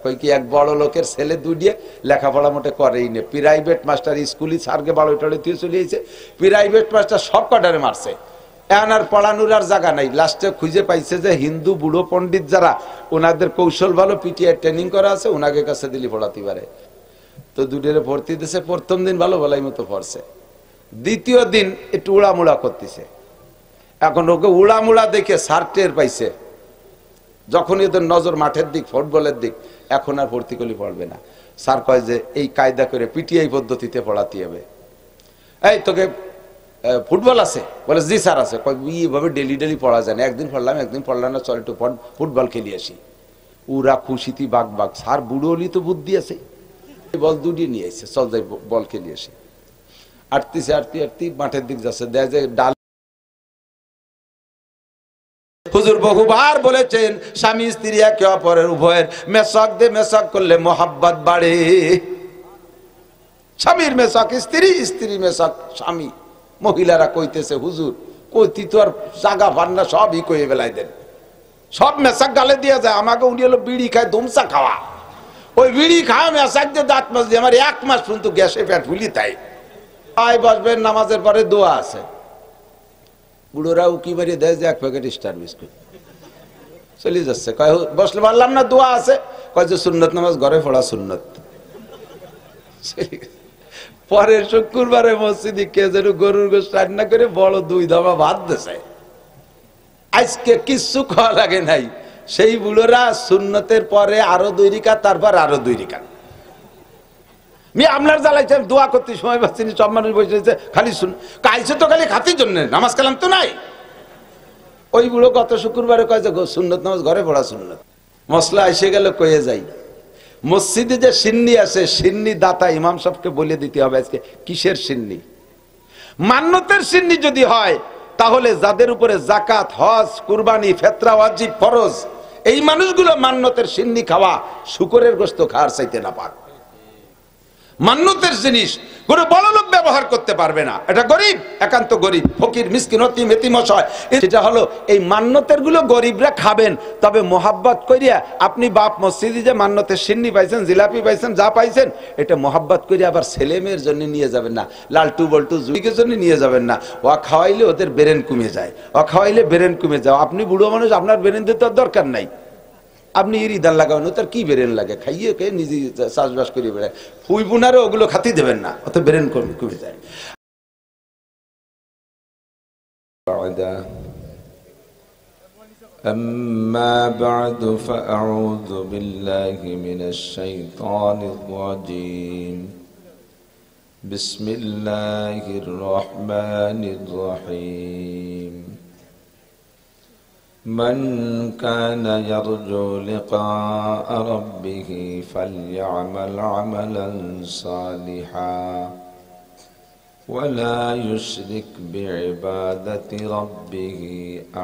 কই কি এক বড় লোকের ছেলে দুইয়ে লেখাপড়া মোটে করেই না, প্রাইভেট মাস্টার স্কুলই সারকে বাড়োটারে দিয়ে চলে এসেছে, প্রাইভেট মাস্টার সব কটারে মারছে, এখন আর পড়ানোর আর জায়গা নাই। লাস্টে খুঁজে পাইছে যে হিন্দু বুড়ো পণ্ডিত যারা ওনাদের কৌশল ভালো পিটিআই ট্রেনিং করা আছে, ওনাকে কাছে দিলি পড়াতে পারে। তো দুটোরে ভর্তি দিছে, প্রথম দিন ভালো ভালোই মতো পড়ছে, দ্বিতীয় দিন একটু উড়ামুড়া করতেছে। এখন ওকে উড়ামুড়া দেখে স্যার টের পাইছে, যখন এদের নজর মাঠের দিক ফুটবলের দিক, এখন আর ভর্তি করলে পড়বে না। স্যার কয় যে এই কায়দা করে পিটিআই পদ্ধতিতে পড়াতে হবে। এই তোকে ফুটবল আছে? বলে জি স্যার আছে। কয় এইভাবে ডেলি ডেলি পড়া যায় না, একদিন পড়লাম একদিন পড়লাম না, চল একটু ফুটবল খেলি আসি। ওরা খুশিতি বাগ বাগ, স্যার বুড়ো হলি তো বুদ্ধি আছে, বল দুটি নিয়ে আসছে, চল যাই বল খেলি আসি। আটতিছে আটতি আটতি মাঠের দিক যাচ্ছে, দেখ যে ডাল। হুজুর বহুবার বলেছেন স্বামী স্ত্রী একে অপরের উভয়ের মেশক দিয়ে মেশক করলে মোহাব্বত বাড়ে। স্বামীর মেশক স্ত্রী, স্ত্রী মেশক স্বামী। মহিলারা কইতেছে হুজুর কইতি তো আর জাগা ভান্না সবই কয়ে বেলাই দেন, সব মেশাক গালে দিয়ে যায়। আমাকে উনি হলো বিড়ি খায় ধুমসা খাওয়া, ওই বিড়ি খাওয়া মেশাক দিয়ে দাঁত মাছ দিয়ে আমার 1 মাস পর্যন্ত গ্যাসে পেট ফুলি। তাই আয় বসবেন, নামাজের পরে দোয়া আছে। বুড়োরা উকি মারিয়ে দেয় যে 1 প্যাকেট স্টার বিস্কুট, চলে যাচ্ছে। কয় বসলে পারলাম না, দোয়া আছে। কয় যে সুন্নত নামাজ ঘরে পড়া সুন্নত। পরের শুক্রবারে মসজিদে কে যেন গরুর গোশত রান্না করে বড় 2 ধামা ভাত দিছে। আজকে কিচ্ছু খাওয়া লাগে নাই, সেই বুড়োরা সুন্নতের পরে আরো 2 রাকাত, তারপর আরো 2 রাকাত। আপনার জ্বালাইছে দোয়া করতে সময় পাচ্ছি, সব মানুষ বসে খালি শুন কাইছে তো খালি খাতির জন্য, নামাজ কালাম তো নাই। ওই বুড়ো গত শুক্রবারে কয় যে সুন্নত নামাজ ঘরে পড়া সুন্নত। মশলা এসে গেল কয়ে যাই, মসজিদে যে সিন্নি আছে, সিন্নি দাতা ইমাম সাহেবকে বলে দিতে হবে আজকে কিসের সিন্নি। মান্নতের সিন্নি যদি হয় তাহলে যাদের উপরে জাকাত, হজ, কুরবানি, ফেতরা, ওয়াজিব, ফরজ, এই মানুষগুলো মান্নতের সিন্নি খাওয়া শুকরের গোশত খাওয়ার চাইতে না পাক। মান্নতের জিনিস কোনো বড় লোক ব্যবহার করতে পারবে না, এটা গরিব, একান্ত গরিব, ফকির, মিসকিন, ইতিম, এতিম অসহায়, এটা হলো এই মান্নতের গুলো গরিবরা খাবেন। তবে মোহাব্বত করিয়া আপনি বাপ মসজিদে যে মান্নতের সিন্নি পাইছেন, জিলাপি পাইছেন, যা পাইছেন, এটা মোহাব্বত করিয়া আবার ছেলে মেয়ের জন্য নিয়ে যাবেন না, লালটু বল্টু জুইকের জন্য নিয়ে যাবেন না। ও খাওয়াইলে ওদের ব্রেন কমে যায়, ও খাওয়াইলে ব্রেন কমে যায়। আপনি বুড়ো মানুষ, আপনার ব্রেন দিতে দরকার নাই, আপনি ইরিদান লাগাবেন, তার কি বেরেন লাগে, খাইয়ে খেয়ে নিজে চাষবাস করে বেড়ায়। ফুই বুনারও ওগুলো খাতি দেবেন না, অত বেরেন কমে যায়। أما بعد فأعوذ بالله من الشيطان الرجيم بسم الله الرحمن الرحيم من كان يرجو لقاء ربه فليعمل عملا صالحا ولا يشرك بعبادة ربه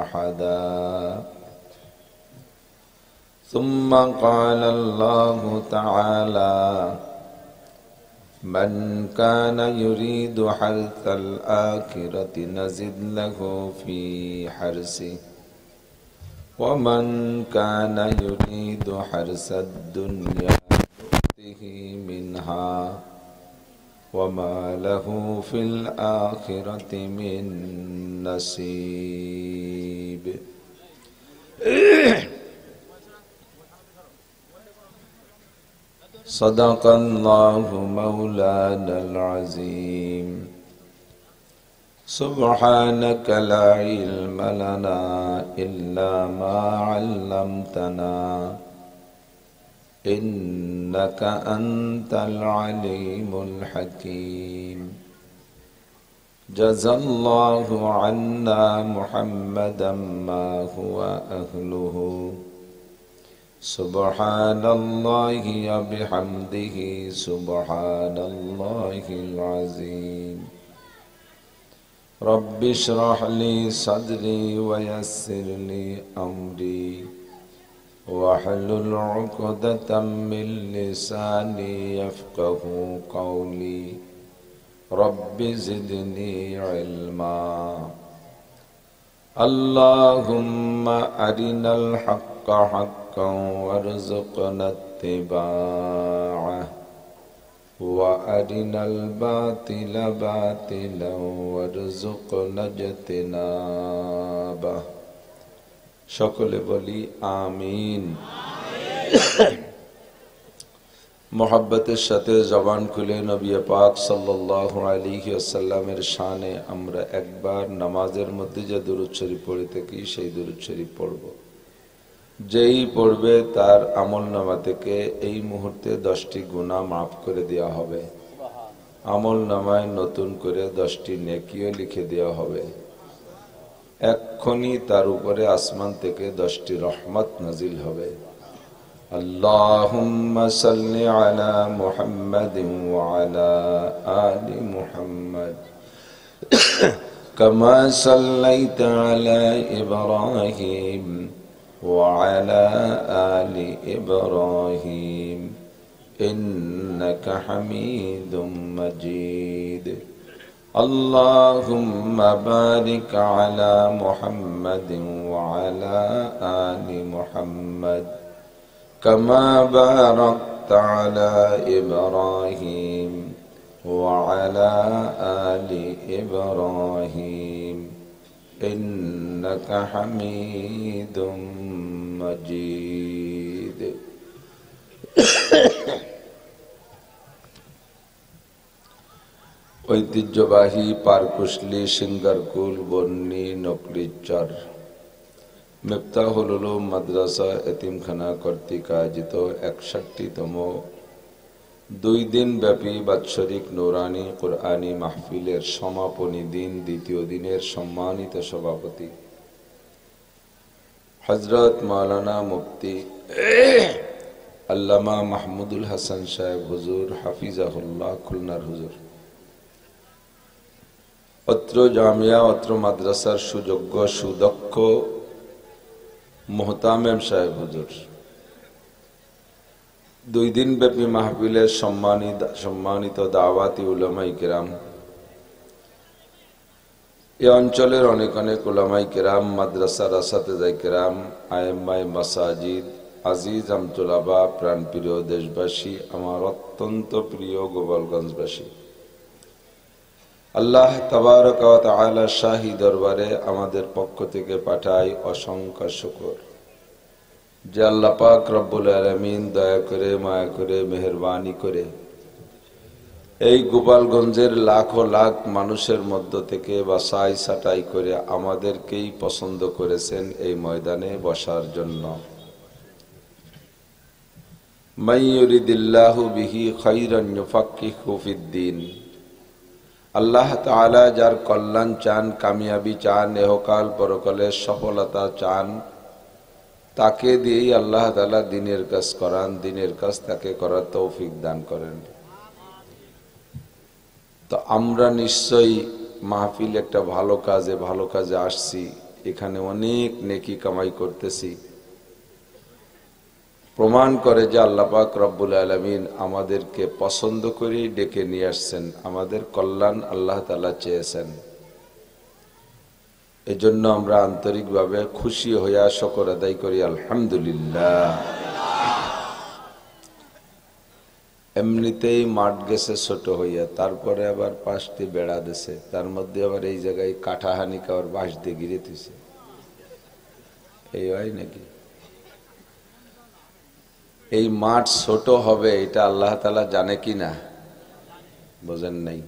أحدا ثم قال الله تعالى من كان يريد حرث الآخرة نزد له في حرثه ومن كان يريد حرث الدنيا نؤته منها وما له في الآخرة من نصيب صدق الله مولانا العظيم سبحانك لا علم لنا إلا ما علمتنا إنك أنت العليم الحكيم جزى الله عنا محمدا ما هو أهله سبحان الله وبحمده سبحان الله العظيم رب اشرح لي صدري ويسر لي أمري واحلل عقدة من لساني يفقه قولي رب زدني علما اللهم أرنا الحق حقا وارزقنا اتباعه وأرنا الباطل باطلا وارزقنا اجتنابه সকলে বলি আমিন। মোহাব্বতের সাথে জবান খুলে নবী পাক সাল্লাল্লাহু আলাইহি ওয়াসাল্লামের শানে আমরা একবার নামাজের মধ্যে যে দুরূদ শরীফ পড়ে থাকি সেই দুরূদ শরীফ পড়ব। যেই পড়বে তার আমলনামা থেকে এই মুহূর্তে 10টি গুনাহ মাফ করে দেওয়া হবে। আমলনামায় নতুন করে 10টি নেকিও লিখে দেওয়া হবে। এক্ষুনি তার উপরে আসমান থেকে 10টি রহমত নাজিল হবে। আল্লাহুম্মা সাল্লি আলা মুহাম্মাদিন ওয়া আলা আলি মুহাম্মাদ কামা সাল্লাইতা আলা ইব্রাহিম ওয়া আলা আলি ইব্রাহিম ইন্নাকা হামিদুম মাজিদ। اللهم بارك على محمد وعلى آل محمد كما باركت على إبراهيم وعلى آل إبراهيم إنك حميد مجيد ঐতিহ্যবাহী পারকুশলী সিঙ্গারকুল বন্নি নকরিচর মিফতাহুল উলুম মাদ্রাসা এতিমখানা কর্তৃক আয়োজিত 61তম 2 দিন ব্যাপী বাৎসরিক নুরানি কুরআনী মাহফিলের সমাপনী দিন দ্বিতীয় দিনের সম্মানিত সভাপতি হযরত মাওলানা মুফতি আল্লামা মাহমুদুল হাসান সাহেব হুজুর হাফিজাহুল্লাহ খুলনার হুজুর, অত্র জামিয়া অত্র মাদ্রাসার সুযোগ্য সুদক্ষ মুহতামিম সাহেব হুজুর, 2 দিন ব্যাপী মাহফিলের সম্মানিত দাওয়াতি উলামায়ে কেরাম, এই অঞ্চলের অনেক অনেক উলামায়ে কেরাম, মাদ্রাসার আসাতেজায়ে কেরাম, আয়েম্মায়ে মাসাজিদ, আজিজ আমতুলাবা, প্রাণপ্রিয় দেশবাসী, আমার অত্যন্ত প্রিয় গোপালগঞ্জবাসী, আল্লাহ তাবারক ওয়া তাআলা শাহী দরবারে আমাদের পক্ষ থেকে পাঠায় অসংখ্য শুকর যে আল্লাহ পাক রব্বুল আলামিন দয়া করে মায়া করে মেহেরবানি করে এই গোপালগঞ্জের লাখো লাখ মানুষের মধ্য থেকে বাছাই ছাঁটাই করে আমাদেরকেই পছন্দ করেছেন এই ময়দানে বসার জন্য। মান ইউরিদিল্লাহু বিহি খায়রান ইউফাক্কিহু ফিদ্দীন, আল্লাহ তাআলা যার কল্যাণ চান, কামিয়াবি চান, ইহকাল পরকালের সফলতা চান, তাকে দিয়েই আল্লাহ তাআলা দ্বীনের কাজ করান, দ্বীনের কাজ তাকে করার তৌফিক দান করেন। তো আমরা নিশ্চয়ই মাহফিল একটা ভালো কাজে আসছি, এখানে অনেক নেকি কামাই করতেছি, প্রমাণ করে যে আল্লাহ পাক রব্বুল আলামিন আমাদেরকে পছন্দ করেই ডেকে নিয়ে আসছেন, আমাদের কল্যাণ আল্লাহ তাআলা চেয়েছেন। এজন্য আমরা আন্তরিকভাবে খুশি হইয়া শুকর আদায় করি আলহামদুলিল্লাহ। এমনিতেই মাঠ গেছে ছোট হইয়া, তারপরে আবার 5টি বেড়া দিছে, তার মধ্যে আবার এই জায়গায় কাঠাহানি কাবার বাঁশ দিয়ে ঘিরে দিছে, এই হয় নাকি? এই মাঠ ছোট হবে এটা আল্লাহ তাআলা জানে কি না? বোঝেন নাই?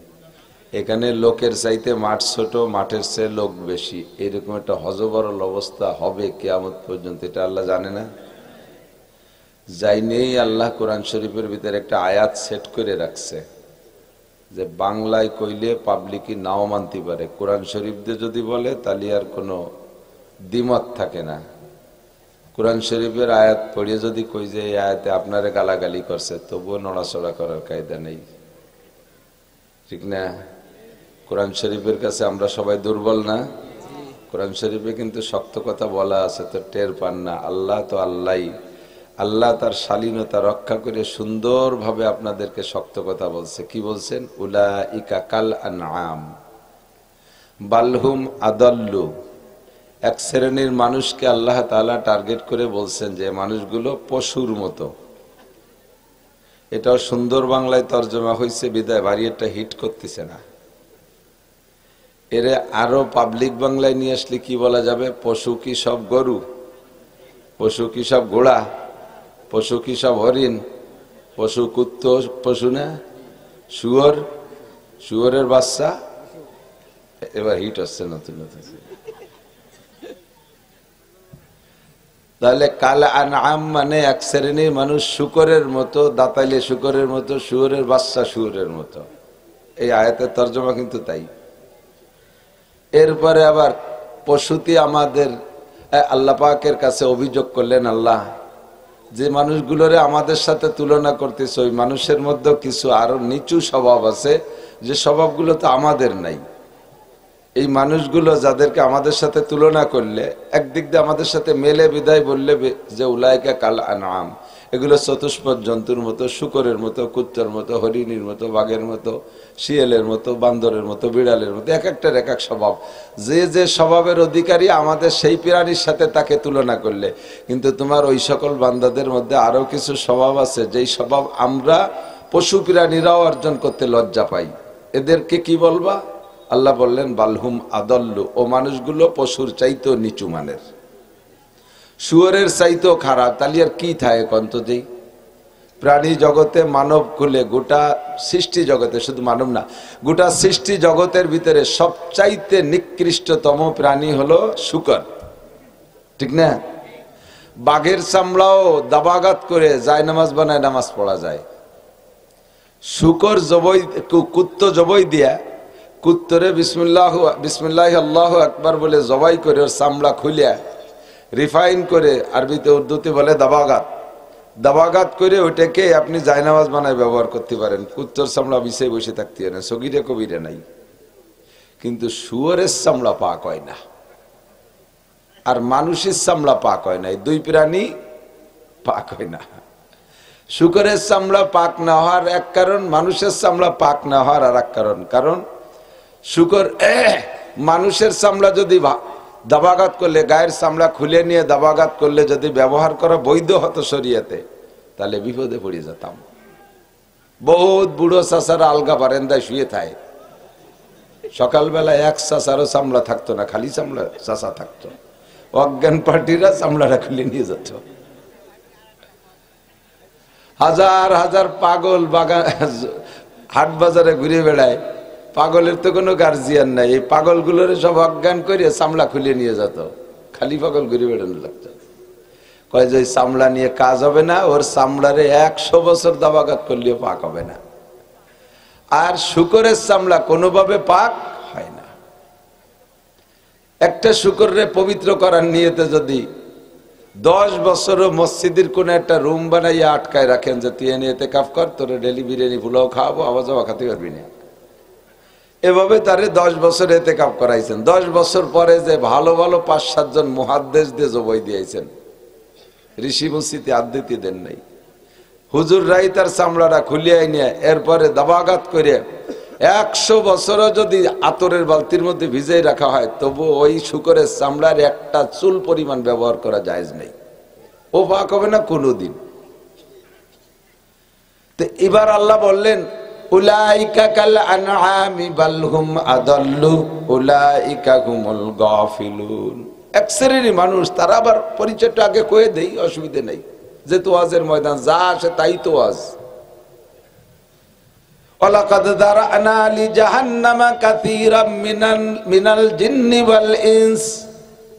এখানে লোকের চাইতে মাঠ ছোট, মাঠের চেয়ে লোক বেশি, এরকম একটা হযবরল অবস্থা হবে কিয়ামত পর্যন্ত, এটা আল্লাহ জানে না? যাই নেই, আল্লাহ কোরআন শরীফের ভিতরে একটা আয়াত সেট করে রাখছে যে বাংলায় কইলে পাবলিকই নাও মানতে পারে, কোরআন শরীফ দিয়ে যদি বলে তাহলে আর কোনো দ্বিমত থাকে না। কোরআন শরীফের আয়াত পড়িয়ে যদি কই যে এই আয়াতে আপনারে গালাগালি করছে, তবুও নড়াচড়া করার কায়দা নেই, ঠিক না? কোরআন শরীফের কাছে আমরা সবাই দুর্বল না? কোরআন শরীফে কিন্তু শক্ত কথা বলা আছে, তো টের পান না। আল্লাহ তো আল্লাহই, আল্লাহ তার শালীনতা রক্ষা করে সুন্দরভাবে আপনাদেরকে শক্ত কথা বলছে। কি বলছেন? উলাইকা কাল আনআম বালহুম আদাল্লু। এক শ্রেণীর মানুষকে আল্লাহ তাআলা টার্গেট করে বলছেন যে মানুষগুলো পশুর মতো। এটাও সুন্দর বাংলায় তর্জমা হয়েছে বিদায় ভারী একটা হিট করতেছে না। এর আরো পাবলিক বাংলায় নিয়ে আসলে কি বলা যাবে? পশু কি সব গরু? পশু কি সব ঘোড়া? পশু কি সব হরিণ? পশু কুত্ত পশু না? শুয়োর, শুয়োরের বাচ্চা। এবার হিট হচ্ছে নতুন নতুন। তাহলে কাল আনআম মানে এক শ্রেণীর মানুষ শুকরের মতো, দাঁতাইলে শুকরের মতো, শুয়োরের বাচ্চা শুয়োরের মতো। এই আয়াতের তর্জমা কিন্তু তাই। এরপরে আবার পশুতি আমাদের আল্লাহ পাকের কাছে অভিযোগ করলেন, আল্লাহ যে মানুষগুলোরে আমাদের সাথে তুলনা করতেছে ওই মানুষের মধ্যে কিছু আরো নিচু স্বভাব আছে, যে স্বভাবগুলো তো আমাদের নাই। এই মানুষগুলো যাদেরকে আমাদের সাথে তুলনা করলে একদিক দিয়ে আমাদের সাথে মেলে বিদায় বললে যে উলাইকা কাল আনআম, এগুলো চতুষ্পদ জন্তুর মতো, শুকরের মতো, কুত্তার মতো, হরিণীর মতো, বাঘের মতো, শিয়ালের মতো, বান্দরের মতো, বিড়ালের মতো, এক একটার এক এক স্বভাব। যে যে স্বভাবের অধিকারী আমাদের সেই প্রাণীর সাথে তাকে তুলনা করলে, কিন্তু তোমার ওই সকল বান্দাদের মধ্যে আরো কিছু স্বভাব আছে যেই স্বভাব আমরা পশু প্রাণীরাও অর্জন করতে লজ্জা পাই। এদেরকে কি বলবা? আল্লাহ বললেন বালহুম আদল্লু, ও মানুষগুলো পশুর চাইতেও নিচু মানের, শুয়োরের চাইতেও খারাপ। তাহলে আর কি থাকে কন্ত দেই? প্রাণী জগতে মানব কুলে, গোটা সৃষ্টি জগতে, শুধু মানব না, গোটা সৃষ্টি জগতের ভিতরে সবচাইতে নিকৃষ্টতম প্রাণী হলো শুকর, ঠিক না? বাঘের চামড়াও দাবাগাত করে যায় নামাজ বানায় নামাজ পড়া যায়। শুকর জবই, কুত্ত জবই দিয়া, কুত্তরে বিসমিল্লাহ বিসমিল্লাহ আল্লাহ আকবার বলে জবাই করে ওর চামড়া খুলিয়া রিফাইন করে, আরবিতে উর্দুতে বলে দাবাগাত, দাবাগাত করে ওইটাকে আপনি জায়নামাজ বানায় ব্যবহার করতে পারেন। কুত্তর চামড়া বিছে বসে থাকতে হয় না, সগিরে কবিরে নাই। কিন্তু শুয়োরের চামড়া পাক হয় না, আর মানুষের চামড়া পাক হয় না। এই দুই প্রাণী পাক হয় না। শুকরের চামড়া পাক না হওয়ার এক কারণ, মানুষের চামড়া পাক না হওয়ার আর এক কারণ। কারণ শুকর মানুষের চামড়া যদি দাবাগাত করলে, গায়ের চামড়া খুলে নিয়ে দাবাগাত করলে যদি ব্যবহার করা বৈধ হতো শরীয়তে, তাহলে বিপদে পড়ে যেতাম। বহুত বুড়ো চাচারা আলগা বারান্দায় শুয়ে থাকে, সকালবেলা এক চাচারও চামড়া থাকতো না, খালি চামড়া চাচা থাকতো। অজ্ঞান পার্টিরা চামড়াটা খুলে নিয়ে যেত। হাজার হাজার পাগল বাগান হাট বাজারে ঘুরে বেড়ায়, পাগলের তো কোনো গার্জিয়ান নাই। এই পাগলগুলোর সব অজ্ঞান করে চামড়া খুলে নিয়ে যেত, খালি পাগল ঘুরে বেড়ানো লাগতো। কয় যে চামড়া নিয়ে কাজ হবে না, ওর চামড়ারে 100 বছর দাবাগাত করলেও পাক হবে না। আর শুকরের চামড়া কোনোভাবে পাক হয় না। একটা শুকরে পবিত্র করার নিয়তে যদি 10 বছরও মসজিদের কোন একটা রুম বানাইয়া আটকায় রাখেন যে তুই এনে এতেকাফ কর, তোরে ডেলি বিরিয়ানি পোলাও খাওয়াবো, আওয়াজ খাতে পারবি না, এভাবে তারে 10 বছর এতেকাফ করাইছেন। 10 বছর পরে যে ভালো ভালো 5-7 জন মুহাদ্দিস দিয়ে জবাই দিয়েছেন, ঋষি মুসিতে আদিতি দেন নাই। হুজুর রাই তার চামড়াটা খুলিয়াই নিয়ে এরপরে দাবাগাত করে 100 বছরও যদি আতরের বালতির মধ্যে ভিজাই রাখা হয়, তবু ওই শুকরের চামড়ার একটা চুল পরিমাণ ব্যবহার করা জায়েজ নেই, ও পাক হবে না কোনোদিন। তো এবার আল্লাহ বললেন উলাইকা কাল আনআমি বাল হুম আদাল্লু উলাইকা হুমুল গাফিলুন। এক শ্রেণীর মানুষ, তারা আবার পরিচয়টা আগে কয়ে দেই, অসুবিধা নেই, যে তোয়াজের ময়দান যা আসে তাই তোয়াজ। ওয়ালাকাদ দারানা লি জাহান্নামা কাসীরাম মিনাল জিন্নি ওয়াল ইনস,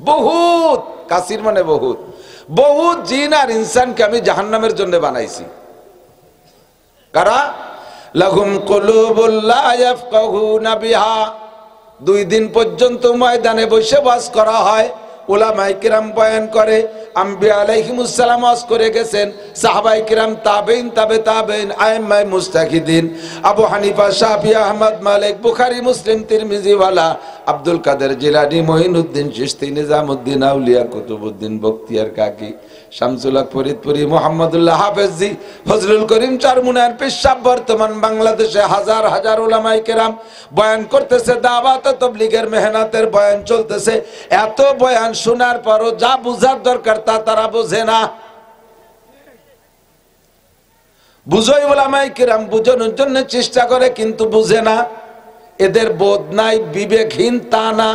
বহুত, কাসীর মানে বহুত, বহুত জিন আর ইনসানকে আমি জাহান্নামের জন্য বানাইছি। কারা? লাহুম কুলুবুল লা ইয়াফকাহুনা বিহা, 2 দিন পর্যন্ত ময়দানে বসে ওয়াজ করা হয়, উলামায়ে কিরাম বয়ান করে, আম্বিয়া আলাইহিমুস সালাম ওয়াজ করে গেছেন, সাহাবায়ে কিরাম, তাবেঈন, তাবে তাবেঈন, আইম্মায়ে মুস্তাহিদিন, আবু হানিফা, শাফি, আহমদ, মালিক, বুখারী, মুসলিম, তিরমিজি ওয়ালা, আব্দুল কাদের জিলানী, মঈনুদ্দিন চিশতি, নিজামউদ্দিন আউলিয়া, কুতুবউদ্দিন বখতিয়ার কাকি, শামসুল হক ফরিদপুরি, মুহাম্মদুল্লাহ হাফেজি, ফজলুল করিম চারমুনার পেশাব, বর্তমান বাংলাদেশে হাজার হাজার উলামায়ে কেরাম বয়ান করতেছে, দাওয়াত ও তাবলীগের মেহনতের বয়ান চলতেছে। এত বয়ান শোনার পরও যা বুঝার দরকার তা তারা বোঝে না। বুঝোই ওলামায়ে কিরাম বুঝানোর জন্য চেষ্টা করে কিন্তু বুঝে না। এদের বোধ নাই, বিবেকহীন তা না,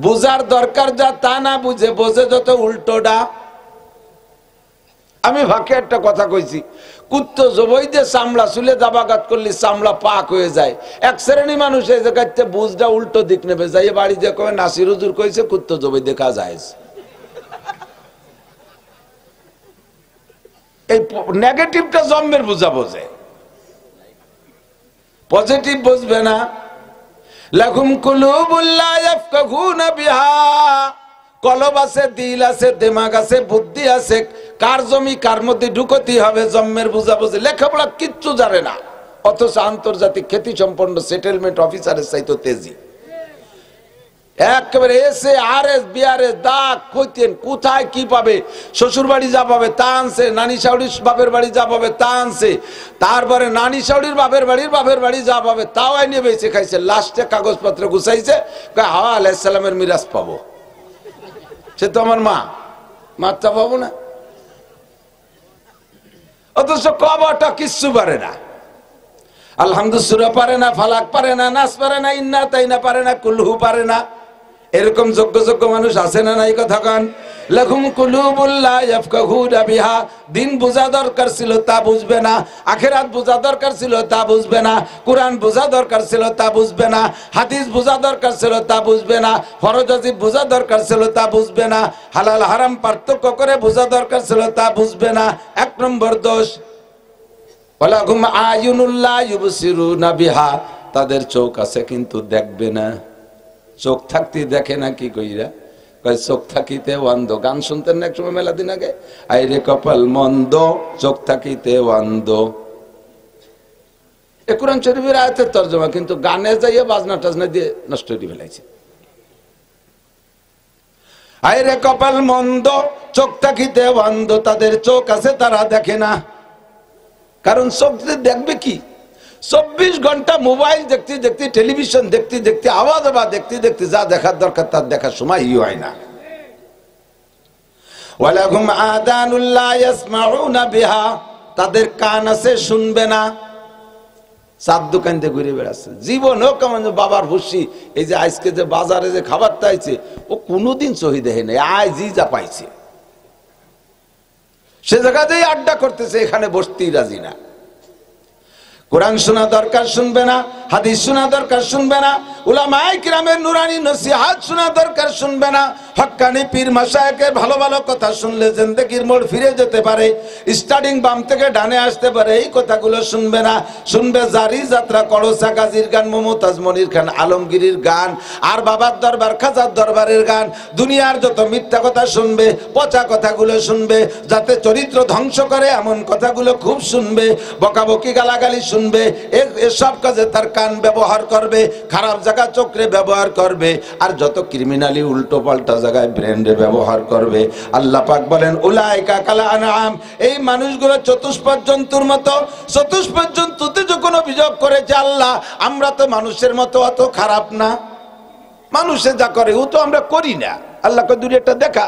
বুঝার দরকার যা তা না বুঝে, বোঝে যত উল্টোটা। আমি ভাকে একটা কথা কইছি, কুত্তো জবই দিয়ে চামড়া চুলে দাবাঘাত করলে চামড়া পাক হয়ে যায়। এক শ্রেণী মানুষ এই জায়গাতে বুঝটা উল্টো দিক নেবে, যাই বাড়ি দিয়ে কবে নাসির হুজুর কইছে কুত্তো জবই দেখা যায়। এই নেগেটিভটা জন্মের বুঝা বোঝে, পজিটিভ বুঝবে না। লাকুম কুলুবুল লা ইয়াফকাহুনা বিহা, কলব আছে, দিল আছে, দিমাগ আছে, বুদ্ধি আছে, কার জমি কার মধ্যে ঢুকতে হবে জন্মের বুঝা বুঝে। লেখাপড়া কিচ্ছু জানে না, অথচ আন্তর্জাতিক খ্যাতি সম্পন্ন সেটেলমেন্ট অফিসারের চাইতে তেজি। একেবারে এসে আরএস বিআরএস দাগ কইতেন, কোথায় কি পাবে, শ্বশুর বাড়ি যা পাবে তা আনছে, নানি শাশুড়ির বাপের বাড়ি যা পাবে তা আনছে, তারপরে নানি শাশুড়ির বাপের বাড়ি যা পাবে তাও নিয়ে বেঁচে খাইছে। লাস্টে কাগজপত্র গুছাইছে, হাওয়া আলাইহিস সালামের মিরাজ পাবো। সে তো আমার মা, মাত্রা পাবো না। অথচ কবাটা কিচ্ছু পারে না, আলহামদুলিল্লাহ পারে না, ফালাক পারে না, নাস পারে না, ইন্না তাইনা পারে না, কুলহু পারে না। এরকম যোগ্য যোগ্য মানুষ আছে না নাই কথা কান? লাকুম কুলুবুল লা ইয়াফকাহুনা বিহা, দিন বোঝা দরকার ছিল তা বুঝবে না, আখিরাত বোঝা দরকার ছিল তা বুঝবে না, কোরআন বোঝা দরকার ছিল তা বুঝবে না, হাদিস বোঝা দরকার ছিল তা বুঝবে না, ফরজ ওয়াজিব বোঝা দরকার ছিল তা বুঝবে না, হালাল হারাম পার্থক্য করে বোঝা দরকার ছিল তা বুঝবে না। এক নম্বর দোষ। ওয়ালাকুম আয়ুনুল লা ইউবসিরুনা বিহা, তাদের চোখ আছে কিন্তু দেখবে না। চোখ থাকতে দেখে না কি কইরা? কয় চোখ থাকিতে অন্ধ। গান শুনতেন না একসময় মেলা দিন আগে, আইরে কপাল মন্দ চোখ থাকিতে অন্ধ। এ কোরআন শরীফের আয়াতের তরজমা, কিন্তু গানে যাইয়ে বাজনা টাজনা দিয়ে নষ্ট করে ফেলাইছে। আইরে কপাল মন্দ চোখ থাকিতে অন্ধ, তাদের চোখ আছে তারা দেখে না। কারণ চোখ দেখবে কি? 24 ঘন্টা মোবাইল দেখতে দেখতে, টেলিভিশন দেখতে দেখতে, আওয়াজ বা দেখতে দেখতে যা দেখার দরকার তার দেখার সময় হয় না। ওয়ালাহুম আযানুল লা ইয়াসমাউনা বিহা, তাদের কান আছে শুনবে না। চার দোকান দিয়ে ঘুরে বেড়াচ্ছে, জীবনও কেমন বাবার খুশি। এই যে আজকে যে বাজারে যে খাবারটা আইছে, ও কোনোদিন সহি দেখে নাই, আয় জি যা পাইছে সে জায়গাতেই আড্ডা করতেছে, এখানে বসতেই রাজি না। কোরআন শোনা দরকার শুনবে না, হাদিস শোনা দরকার শুনবে না, উলামায়ে কিরামের নুরানি নসিহত শোনা দরকার শুনবে না, হক্কানি পীর মাশায়েখের ভালো ভালো কথা শুনলে জিন্দেগির মোড় ফিরে যেতে পারে, স্টার্টিং বাম থেকে ডানে আসতে পারে, এই কথাগুলো শুনবে না। শুনবে জারি যাত্রা, করসা গাজীর গান, মমতাজ মনির খান আলমগীরের গান, আর বাবার দরবার খাজার দরবারের গান। দুনিয়ার যত মিথ্যা কথা শুনবে, পচা কথাগুলো শুনবে, যাতে চরিত্র ধ্বংস করে এমন কথাগুলো খুব শুনবে, বকাবকি গালাগালি শুনবে। এসব কাজে তার কান ব্যবহার করবে, খারাপ জায়গা চোখে ব্যবহার করবে, আর যত ক্রিমিনালি উল্টো পাল্টা জায়গায় ব্রেন্ডে ব্যবহার করবে। আল্লাহ পাক বলেন উলাইকা কাল আনআম, এই মানুষগুলো চতুষ্পদ জন্তুর মতো। চতুষ্পদ জন্তুতে যখন অভিযোগ করেছে আল্লাহ আমরা তো মানুষের মতো অত খারাপ না, মানুষে যা করে ও তো আমরা করি না। আল্লাহ কয় দূরে একটা দেখা,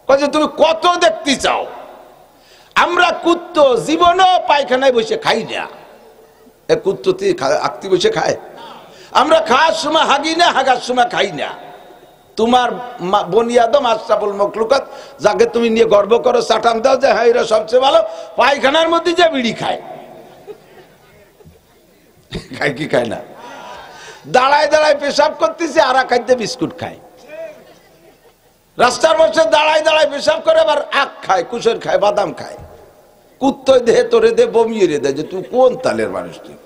কয় যে তুমি কত দেখতে চাও? আমরা কুত্তো জীবনও পায়খানায় বসে খাই না। কুত্ততে আঁকতে বসে খায়? আমরা খাওয়ার সময় হাগি না, হাগার সময় খাই না। তোমার বনিয়াদম আশরাফুল মখলুকাত, যাকে তুমি নিয়ে গর্ব করো, চাটান দাও যে হ্যাঁ এরা সবচেয়ে ভালো, পায়খানার মধ্যে যে বিড়ি খায়। খায় কি খায় না? দাঁড়ায় দাঁড়ায় পেশাব করতেছে, আর খাইতে বিস্কুট খায়। রাস্তার বসে দাঁড়ায় দাঁড়ায় পেশাব করে, আবার আখ খায়, কুসর খায়, বাদাম খায়। কুত্তই দেহে তোরে দে বমিয়ে রে দেয় যে তুই কোন তালের মানুষ তুই।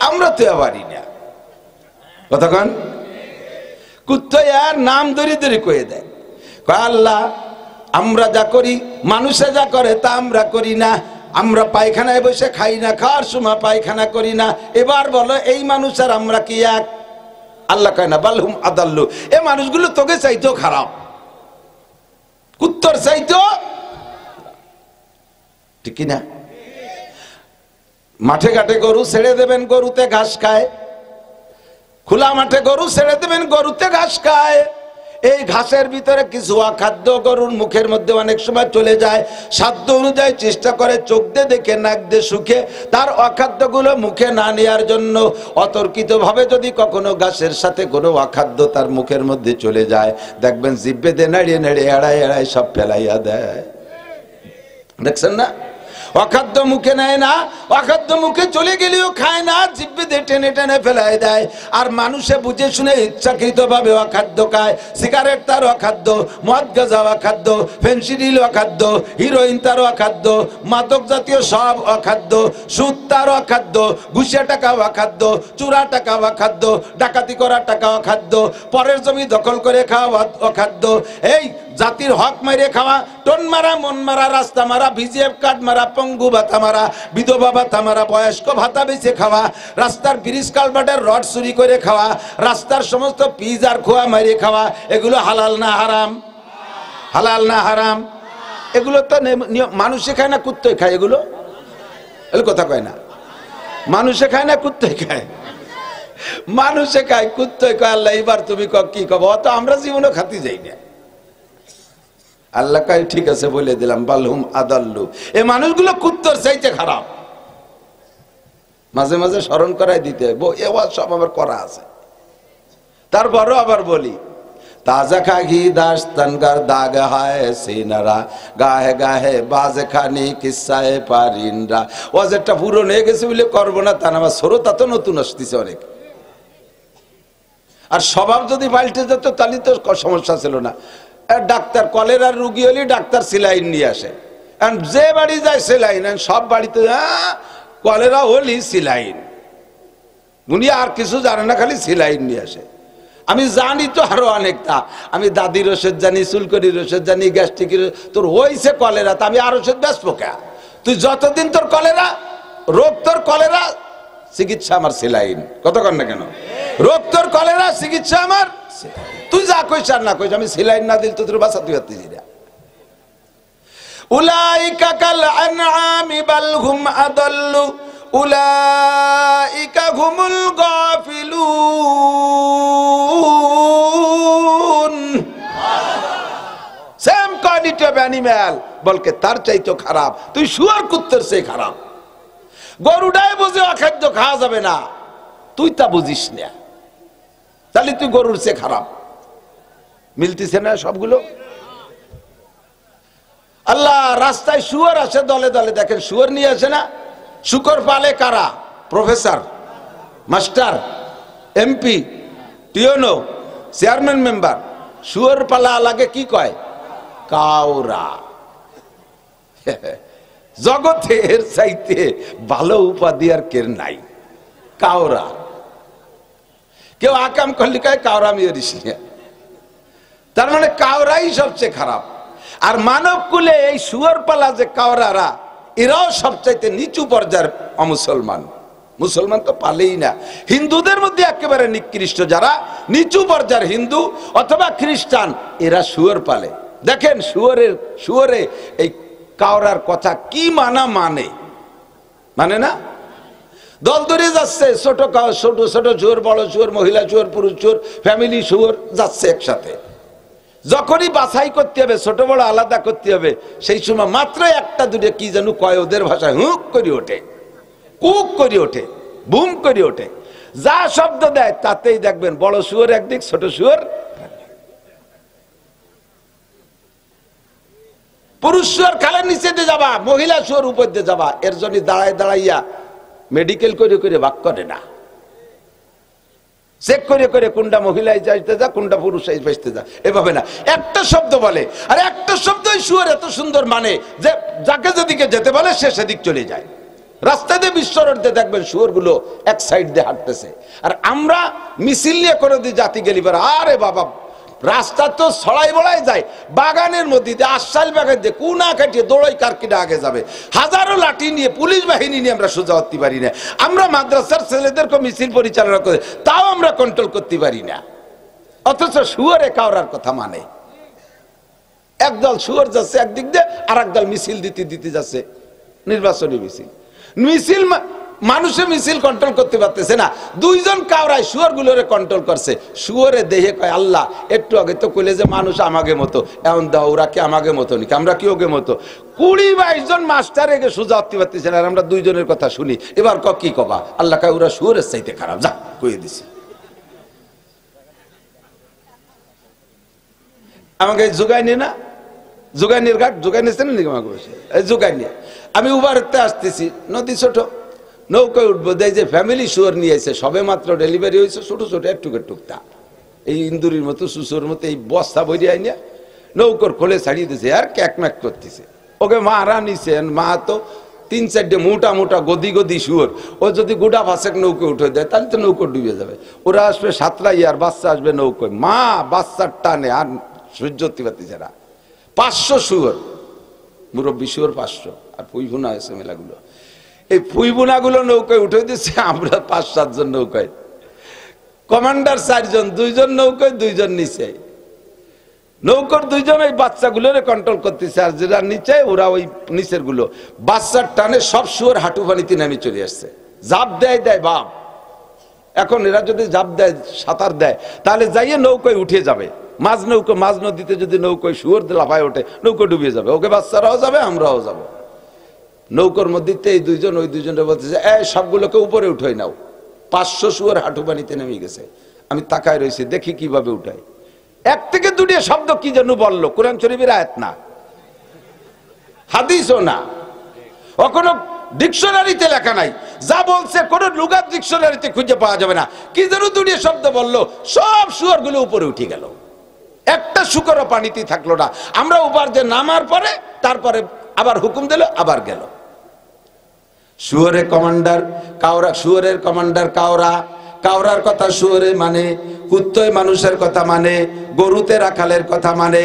আমরা তো পারি না কতক্ষণ। কুত্তই আর নাম ধরে ধরে কয়ে দেয়, কয় আল্লাহ আমরা যা করি, মানুষে যা করে তা আমরা করি না। আমরা পায়খানায় বসে খাই না, খাওয়ার সময় পায়খানা করি না। এবার বলো এই মানুষ আর আমরা কি এক? আল্লাহ কয় না, বালহুম আদাল্লু, এ মানুষগুলো তোকে চাইতেও খারাপ, কুত্তর চাইতেও। ঠিক না? মাঠে ঘাটে গরু ছেড়ে দেবেন, গরুতে ঘাস খায়। খোলা মাঠে গরু ছেড়ে দেবেন, গরুতে ঘাস খায়। এই ঘাসের ভিতরে কিছু অখাদ্য গরুর মুখের মধ্যে অনেক সময় চলে যায়, সাধ্য অনুযায়ী চেষ্টা করে চোখ দিয়ে দেখে নাক দিয়ে শুকে তার অখাদ্যগুলো মুখে না নেওয়ার জন্য অতর্কিতভাবে যদি কখনো ঘাসের সাথে কোনো অখাদ্য তার মুখের মধ্যে চলে যায়, দেখবেন জিব্বে দিয়ে নাড়িয়ে নাড়িয়ে এড়ায় এড়ায় সব ফেলাইয়া দেয়। দেখছেন না? অখাদ্য মুখে নেয় না, অখাদ্য মুখে চলে গেলেও খায় না, জিব্বে দিয়ে টেনে টেনে ফেলাই দেয়। আর মানুষে বুঝে শুনে ইচ্ছাকৃত ভাবে অখাদ্য খায়। সিগারেট তার অখাদ্য, মদ গাঁজা অখাদ্য, ফেন্সিডিল অখাদ্য, হিরোইন তার অখাদ্য, মাদক জাতীয় সব অখাদ্য, সুদ তার অখাদ্য, ঘুষে টাকা অখাদ্য, চুরা টাকা অখাদ্য, ডাকাতি করা টাকা অখাদ্য, পরের জমি দখল করে খাওয়া অখাদ্য, এই জাতির হক মারে খাওয়া, টোন মারা, মন মারা, রাস্তা মারা, ভিজিএফ কার্ড মারা, পঙ্গু ভাতা মারা, বিধবা ভাতা মারা, বয়স্ক ভাতা বেঁচে খাওয়া, রাস্তার ব্রিজ কালভার্টের রড চুরি করে খাওয়া, রাস্তার সমস্ত পিজ আর খোয়া মারে খাওয়া, এগুলো হালাল না হারাম? হালাল না হারাম? এগুলো তো মানুষে খায় না, কুত্তই খায়। এগুলো কথা কয় না, মানুষে খায় না, কুত্তই খায়। মানুষে খায়, কুত্তই খায়। আল্লাহ এবার তুমি কি কব? অত আমরা জীবনে খাতি যাই না। আল্লাহ কয় ঠিক আছে, বলে দিলাম, বালহুম আদাল্লু, এই মানুষগুলো কুত্তর চাইতে খারাপ। মাঝে মাঝে স্মরণ করাই দিতে হয়, সব আমার করা আছে। তারপরও আবার বলি, তাজা খাগি দাস্তানগার দাগ হায় সিনারা, গাহে গাহে বাজে খানি কিসায়ে পারিনরা। ওয়াজটা পুরনো হয়ে গেছে বলে করবো না তা না, আমার শ্রোতা তো নতুন আসতেছে অনেক। আর স্বভাব যদি পাল্টে যেত তাহলে তো সমস্যা ছিল না। ডাক্তার কলেরার রুগী হলে ডাক্তার সেলাইন নিয়ে আসে, যে বাড়ি যায় সেলাইন, সব বাড়িতে কলেরা হলি সেলাইন, উনি আর কিছু জানে না, খালি সেলাইন নিয়ে আসে। আমি জানি তো আরো অনেকটা, আমি দাদির ওষুধ জানি, চুলকরির ওষুধ জানি, গ্যাস্ট্রিকের। তোর হয়েছে কলেরা, তা আমি আর ওষুধ বেসবো কে? তুই যতদিন তোর কলেরা রোগ, তোর কলেরা চিকিৎসা আমার সেলাইন। কতক্ষণ না কেন? রোগ তোর কলেরা, চিকিৎসা আমার। তুই যা কইস আর না কইস, আমি সেলাইন না দিল তো তোর বাসা তুই পারতিস না। উলাইকা কাল আনআমি বাল হুম আদাল্লু উলাইকা হুমুল গাফিলুন। সেম কোয়ালিটি অফ অ্যানিম্যাল, বলকে তার চাইতো খারাপ। তুই শুয়ার কুত্তের চেয়ে খারাপ। গরুটাই বুঝে অখাদ্য খাওয়া যাবে না, তুই তা বুঝিস না, তাহলে তুই গরুর চেয়ে খারাপ। মিলতেছে না সবগুলো? আল্লাহ রাস্তায় শুয়ার আসে দলে দলে, দেখেন শুয়ার নিয়ে আসে না? শুকর পালে কারা? প্রফেসর, মাস্টার, এমপি, টিওনো, চেয়ারম্যান মেম্বার। শুয়ার পালা লাগে কি কয়? কাউরা। জগতে এর চাইতে ভালো উপাধি আর কের নাই, কাউরা। কেউ আকাম করলে কয় কাউরা মিয়রিস। তার মানে কাউরাই সবচেয়ে খারাপ। আর মানব কুলে এই শুয়ার পালা যে কাউরারা, এরাও সবচাইতে নিচু পর্যায়ের অমুসলমান। মুসলমান তো পালেই না। হিন্দুদের মধ্যে একেবারে নিকৃষ্ট যারা নিচু পর্যায়ের হিন্দু অথবা খ্রিস্টান, এরা শুয়ার পালে। দেখেন শুয়ারে এই কাউরার কথা কি মানে না? দল ধরে যাচ্ছে, ছোট ছোট শুয়োর, বড় শুয়োর, মহিলা শুয়োর, পুরুষ শুয়োর, ফ্যামিলি শুয়োর যাচ্ছে একসাথে। যখনই বাছাই করতে হবে, ছোট বড় আলাদা করতে হবে, সেই সময় মাত্র একটা দুটো কি যেন কয়, ওদের ভাষায় হুক করে ওঠে, কুক করে ওঠে, বুম করে ওঠে। যা শব্দ দেয় তাতেই দেখবেন বড় শুয়োর একদিক, ছোট শুয়োর। পুরুষ শুয়োর খালের নিচে দিয়ে যাবা, মহিলা শুয়োর উপর দিয়ে যাবা। এর জন্য দাঁড়াইয়া মেডিকেল করে ভাগ করে না, চেক করে কোনটা মহিলায় যাইতে যা, কোনটা পুরুষ বাঁচতে যা, এভাবে না। একটা শব্দ বলে, আর একটা শব্দই শুয়োর এত সুন্দর মানে যে যাকে যেদিকে যেতে বলে সে সেদিক চলে যায়। রাস্তা দিয়ে বিশ্বরোডে দেখবেন শুয়োর গুলো এক সাইড দিয়ে হাঁটতেছে। আর আমরা মিছিল নিয়ে করে দিই জাতি গেলি, আরে বাবা রাস্তা তো ছড়াই বড়াই যায়, বাগানের মধ্যে দিয়ে আশাল বাগান দিয়ে কুনা কাটিয়ে দৌড়াই কারকিটা আগে যাবে। হাজারো লাঠি নিয়ে, পুলিশ বাহিনী নিয়ে আমরা সোজা করতে পারি না। আমরা মাদ্রাসার ছেলেদেরকে মিছিল পরিচালনা করে, তাও আমরা কন্ট্রোল করতে পারি না। অথচ শুয়োরে কাউরার কথা মানে। একদল শুয়োর যাচ্ছে একদিক দিয়ে, আর একদল মিছিল দিতে যাচ্ছে, নির্বাচনী মিছিল। মানুষে মিছিল কন্ট্রোল করতে পারতেছে না, দুইজন কাউরাই শুয়োর গুলোরে কন্ট্রোল করছে। শুয়োরে দেহে কয় আল্লাহ একটু আগে তো কইলে যে মানুষ আমাকে মতো, এমন দাও ওরা কি আমাকে মতো নাকি, আমরা কি ওকে মতো? 20-22 জন মাস্টার এগে সোজা উঠতে পারতেছে না, আর আমরা দুইজনের কথা শুনি। এবার কি কবা? আল্লাহ কয় ওরা শুয়োরের চাইতে খারাপ, যা কইয়ে দিছে। আমাকে জোগাইনি না, জোগাইনির ঘাট জোগাই নিয়েছেন নাকি আমাকে বসে? এই জোগাইনি। আমি উবারতে আসতেছি, নদী ছোট, নৌকায় উঠবো, দেয় যে ফ্যামিলি শুয়োর নিয়ে এসে, সবে মাত্র ডেলিভারি হয়েছে, ছোট ছোট একটুকের টুকটা, এই ইন্দুরির মতো সুসোর মতো, এই বস্তা বইরে আইনিয়া নৌকর খোলে ছাড়িয়ে দিছে আর ক্যাকম্যাক করতেছে। ওকে মা নিছে, মা তো 3-4টে মোটা মোটা গদি গদি শুয়োর, ও যদি গোটা ভাসেক নৌকে উঠে দেয় তাহলে তো নৌকো ডুবে যাবে। ওরা আসবে সাঁতরাই আর বাচ্চা আসবে নৌকোয়, মা বাচ্চার টানে আর সহ্য করতে পারতেছে না। 500 শুয়োর, মুরব্বী শুয়োর 500, আর পুইভুনা হয়েছে মেলাগুলো। এই পুইভুনাগুলো নৌকায় উঠে দিচ্ছে, আমরা 5-7 জন নৌকায়, কমান্ডার 4 জন, 2 জন নৌকায় 2 জন নিচে। নৌকার 2 জন এই বাচ্চাগুলোরে কন্ট্রোল করতেছে, আর যেটা নিচে ওরা ওই নিচের গুলো বাচ্চার টানে সব শুয়োর হাঁটু পানিতে নামে চলে আসছে। জাপ দেয় বাপ, এখন এরা যদি জাপ দেয় সাঁতার দেয় তাহলে যাইয়ে নৌকায় উঠে যাবে। মাঝ নদীতে যদি নৌকায় শুয়োর লাফায় ওঠে নৌকা ডুবিয়ে যাবে, ওকে বাচ্চারাও যাবে আমরাও যাব। নৌকার মধ্যে এই 2 জন ওই 2 জনের বলতেছে এই সবগুলোকে উপরে উঠাই নাও। 500 শুয়োর হাঁটু পানিতে নেমে গেছে। আমি তাকায় রয়েছি, দেখি কিভাবে উঠায়। 1 থেকে 2 শব্দ কি যেন বললো, কোরআন শরীফের আয়াত না, হাদিসও না, ও কোনো ডিকশনারিতে লেখা নাই, যা বলছে কোন লুগাত ডিকশনারিতে খুঁজে পাওয়া যাবে না। কি যেন 2 শব্দ বললো, সব শুয়োর গুলো উপরে উঠে গেল, একটা শুকরও পানিতে থাকলো না। আমরা উপর যে নামার পরে তারপরে আবার হুকুম দিল, আবার গেল। শুয়োরের কমান্ডার কাউরা, শুয়োরের কমান্ডার কাউরা, কাউরার কথা শুয়োরে মানে, কুত্তয় মানুষের কথা মানে, গরুতে রাখালের কথা মানে,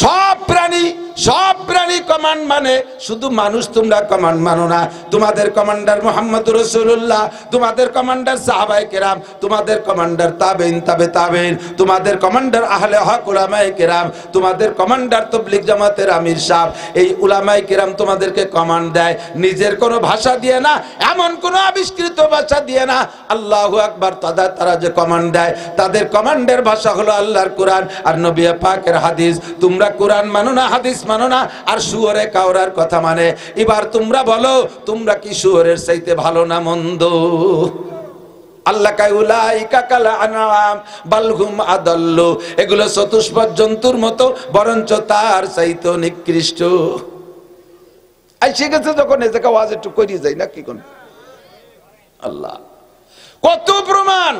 সব প্রাণী কমান্ড মানে, শুধু মানুষ তোমরা কমান্ড মানো না। তোমাদের কমান্ডার মুহাম্মদুর রাসূলুল্লাহ, তোমাদের কমান্ডার সাহাবায়ে কেরাম, তোমাদের কমান্ডার তাবেইন, তাবেইন, তোমাদের কমান্ডার আহলে হক উলামায়ে কেরাম, তোমাদের কমান্ডার তাবলীগ জামাতের আমির সাহেব। এই উলামায়ে কেরাম তোমাদেরকে কমান্ড দেয়, নিজের কোনো ভাষা দিয়ে না, এমন কোনো আবিষ্কৃত ভাষা দিয়ে না। আল্লাহু আকবার। তারা যে কমান্ড দেয়, তাদের কমান্ডের ভাষা হলো আল্লাহর কোরআন আর নবী পাকের হাদিস। তোমরা কোরআন মানো না, হাদিস মানো না, আর শুয়োরে কাউরার কথা মানে। এবার তোমরা বলো, তোমরা কি শুয়োরের চাইতে ভালো না মন্দ? আল্লাহ কায় উলাইকা কাল আনআম বাল হুম আদাল্লু, এগুলো চতুষ্পদ জন্তুর মতো, বরঞ্চ তার চাইতে নিকৃষ্ট। আইসে গেছে যখন এই জায়গা ওয়াজ একটু করিয়ে যায় না, কি কোন আল্লাহ কত প্রমাণ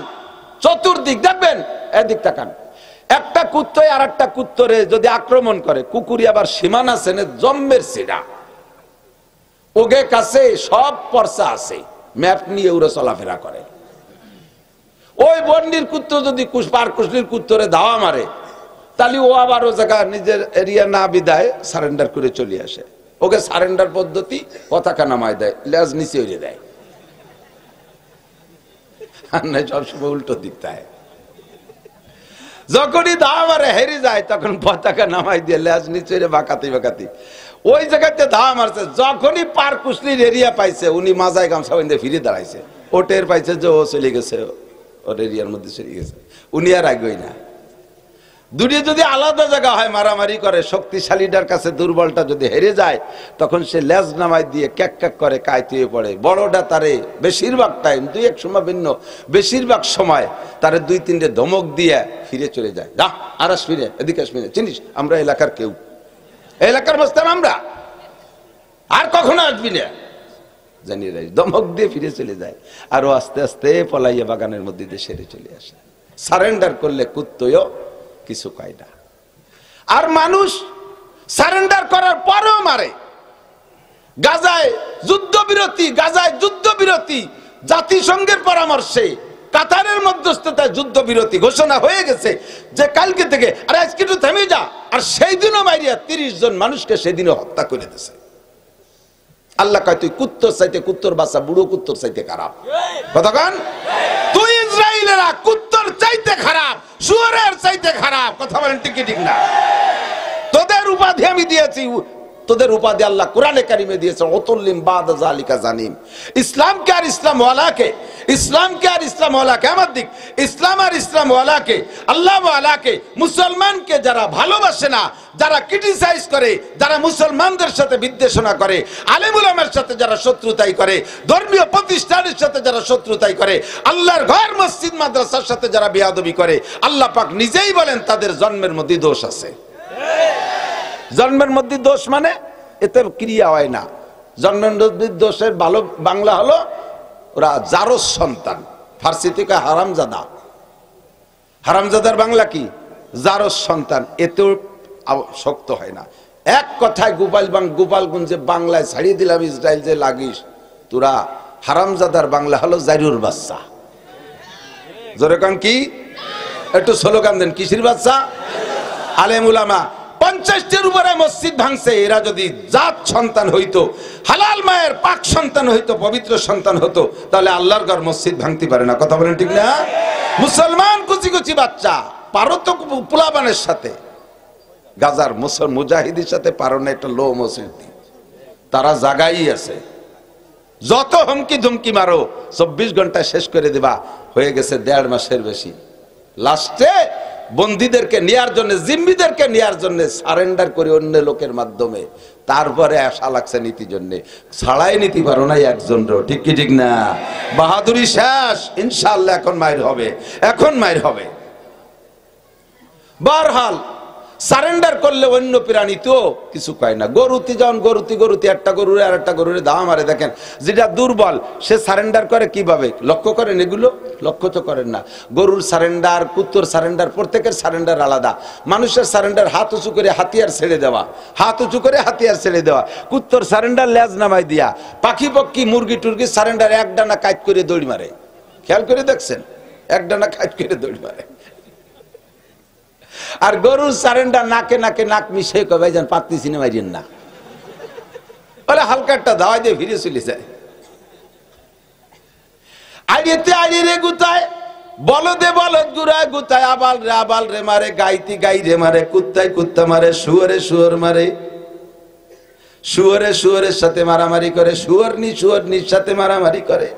চতুর্দিক। দেখবেন এদিক তাকান, একটা কুত্তয় আর একটা কুত্তরে যদি আক্রমণ করে, কুকুরি আবার সীমানা সেনে জম্মের সিরা, ওগে কাছে সব পর্সা আছে, ম্যাপ নিয়ে ওরা চলাফেরা করে। ওই বন্ডির কুত্ত যদি পার কুশলির কুত্তরে ধাওয়া মারে, তাহলে ও আবার ও জায়গা নিজের এরিয়া না বিদায় সারেন্ডার করে চলে আসে। ওকে সারেন্ডার পদ্ধতি, পতাকা নামায় দেয়, লেজ নিচে উড়ে দেয়, আর নাই সবসময় উল্টো দিক থাকে। যখনই ধাওয়া মারে হেরে যায়, তখন পতাকা নামাই দিয়ে লেজ নিচে বাঁকাতি ওই জায়গাতে ধাওয়া মারছে। যখনই পার কুশলির এরিয়া পাইছে, উনি মাজায় গামছা বেঁধে ফিরে দাঁড়াইছে। ও টের পাইছে যে ও চলে গেছে, ওর এরিয়ার মধ্যে চলে গেছে, উনি আর আগেই না। দুনিয়া যদি আলাদা জায়গা হয়, মারামারি করে, শক্তিশালীটার কাছে দুর্বলটা যদি হেরে যায়, তখন সে লেজ নামাই দিয়ে ক্যাক করে কায়তিয়ে পড়ে। বড়টা তারে বেশিরভাগ টাইম, 2-1 সময় ভিন্ন, বেশিরভাগ সময় তারে 2-3টে ধমক দিয়ে ফিরে চলে যায়। যা আর আস ফিরে, এদিকে আস ফিরে, চিনিস আমরা এলাকার কেউ, এলাকার বস্তান আমরা, আর কখনো আসবি না, জানিয়ে দেয়, ধমক দিয়ে ফিরে চলে যায়। আর ও আস্তে আস্তে পলাইয়া বাগানের মধ্যে দিয়ে সেরে চলে আসে। সারেন্ডার করলে কুত্তয়ও কিছু কয় না। আর মানুষ সারেন্ডার করার পরেও মারে। গাজায় যুদ্ধবিরতি জাতিসংঘের পরামর্শে কাতারের মধ্যস্থতায় যুদ্ধবিরতি ঘোষণা হয়ে গেছে, যে কালকে থেকে, আর আজকে একটু থেমে যা, আর সেই দিনও মাইরিয়া 30 জন মানুষকে সেদিনও হত্যা করে দিয়েছে। আল্লাহ কয় তুই কুত্তর চাইতে, কুত্তর বাচ্চা বুড়ো কুত্তর চাইতে খারাপ। কতক্ষণ তুই ইসরায়েলেরা কুত্তর চাইতে খারাপ, শুয়োরের চাইতে খারাপ। কথা বলেন ঠিক না? তোদের উপাধি আমি দিয়েছি তোদের উপাধি আল্লাহ কোরআনে কারিমে দিয়েছে, ওতুল্লিম বাদ জালিকা জানিম। ইসলামকে আর ইসলাম ওয়ালাকে, ইসলামকে আর ইসলাম ওয়ালাকে, আমার দিক ইসলাম আর ইসলাম ওয়ালাকে, আল্লাহ ওয়ালাকে, মুসলমানকে যারা ভালোবাসে না, যারা ক্রিটিসাইজ করে, যারা মুসলমানদের সাথে বিদ্বেষণা করে, আলেম উলামার সাথে যারা শত্রুতাই করে, ধর্মীয় প্রতিষ্ঠানের সাথে যারা শত্রুতাই করে, আল্লাহর ঘর মসজিদ মাদ্রাসার সাথে যারা বেয়াদবি করে, আল্লাহ পাক নিজেই বলেন তাদের জন্মের মধ্যে দোষ আছে। জন্মের মধ্যে দোষ মানে এতে ক্রিয়া হয় না। জন্মের মধ্যে দোষের ভালো বাংলা হলো ওরা জারজ সন্তান, ফার্সি থেকে হারামজাদা। হারামজাদার বাংলা কি? জারজ সন্তান। এতেও শক্ত হয় না। এক কথায় গোপালগঞ্জে বাংলায় ছাড়িয়ে দিলাম, ইসরায়েল যে লাগিস তোরা, হারামজাদার বাংলা হলো জাইরুর বাচ্চা। জোরে কান কি? একটু স্লোগান দেন, কিসির বাচ্চা? আলেম উলামা 50টির উপরে মসজিদ ভাঙছে। এরা যদি জাত সন্তান হইতো, হালাল মায়ের পাক সন্তান হইতো, পবিত্র সন্তান হতো, তাহলে আল্লাহর ঘর মসজিদ ভাঙতে পারে না। কথা বলেন ঠিক না? মুসলমান কুচি কুচি বাচ্চা পারো তো পোলাপানের সাথে, গাজার মুজাহিদের সাথে পারো না, একটা লো মসজিদ তারা জাগাই আছে। যত হুমকি ধুমকি মারো 24 ঘন্টায় শেষ করে দিবা। হয়ে গেছে 1.5 মাসের বেশি। লাস্টে বন্দীদেরকে নেয়ার জন্য, জিম্মিদেরকে নেয়ার জন্য সারেন্ডার করে অন্য লোকের মাধ্যমে, তারপরে আশা লাগছে নীতির জন্য। ছাড়াই নীতি পারো নাই একজন। ঠিক কি ঠিক না? বাহাদুরি শেষ। ইনশাআল্লাহ এখন মায়ের হবে, এখন মায়ের হবে। বারহাল সারেন্ডার করলে অন্য প্রাণী তো কিছু কয় না। গরুতি যখন গরুতি একটা গরুরে আর একটা গরুরে দাম মারে, দেখেন যেটা দুর্বল সে সারেন্ডার করে কিভাবে, লক্ষ্য করেন এগুলো? লক্ষ্য তো করেন না। গরুর সারেন্ডার, কুত্তর সারেন্ডার, প্রত্যেকের সারেন্ডার আলাদা। মানুষের সারেন্ডার হাত উঁচু করে হাতিয়ার ছেড়ে দেওয়া, হাত উঁচু করে হাতিয়ার ছেড়ে দেওয়া। কুত্তর সারেন্ডার লেজ নামাই দিয়া। পাখি পক্ষী মুরগি টুরগি সারেন্ডার এক ডানা কাইট করে দৌড়ি মারে। খেয়াল করে দেখছেন? এক ডানা কাইট করে দৌড়ি মারে। আর গরুর সারেন্ডার নাকে নাকে নাক মিশে কবে ভাইজান পাত্তি সিনেমা মারিয়েন না, বলে হালকা একটা দাওয়াই দিয়ে ফিরে চলে যায়। আড়িয়েতে আড়িয়ে রে গুতায়, বলদে বলদ গুড়ায় গুতায়, আবাল রে মারে, গাইতি গাই রে মারে, কুত্তায় কুত্তা মারে, শুয়োরে শুয়োর মারে, শুয়োরে শুয়োরের সাথে মারামারি করে, শুয়োরনির সাথে মারামারি করে,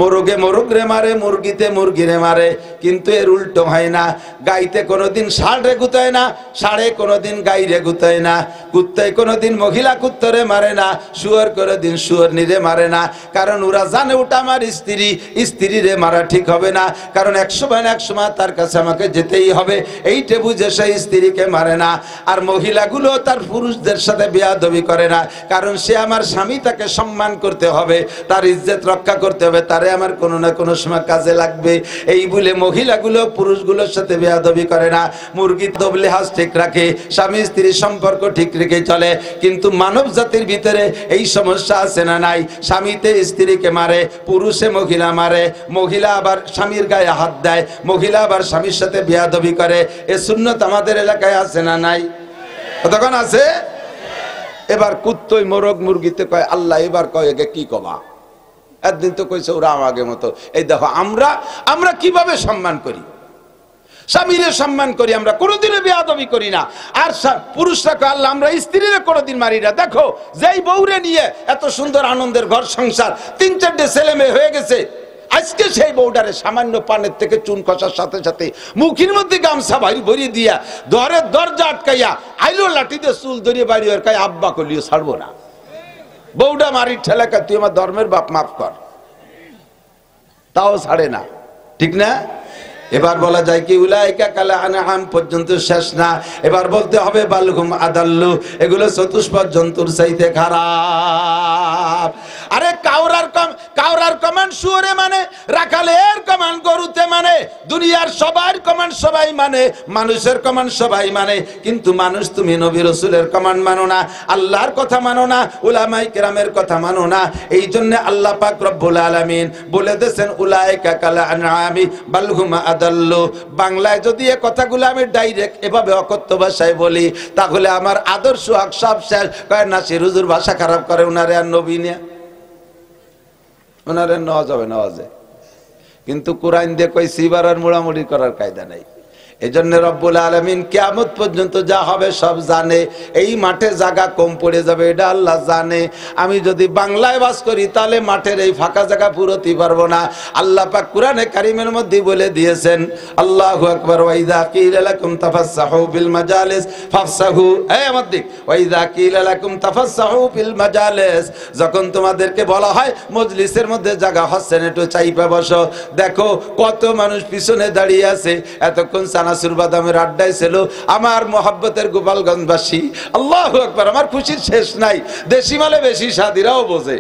মোরগে মোরগ রে মারে, মুরগিতে মুরগি রে মারে। কিন্তু এর উল্টো হয় না। গাইতে কোনোদিন ষাঁড় রে গুতায় না, ষাঁড়ে কোনোদিন গাই রে গুতায় না, কুত্তায় কোনোদিন মহিলা কুত্তরে মারে না, শুয়োর কোনোদিন শুয়োরনি মারে না। কারণ ওরা জানে ওটা আমার স্ত্রী, স্ত্রী রে মারা ঠিক হবে না। কারণ এক সময় তার কাছে আমাকে যেতেই হবে, এইটা বুঝে সেই স্ত্রীকে মারে না। আর মহিলাগুলো তার পুরুষদের সাথে বেয়াদবি করে না, কারণ সে আমার স্বামী, তাকে সম্মান করতে হবে, তার ইজ্জত রক্ষা করতে হবে, তারে আমার কোনো না কোনো সময় কাজে লাগবে। এই বলে মহিলাগুলো পুরুষগুলোর সাথে বেয়াদবি করে না। মুরগি দবলে হাস ঠিক রাখে, স্বামী স্ত্রীর সম্পর্ক ঠিক রেখে চলে। কিন্তু মানব জাতির ভিতরে এই সমস্যা আছে না নাই? স্বামীতে স্ত্রীকে মারে, পুরুষে মহিলা মারে, মহিলা আবার স্বামীর গায়ে হাত দেয়, মহিলা আবার স্বামীর সাথে বেয়াদবি করে। এ সুন্নত আমাদের এলাকায় আছে না নাই? তখন আছে। এবার কুত্তই মোরগ মুরগিতে কয় আল্লাহ, এবার কয় একে কি কবা? একদিন তো কইছে ওরা আমাকে মতো। এই দেখো আমরা কিভাবে সম্মান করি, স্বামীরে সম্মান করি, আমরা কোনোদিনও বেয়াদবি করি না। আর পুরুষরা কয় আল্লাহ, আমরা স্ত্রীরে কোনোদিন মারি না। দেখো যেই বউরে নিয়ে এত সুন্দর আনন্দের ঘর সংসার, 3-4টে ছেলে মেয়ে হয়ে গেছে, আজকে সেই বউডারে সামান্য পানের থেকে চুন কষার সাথে সাথে মুখের মধ্যে গামছা ভরিয়ে দিয়া ঘরের দরজা আটকাইয়া আইলো লাঠিতে চুল ধরিয়ে বাড়ি ওর কায় আব্বা কলিও ছাড়বো না। বউডা মারির ঠেলাকা, তুই আমার ধর্মের বাপ, মাফ কর, তাও ছাড়ে না। ঠিক না? এবার বলা যায় কি উলাইকা কালা আনআম পর্যন্ত শেষ না, এবার বলতে হবে বালহুম আদাল্লু, এগুলো চতুষ্পদ জন্তুর চাইতে খারাপ। আরে কাউরার কমান শুয়োরে মানে, রাখালের কমান গরুতে মানে, দুনিয়ার সবার কমান সবাই মানে, মানুষের কমান সবাই মানে। কিন্তু মানুষ তুমি নবী রাসূলের কমান মানো না, আল্লাহর কথা মানো না, উলামায়ে কেরামের কথা মানো না। এই জন্য আল্লাহ পাক রব্বুল আলামিন বলে দিয়েছেন উলাইকা কালা আনআমি বালহুম আদাল্লু। বাংলায় যদি এই কথাগুলো আমি ডাইরেক্ট এভাবে অকথ্য ভাষায় বলি, তাহলে আমার আদর্শ হক সব শেষ। কয় নাসির হুজুর ভাষা খারাপ করে, উনারে আর নবী নিয়ে ওনারে নেওয়া যাবে, নেওয়া যায়। কিন্তু কোরআন দিয়ে কই সিবার আর মোড়ামুড়ি করার কায়দা নাই। এজন্য রব্বুল আলামিন কিয়ামত পর্যন্ত যা হবে সব জানে। এই মাঠে জায়গা কম পড়ে যাবে এটা আল্লাহ জানে। আমি যদি বাংলায় বাস করি তাহলে মাঠের এই ফাঁকা জায়গা পুরোতে পারবো না। আল্লাহ পাক কোরআনে কারিমের মধ্যে বলে দিয়েছেন, আল্লাহু আকবার, ওয়া ইযা কিলা লাকুম তাফাসসাহু বিল মাজালিস ফাফসাহু, এই আমার দিক, ওয়া ইযা কিলা লাকুম তাফাসসাহু বিল মাজালিস, যখন তোমাদেরকে বলা হয় মজলিসের মধ্যে জায়গা হচ্ছে না, একটু চাইপা বসো। দেখো কত মানুষ পিছনে দাঁড়িয়ে আছে, এতক্ষণ চানাচুর বাদামের আড্ডায় ছিল আমার মোহাব্বতের গোপালগঞ্জবাসী। আল্লাহু আকবার, আমার খুশির শেষ নাই। দেশি মালে বেশি স্বাদীরাও বোঝে,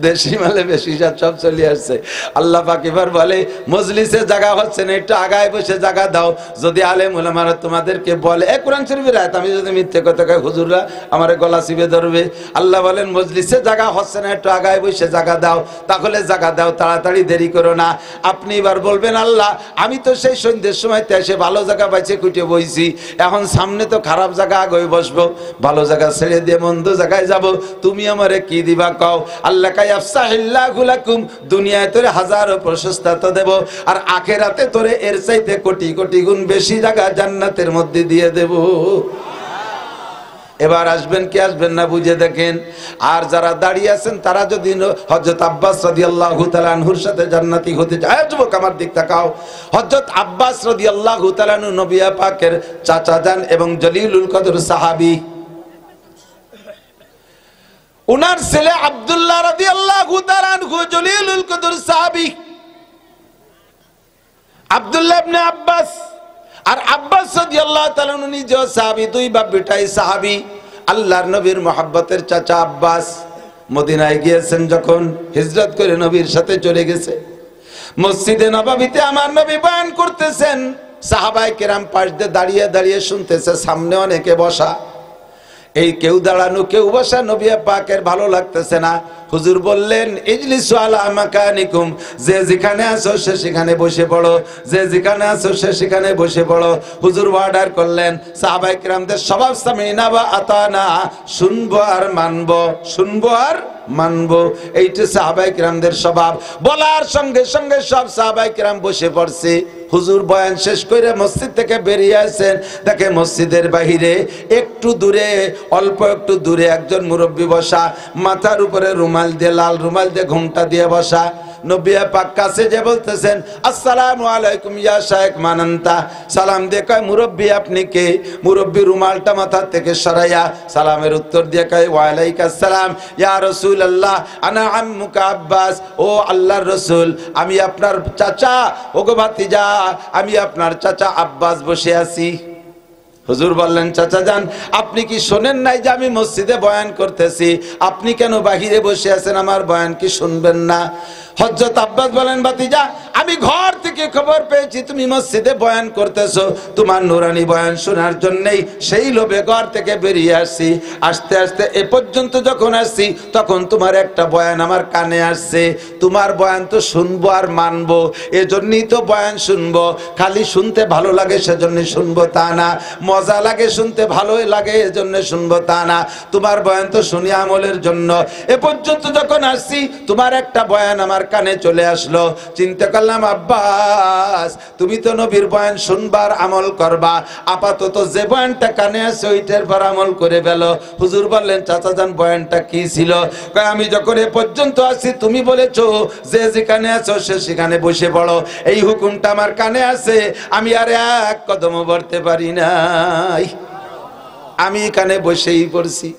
দেশি মালে বেশি স্বাদ সব চলে আসছে। আল্লাহ পাক এবার বলে মজলিসে জায়গা হচ্ছে না, একটু আগায় বসে জায়গা দাও। যদি আলেম ওলামারা তোমাদেরকে বলে, এ কোরআন শরীফের আয়াত, আমি যদি মিথ্যে কথা কই হুজুররা আমারে গলা চিপে ধরবে। আল্লাহ বলেন মজলিসে জায়গা হচ্ছে না, একটু আগায় বসে জায়গা দাও। তাহলে জায়গা দাও, তাড়াতাড়ি দেরি করো না। আপনি এবার বলবেন আল্লাহ আমি তো সেই সন্ধ্যের সময় এসে ভালো জায়গা পাইছে খুঁটে বইছি, এখন সামনে তো খারাপ জায়গা আগে বসবো, ভালো জায়গা ছেড়ে দিয়ে মন্দ জায়গায় যাব, তুমি আমারে কি দিবা কও। আল্লাহ কায়াফসাহিল্লাহু লাকুম, দুনিয়ায় তোরে হাজারো প্রশস্তা তো দেব, আর আখিরাতে তোরে এর চাইতে কোটি কোটি গুণ বেশি জায়গা জান্নাতের মধ্যে দিয়ে দেব। এবার আসবেন কি আসবেন না বুঝে দেখেন। আর যারা দাঁড়িয়ে আছেন তারা যদি হযরত আব্বাস রাদিয়াল্লাহু তাআলা আনহুর সাথে জান্নাতি হতে চায়, যুবক আমার দিক তাকাও, হযরত আব্বাস রাদিয়াল্লাহু তাআলা আনহু নবী পাকের চাচা যান এবং জলিলুল কদর সাহাবী। উনার ছেলে আব্দুল্লাহ রাদিয়াল্লাহু তাআলা আনহু জলিলুল কদর সাহাবী, আব্দুল্লাহ ইবনে আব্বাস আর আব্বাস রাদিয়াল্লাহু তাআলা আনহু নিজেও সাহাবী, দুই বাপ বেটাই সাহাবী। আল্লাহর নবীর মুহাব্বতের চাচা আব্বাস মদিনায় গিয়েছেন, যখন হিজরত করে নবীর সাথে চলে গেছে, মসজিদে নববীতে আমার নবী বয়ান করতেছেন, সাহাবায়ে কেরাম পাশ দিয়ে দাঁড়িয়ে দাঁড়িয়ে শুনতেছে, সামনে অনেকে বসা, এই কেউ দাঁড়ানো কেউ বসা, নবী পাকের ভালো লাগতেছে না। হুজুর বললেন ইজলিসু আলা মাকানিকুম, যে যেখানে আছো সে সেখানে বসে পড়ো, যে যেখানে আছো সে সেখানে বসে পড়ো। হুজুর অর্ডার করলেন, সাহাবায়ে কিরামদের স্বভাব সামিনা ওয়া আতানা, শুনবো আর মানবো, শুনবো আর মানবো, এইটা সাহাবায়ে কিরামদের স্বভাব। বলার সঙ্গে সঙ্গে সব সাহাবায়ে কিরাম বসে পড়ছে। হুজুর বয়ান শেষ করে মসজিদ থেকে বেরিয়ে আসেন, দেখে মসজিদের বাহিরে একটু দূরে, অল্প একটু দূরে একজন মুরব্বী বসা, মাথার উপরে রুমাল দিয়ে, লাল রুমাল দিয়ে ঘোমটা দিয়ে বসা। নবী পাক কাছে যে বলতেছেন আসসালামু আলাইকুম ইয়া শাইখ মানান্তা, সালাম দিয়ে কয় মুরব্বী আপনি কে? মুরব্বী রুমালটা মাথা থেকে সরাইয়া সালামের উত্তর দিয়ে কয় ওয়া আলাইকাস সালাম ইয়া রাসূলুল্লাহ আনা আম্মুকা আব্বাস, ও আল্লাহর রাসূল আমি আপনার চাচা, ওগো ভাতিজা আমি আপনার চাচা আব্বাস বসে আছি। হুজুর বললেন চাচা যান আপনি কি শোনেন নাই যে আমি মসজিদে বয়ান করতেছি, আপনি কেন বাহিরে বসে আছেন, আমার বয়ান কি শুনবেন না? হযরত আব্বাস বলেন ভাতিজা আমি ঘর থেকে খবর পেয়েছি তুমি মসজিদে বয়ান করতেছো, তোমার নুরানি বয়ান শোনার জন্যই সেই লোভে ঘর থেকে বেরিয়ে আসছি। আস্তে আস্তে এ পর্যন্ত যখন আসছি তখন তোমার একটা বয়ান আমার কানে আসছে, তোমার বয়ান তো শুনবো আর মানবো, এজন্যই তো বয়ান শুনবো। খালি শুনতে ভালো লাগে সেজন্য শুনবো তা না, মজা লাগে শুনতে ভালোই লাগে এজন্য শুনবো তা না, তোমার বয়ান তো শুনি আমলের জন্য। এ পর্যন্ত যখন আসছি তোমার একটা বয়ান আমার কানে চলে আসলো, চিন্তা করলাম আব্বাস তুমি তো নবীর বয়ান শুনবার আমল করবা, আপাতত যে বয়ানটা কানে আছে ওইটার পর আমল করে ফেলো। হুজুর বললেন চাচা যান বয়ানটা কি ছিল? কয় আমি যখন এ পর্যন্ত আসছি তুমি বলেছো যে যেখানে আছো সে সেখানে বসে পড়ো, এই হুকুমটা আমার কানে আছে, আমি আর এক কদমও বাড়তে পারি নাই, আমি এখানে বসেই পড়ছি।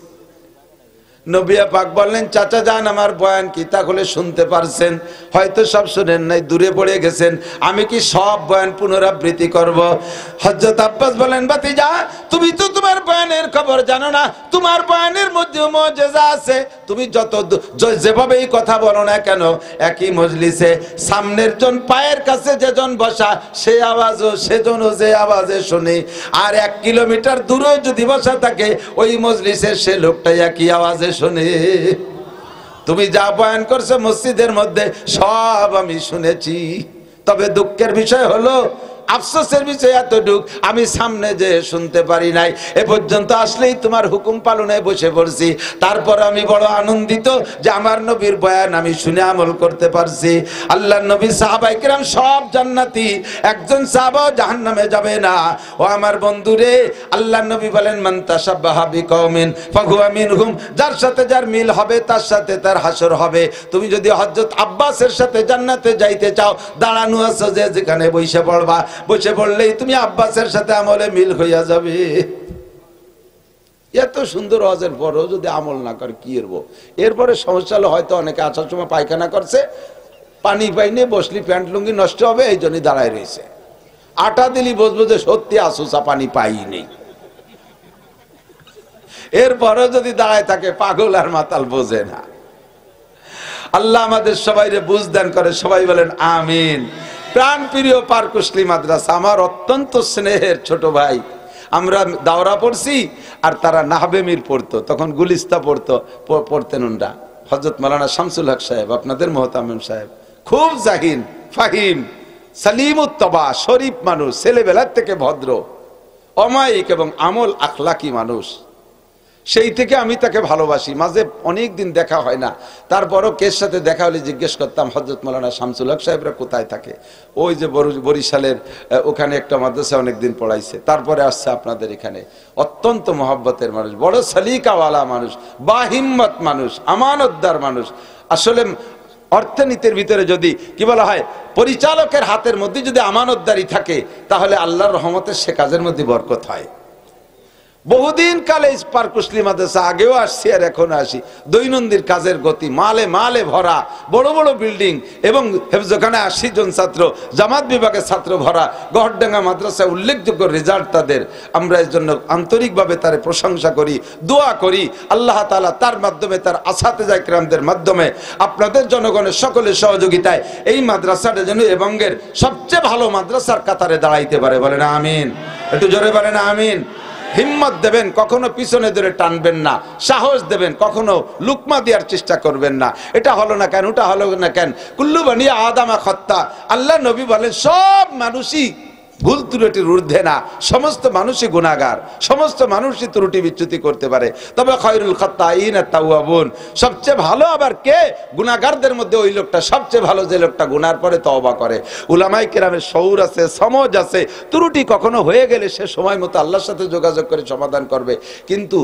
নবী পাক বললেন চাচা যান আমার বয়ান কি তাহলে শুনতে পারছেন? হয়তো সব শুনেন নাই, দূরে পড়ে গেছেন, আমি কি সব বয়ান পুনরাবৃত্তি করব? হযরত আব্বাস বলেন ভাতিজা তুমি তো তোমার বয়ানের খবর জানো না, তোমার বয়ানের মধ্যে মুজিজা আছে, তুমি যত যেভাবেই কথা বলো না কেন একই মজলিসে সামনের জন পায়ের কাছে যেজন বসা সে আওয়াজও সেজনও যে আওয়াজে শুনে, আর 1 কিলোমিটার দূরে যদি বসা থাকে ওই মজলিসে সে লোকটাই একই আওয়াজে শুনে। তুমি যা বয়ান করছো মসজিদের মধ্যে সব আমি শুনেছি, তবে দুঃখের বিষয় হলো আফসোসের বিষয় এতটুক, আমি সামনে যে শুনতে পারি নাই, এ পর্যন্ত আসলেই তোমার হুকুম পালনে বসে পড়ছি। তারপর আমি বড় আনন্দিত যে আমার নবীর বয়ান আমি শুনে আমল করতে পারছি। আল্লাহর নবী সাহাবায়ে কেরাম সব জান্নাতি, একজন সাহাবাও জাহান্নামে যাবে না। ও আমার বন্ধুরে, আল্লাহর নবী বলেন মান তাশাব্বাহা বিকওমিন ফাহুয়া মিনহুম, যার সাথে যার মিল হবে তার সাথে তার হাসর হবে। তুমি যদি হযরত আব্বাসের সাথে জান্নাতে যাইতে চাও, দাঁড়ানো আছো যে যেখানে বসে পড়বা, বসে পড়লেই তুমি আব্বাসের সাথে আমলে মিল হইয়া যাবে। এত সুন্দর ওয়াজের পরেও যদি আমল না করে কি করবো? এরপরে সমস্যা হলো হয়তো অনেকে আসার সময় পায়খানা করছে, পানি পাইনি, বসলি প্যান্ট লুঙ্গি নষ্ট হবে, এই জন্যই দাঁড়ায় রয়েছে। আটা দিলি বসবো যে সত্যি আসুসা পানি পাই নেই। এরপরেও যদি দাঁড়ায় থাকে, পাগল আর মাতাল বোঝে না। আল্লাহ আমাদের সবাইরে বুঝ দান করে, সবাই বলেন আমিন। প্রাণ প্রিয় পারকুশলী মাদ্রাসা, আমার অত্যন্ত স্নেহের ছোট ভাই। আমরা দাওরা পড়ছি আর তারা নাহবেমির পড়তো, তখন গুলিস্তা পড়তেন ওনরা। হযরত মাওলানা শামসুল হক সাহেব, আপনাদের মোহতামিম সাহেব, খুব জাহিন ফাহিম, সালিমুত্তবা, শরীফ মানুষ, ছেলেবেলার থেকে ভদ্র, অমায়িক এবং আমল আখলাকি মানুষ। সেই থেকে আমি তাকে ভালোবাসি। মাঝে অনেক দিন দেখা হয় না, তারপরও কের সাথে দেখা হলে জিজ্ঞেস করতাম হযরত মাওলানা শামসুল হক সাহেবরা কোথায় থাকে। ওই যে বরিশালের ওখানে একটা মাদ্রাসা অনেকদিন পড়াইছে, তারপরে আসছে আপনাদের এখানে। অত্যন্ত মহব্বতের মানুষ, বড় সালিকাওয়ালা মানুষ, বাহিম্মত মানুষ, আমানতদার মানুষ। আসলে অর্থনীতির ভিতরে যদি কি বলা হয়, পরিচালকের হাতের মধ্যে যদি আমানতদারি থাকে, তাহলে আল্লাহর রহমতে সে কাজের মধ্যে বরকত হয়। বহুদিন কালে পারকুশলী মাদ্রাসা, আগেও আসছি আর এখন আসি, দৈনন্দিন কাজের গতি, মালে মালে ভরা, বড় বড় বিল্ডিং এবং হেফজখানে 80 জন ছাত্র, জামাত বিভাগের ছাত্র ভরা। গহরডাঙ্গা মাদ্রাসায় উল্লেখযোগ্য রেজাল্ট তাদের। আমরা এর জন্য আন্তরিকভাবে তার প্রশংসা করি, দোয়া করি আল্লাহ তাআলা তার মাধ্যমে, তার আসাতেজা কিরামদের মাধ্যমে, আপনাদের জনগণের সকলের সহযোগিতায় এই মাদ্রাসাটা যেন এবঙ্গের সবচেয়ে ভালো মাদ্রাসার কাতারে দাঁড়াইতে পারে। বলেন আমিন, একটু জোরে বলেন আমিন। হিম্মত দেবেন, কখনো পিছনে ধরে টানবেন না। সাহস দেবেন, কখনো লুকমা দেওয়ার চেষ্টা করবেন না। এটা হলো না কেন, ওটা হলো না কেন, কুল্লু বানি আদামা খত্তা। আল্লাহ নবী বলেন সব মানুষই ভুল ত্রুটির ঊর্ধ্বে না, সমস্ত মানুষই গুনাহগার, সমস্ত মানুষই ত্রুটি বিচ্যুতি করতে পারে। তবে খায়রুল খাত্তাইন আত-তাওয়াবুন, সবচেয়ে ভালো আবার কে? গুনাহগারদের মধ্যে ওই লোকটা সবচেয়ে ভালো যে লোকটা গুনার পরে তওবা করে। উলামায়ে কেরামের শউর আছে, সমঝ আছে, ত্রুটি কখনো হয়ে গেলে সে সময় মতো আল্লাহর সাথে যোগাযোগ করে সমাধান করবে। কিন্তু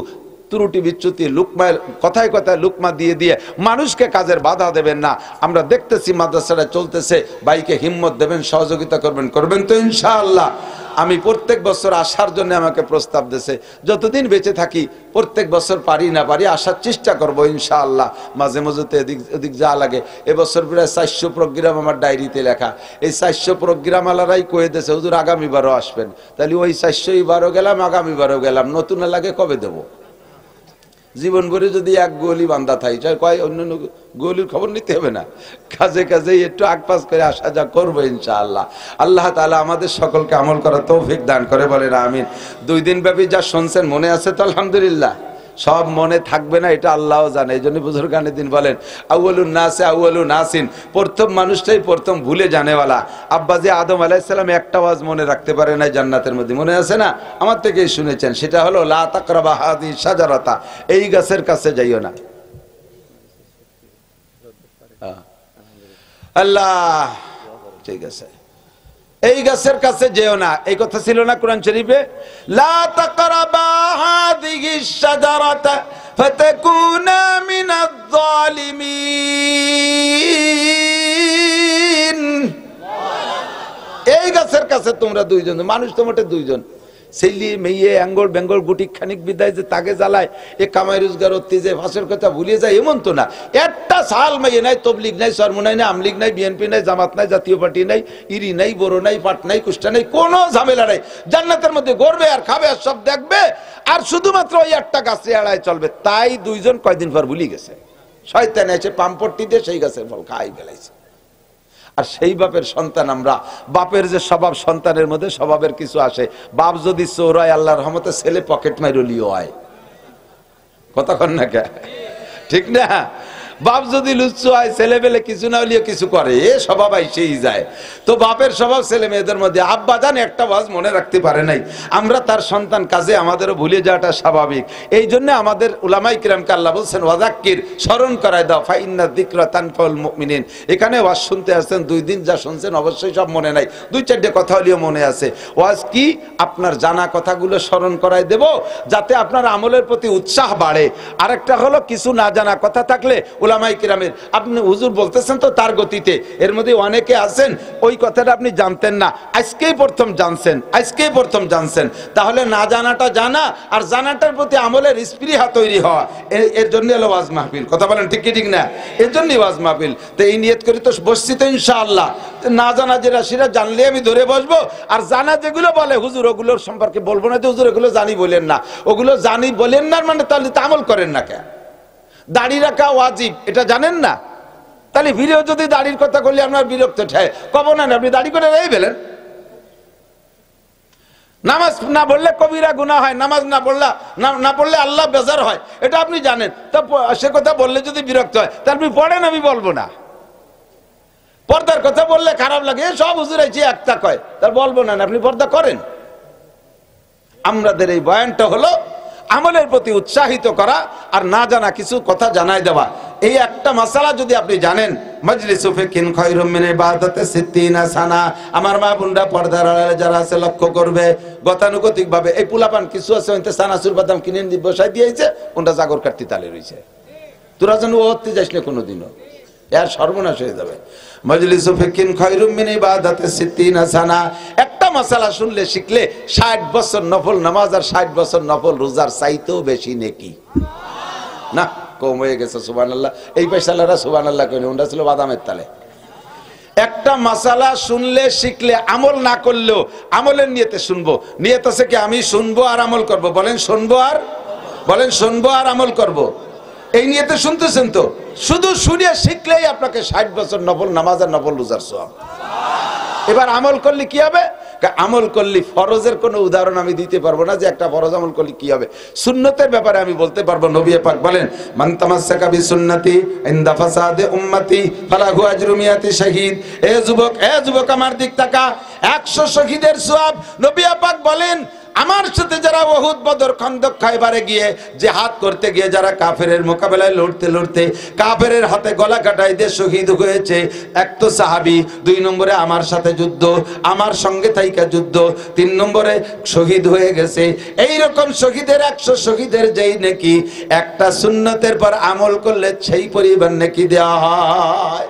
ত্রুটি বিচ্যুতি, লুকমায় কথায় কথায় লুকমা দিয়ে দিয়ে মানুষকে কাজের বাধা দেবেন না। আমরা দেখতেছি মাদ্রাসাটা চলতেছে, ভাইকে হিম্মত দেবেন, সহযোগিতা করবেন তো ইনশাআল্লাহ। আমি প্রত্যেক বছর আসার জন্য আমাকে প্রস্তাব দিয়েছে, যতদিন বেঁচে থাকি প্রত্যেক বছর পারি না পারি আসার চেষ্টা করবো ইনশাআল্লাহ। মাঝে মাঝেতে এদিক যা লাগে। এবছর প্রায় 400 প্রোগ্রাম আমার ডায়েরিতে লেখা। এই 400 প্রোগ্রাম আলারাই কয়ে দিয়েছে হুজুর আগামীবারও আসবেন। তাহলে ওই 400 বারও গেলাম, আগামীবারও গেলাম, নতুন লাগে কবে দেবো? জীবন ভরে যদি এক গোলি বান্ধা থাই, কয় অন্য গোলির খবর নিতে হবে না, কাজে কাজে একটু আগপাস করে আসা যা করবো ইনশাআল্লাহ। আল্লাহ তাআলা আমাদের সকলকে আমল করার তৌফিক দান করে, বলেন আমিন। 2 দিন ব্যাপী যা শুনছেন মনে আছে তো? আলহামদুলিল্লাহ। সব মনে থাকবে না এটা আল্লাহও জানে। এই জন্য বুজুর্গানে দিন বলেন আউয়ালুন নাসে আউয়ালু নাসিন, প্রথম মানুষটাই প্রথম ভুলে জানেওয়ালা। আব্বাজি আদম আলাইহিস সালাম একটা ওয়াজ মনে রাখতে পারে না জান্নাতের মধ্যে, মনে আছে না? আমার থেকেই শুনেছেন, সেটা হলো লা তাকরাবা হাযিহি শাজারাতা, এই গাছের কাছে যাইও না। আল্লাহ, ঠিক আছে, এই গাছের কাছে যেও না, এই কথা ছিল না কোরআন শরীফে? লা তাকরাবা হাযিহি শাজারাতা ফাতাকুনা মিনাজ জালিমিন। এই গাছের কাছে তোমরা 2 জন, মানুষ তো মোটে 2 জন, ছেলে মেয়ে অ্যাঙ্গল বেঙ্গল গুটি খানিক বিদায় যে তাকে জ্বালায়, এ কামাই রোজগার হতে যে ফাঁসের কথা ভুলিয়ে যায়, এমন তো না। একটা সাল মেয়ে নাই, তবলিগ নাই, সরমুনাই নাই, আমলিগ নাই, বিএনপি নাই, জামাত নাই, জাতীয় পার্টি নাই, ইরি নাই, বড় নাই, পাট নাই, কুষ্টা নাই, কোনো ঝামেলা নাই। জান্নাতের মধ্যে গড়বে আর খাবে আর সব দেখবে, আর শুধুমাত্র ওই একটা গাছে এড়ায় চলবে। তাই 2 জন কয়দিন পর ভুলি গেছে, শয়তান এসে পাম্পট্টি দিয়ে সেই গাছের ফল খাই ফেলাইছে। আর সেই বাপের সন্তান আমরা। বাপের যে স্বভাব, সন্তানের মধ্যে স্বভাবের কিছু আসে। বাপ যদি চোর হয়, আল্লাহর রহমতে ছেলে পকেট মাইরলিও হয়। কথা কন না কে? ঠিক না? বাপ যদি লুচ্ছু হয়, ছেলে পেলে কিছু না হলেও কিছু করে, এ স্বভাব আইসেই যায়। তো বাপের স্বভাব ছেলে মেয়েদের মধ্যে। আব্বা জান একটা ওয়াজ মনে রাখতে পারে নাই, আমরা তার সন্তান, কাজে আমাদেরও ভুলে যাওয়াটা স্বাভাবিক। এই জন্য আমাদের উলামায়ে কিরামকে আল্লাহ বলছেন ওয়াযাক্কির, স্মরণ করায় দাও, ফাইন্না যিকরা তানফাউল মুমিনিন। এখানে ওয়াজ শুনতে আসছেন, 2 দিন যা শুনছেন অবশ্যই সব মনে নাই, 2-4টে কথা হলেও মনে আছে। ওয়াজ কি? আপনার জানা কথাগুলো স্মরণ করায় দেব, যাতে আপনার আমলের প্রতি উৎসাহ বাড়ে। আরেকটা হলো কিছু না জানা কথা থাকলে উলামায়ে কিরামের, আপনি হুজুর বলতেছেন তো তার গতিতে, এর মধ্যে অনেকে আছেন ওই কথাটা আপনি জানতেন না, আজকেই প্রথম জানছেন, তাহলে না জানাটা জানা, আর জানাটার প্রতি আমলের স্পৃহা তৈরি হওয়া, এর জন্য হলো ওয়াজ মাহফিল। কথা বলেন ঠিক কি ঠিক না? এর জন্যই ওয়াজ মাহফিল। তো এই নিয়ত করে তো বসছি তো ইনশাআল্লাহ। না জানা যেটা সেটা জানলে আমি ধরে বসবো, আর জানা যেগুলো বলে হুজুর ওগুলোর সম্পর্কে বলবো না, যে হুজুর এগুলো জানি বলেন না, ওগুলো জানি বলেন না মানে তাহলে তো আমল করেন না কেন? দাড়ি রাখা ওয়াজিব, এটা জানেন না? তাহলে ভিড়েও যদি দাড়ির কথা বললে আপনার বিরক্ত ঠায়, কব না আপনি দাড়ি করে রেখে ফেলেন। নামাজ না পড়লে কবিরা গুনাহ হয়, নামাজ না পড়লে আল্লাহ বেজার হয়, এটা আপনি জানেন। তা সে কথা বললে যদি বিরক্ত হয়, তা আপনি পড়েন, আমি বলবো না। পর্দার কথা বললে খারাপ লাগে, সব হুজুর আইছে একটা কয়, তার বলবো না, আপনি পর্দা করেন। আমাদের এই বয়ানটা হলো আমলের প্রতি উৎসাহিত করা, আর না জানা কিছু কথা জানাই দেওয়া। এই একটা মাসালা যদি আপনি জানেন, মাজলিসু ফিকিন খায়রুম মিন ইবাদাতি 60 সানা। আমার মা বোনরা পর্দার আড়ালে যারা আছে লক্ষ্য করবে, গতানুগতিক ভাবে এই পুলাপান কিছু আছে ওইতে সানাসুর বাদাম কিনে বসাই দিয়েছে, ওটা জাগর কাটতে তালে রয়েছে। তোরা যেন ওতে যাস না কোনোদিনও, এর সর্বনাশ হয়ে যাবে। মাজলিসু ফিকিন খায়রুম মিন ইবাদাতি 60 সানা। একটা মাসালা শুনলে শিখলে 60 বছর নফল নামাজ আর 60 বছর নফল রোজার চাইতেও বেশি নেকি। না কম হয়ে গেছে, সুবহানাল্লাহ। এই পয়সালারা সুবহানাল্লাহ কইনি, ওটা ছিল বাদামের তালে। একটা মাসালা শুনলে শিখলে, আমল না করলেও আমলের নিয়তে শুনবো। নিয়ত আছে কি আমি শুনবো আর আমল করব, বলেন শুনবো আর আমল করব। এই নিয়তে শুনতেছেন তো? শুধু শুনে শিখলেই আপনাকে 60 বছর নফল নামাজ আর নফল রোজার সওয়াব। এবার আমল করলে কি হবে? আমল করলে ফরজের কোনো উদাহরণ আমি দিতে পারবো না, যে একটা ফরজ আমল করলে কি হবে। সুন্নতের ব্যাপারে আমি বলতে পারবো। নবী পাক বলেন, মান তামাসসাকা বিসুন্নতি ইনদা ফাসাদে উম্মতি ফালাহু আজরু মিয়াতি শাহীদ। এ যুবক আমার দিক তাকা, 100 শহীদের সওয়াব। নবী পাক বলেন, আমার সাথে যারা উহুদ, বদর, খন্দক, খায়বারে গিয়ে জিহাদ করতে গিয়ে যারা কাফেরের মোকাবেলায় লড়তে কাফেরের হাতে গলা কাটাই দিয়ে শহীদ হয়েছে, এক তো সাহাবী, 2 নম্বরে আমার সাথে যুদ্ধ, আমার সঙ্গে থাইকা যুদ্ধ, 3 নম্বরে শহীদ হয়ে গেছে। এই রকম শহীদের 100 শহীদের যেই নেকি একটা সুন্নতের পর আমল করলে সেই পরিমাণ নেকি দেওয়া হয়।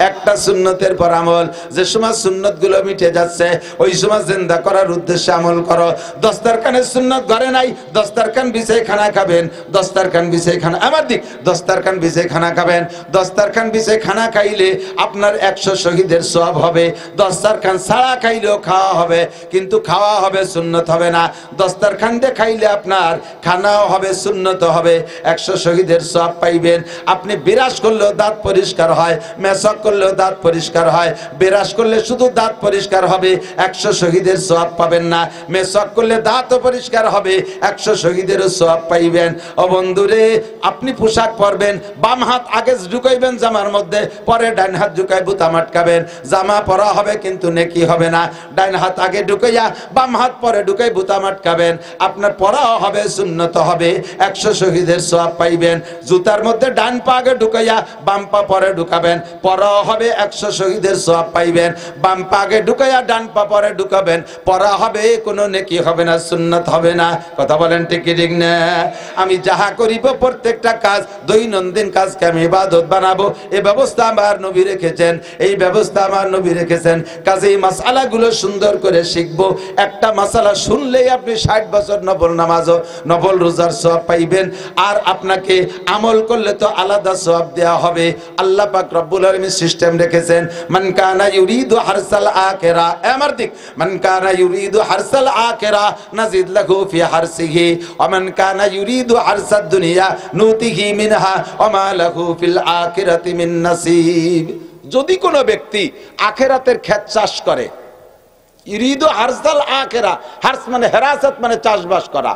একটা সুন্নতের পর আমল। যে সময় সুন্নত গুলো মিটে যাচ্ছে, ওই সময় জিন্দা করার উদ্দেশ্যে আমল করো। দস্তারখানের সুন্নত ঘরে নাই, দস্তারখান বিছাই খানা খাবেন, দস্তারখান বিছাই খানা, আমার দিক দস্তারখান বিছাই খানা খাবেন। দস্তারখান বিছাই খানা খাইলে আপনার 100 শহীদের সওয়াব হবে। দস্তারখান ছাড়া খাইলেও খাওয়া হবে, কিন্তু খাওয়া হবে, সুন্নত হবে না। দস্তারখান দিয়ে খাইলে আপনার খানাও হবে, সুন্নত হবে, 100 শহীদের সওয়াব পাইবেন। আপনি বিরাস করলেও দাঁত পরিষ্কার হয়, মেসক করলেও দাঁত পরিষ্কার হয়। বিরাস করলে শুধু দাঁত পরিষ্কার হবে, 100 শহীদের সওয়াব পাবেন না। মেসক করলে দাঁতও পরিষ্কার হবে, 100 শহীদেরও সওয়াব পাইবেন। ও বন্ধুরে, আপনি পোশাক পরবেন, বাম হাত আগে ঢুকাইবেন জামার মধ্যে, পরে ডান হাত ঢুকাই বুতাম আটকাবেন। জামা পরা হবে কিন্তু নেকি হবে না। ডান হাত আগে ঢুকাইয়া বাম হাত পরে ঢুকাই বুতাম আটকাবেন, আপনার পরাও হবে, সুন্নত হবে, 100 শহীদের সওয়াব পাইবেন। জুতার মধ্যে ডান পা আগে ঢুকাইয়া বাম পা পরে ঢুকাবেন, পরাও হবে, 100 শহীদের সওয়াব পাইবেন। বাম পা আগে ঢুকাইয়া ডান পা পরে ঢুকাবেন, পরা হবে, কোনো নেকি হবে না, সুন্নত হবে না। কথা বলেন ঠিক কি ঠিক না? আমি যাহা করিব প্রত্যেকটা কাজ, দৈনন্দিন কাজকে আমি ইবাদত বানাবো, এই ব্যবস্থা আমার নবী রেখেছেন, এই ব্যবস্থা আমার নবী রেখেছেন। কাজেই মাসআলাগুলো সুন্দর করে শিখবো। একটা মাসআলা শুনলেই আপনি 60 বছর নফল নামাজও নফল রোজার সওয়াব পাইবেন। আর আপনাকে আমল করলে তো আলাদা সওয়াব দেওয়া হবে। আল্লাহ পাক রব্বুল আলামিন সিস্টেম রেখেছেন, মান কানা ইউরিদু হারসাল আখিরা, আমার দিক, মান কানা ইউরিদু হারসাল আখিরা নাজিদ লাহু ফি হারসিহি ওয়া মান কানা ইউরিদু হারসাদ দুনিয়া নুতিহি মিনহা ওয়া মা লাহু ফিল আখিরাতি মিন নাসিব। যদি কোনো ব্যক্তি আখিরাতের ক্ষেত চাষ করে, ইউরিদু হারসাল আখিরা, হারস মানে হেরাসত মানে চাষবাস করা,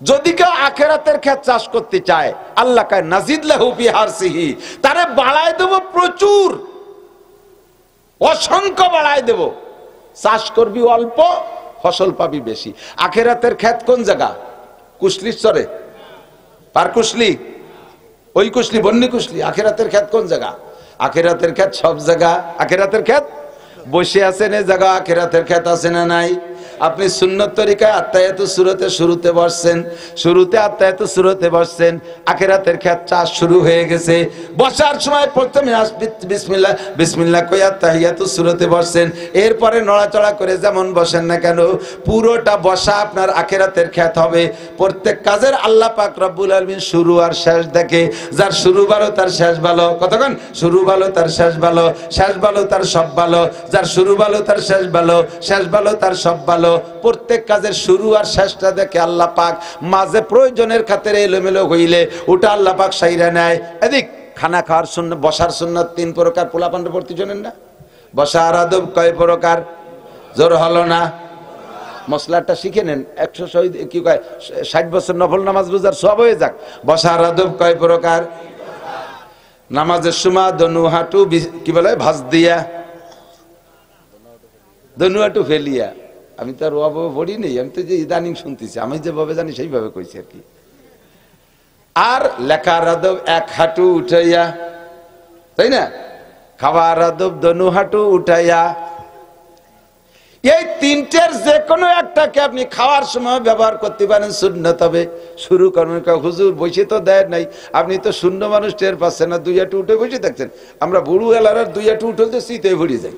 যদি কেউ আখেরাতের ক্ষেত চাষ করতে চায়, আল্লাহ কয় নাজিদ লাহু ফি হারসিহি, তারে বাড়ায় দেব প্রচুর, অসংখ্য বাড়ায় দেব। চাষ করবি অল্প, ফসল পাবি বেশি। আখেরাতের ক্ষেত কোন জায়গা? কুশলির চরে, পার কুশলি, ওই কুশলি, বন্নি কুশলি। আখেরাতের ক্ষেত কোন জায়গা? আখেরাতের ক্ষেত সব জায়গা। আখেরাতের ক্ষেত বসে আছেন, এ জায়গা আখেরাতের ক্ষেত আছে না নাই? আপনি সুন্নত তরিকায় আত্মায়াতু সূরাতে শুরুতে বসছেন, শুরুতে আত্মায়াতু সূরাতে বসছেন, আখিরাতের ক্ষেত চাষ শুরু হয়ে গেছে। বসার সময় প্রথমে বিসমিল্লাহ বিসমিল্লাহ কই আত্তাহিয়াতু সূরাতে বসছেন, এরপরে নড়াচড়া করে যেমন বসেন না কেন, পুরোটা বসা আপনার আখিরাতের ক্ষেত হবে। প্রত্যেক কাজের আল্লাহ পাক রব্বুল আলামিন শুরু আর শেষ দেখে। যার শুরু ভালো তার শেষ ভালো। কতক্ষণ? শুরু ভালো তার শেষ ভালো, শেষ ভালো তার সব ভালো। যার শুরু ভালো তার শেষ ভালো, শেষ ভালো তার সব ভালো। প্রত্যেক কাজের শুরু আর শেষটা দেখে আল্লাহ পাক। মাঝে প্রয়োজনের খাতিরে এলোমেলো হইলে ওটা আল্লাহ পাক সাইরা নেয়। এদিক খানা খাওয়ার সুন্নাত, বসার সুন্নাত 3 প্রকার। পোলাপান পড়তে জানেন না? বসার আদব কয় প্রকার? জোর হলো না? মশলাটা শিখে নেন, 160 বছর নফল নামাজ রোজার সব হয়ে যাক। বসার আদব কয় প্রকার? নামাজের সময় দনু হাঁটু কি বলে ভাঁজ দিয়া, দনু হাঁটু ফেলিয়া। আমি তো আর ওভাবে পড়ি নেই, আমি তো যে ইদানিং শুনতেছি, আমি যেভাবে জানি সেইভাবে কইছি আর কি। আর লেখার আদব 1 হাঁটু উঠাইয়া, তাই না? খাবার আদব দনু হাঁটু উঠাইয়া। এই 3টের যে কোনো একটাকে আপনি খাওয়ার সময় ব্যবহার করতে পারেন, সুন্নাত হবে। শুরু করবেন, হুজুর বসে তো দেয় নাই, আপনি তো শূন্য মানুষ, টের পাচ্ছেন না, 2 হাঁটু উঠে বসে থাকছেন। আমরা বুড়ো এলাকার 2 হাঁটু উঠতে শীতে ভরে যাই।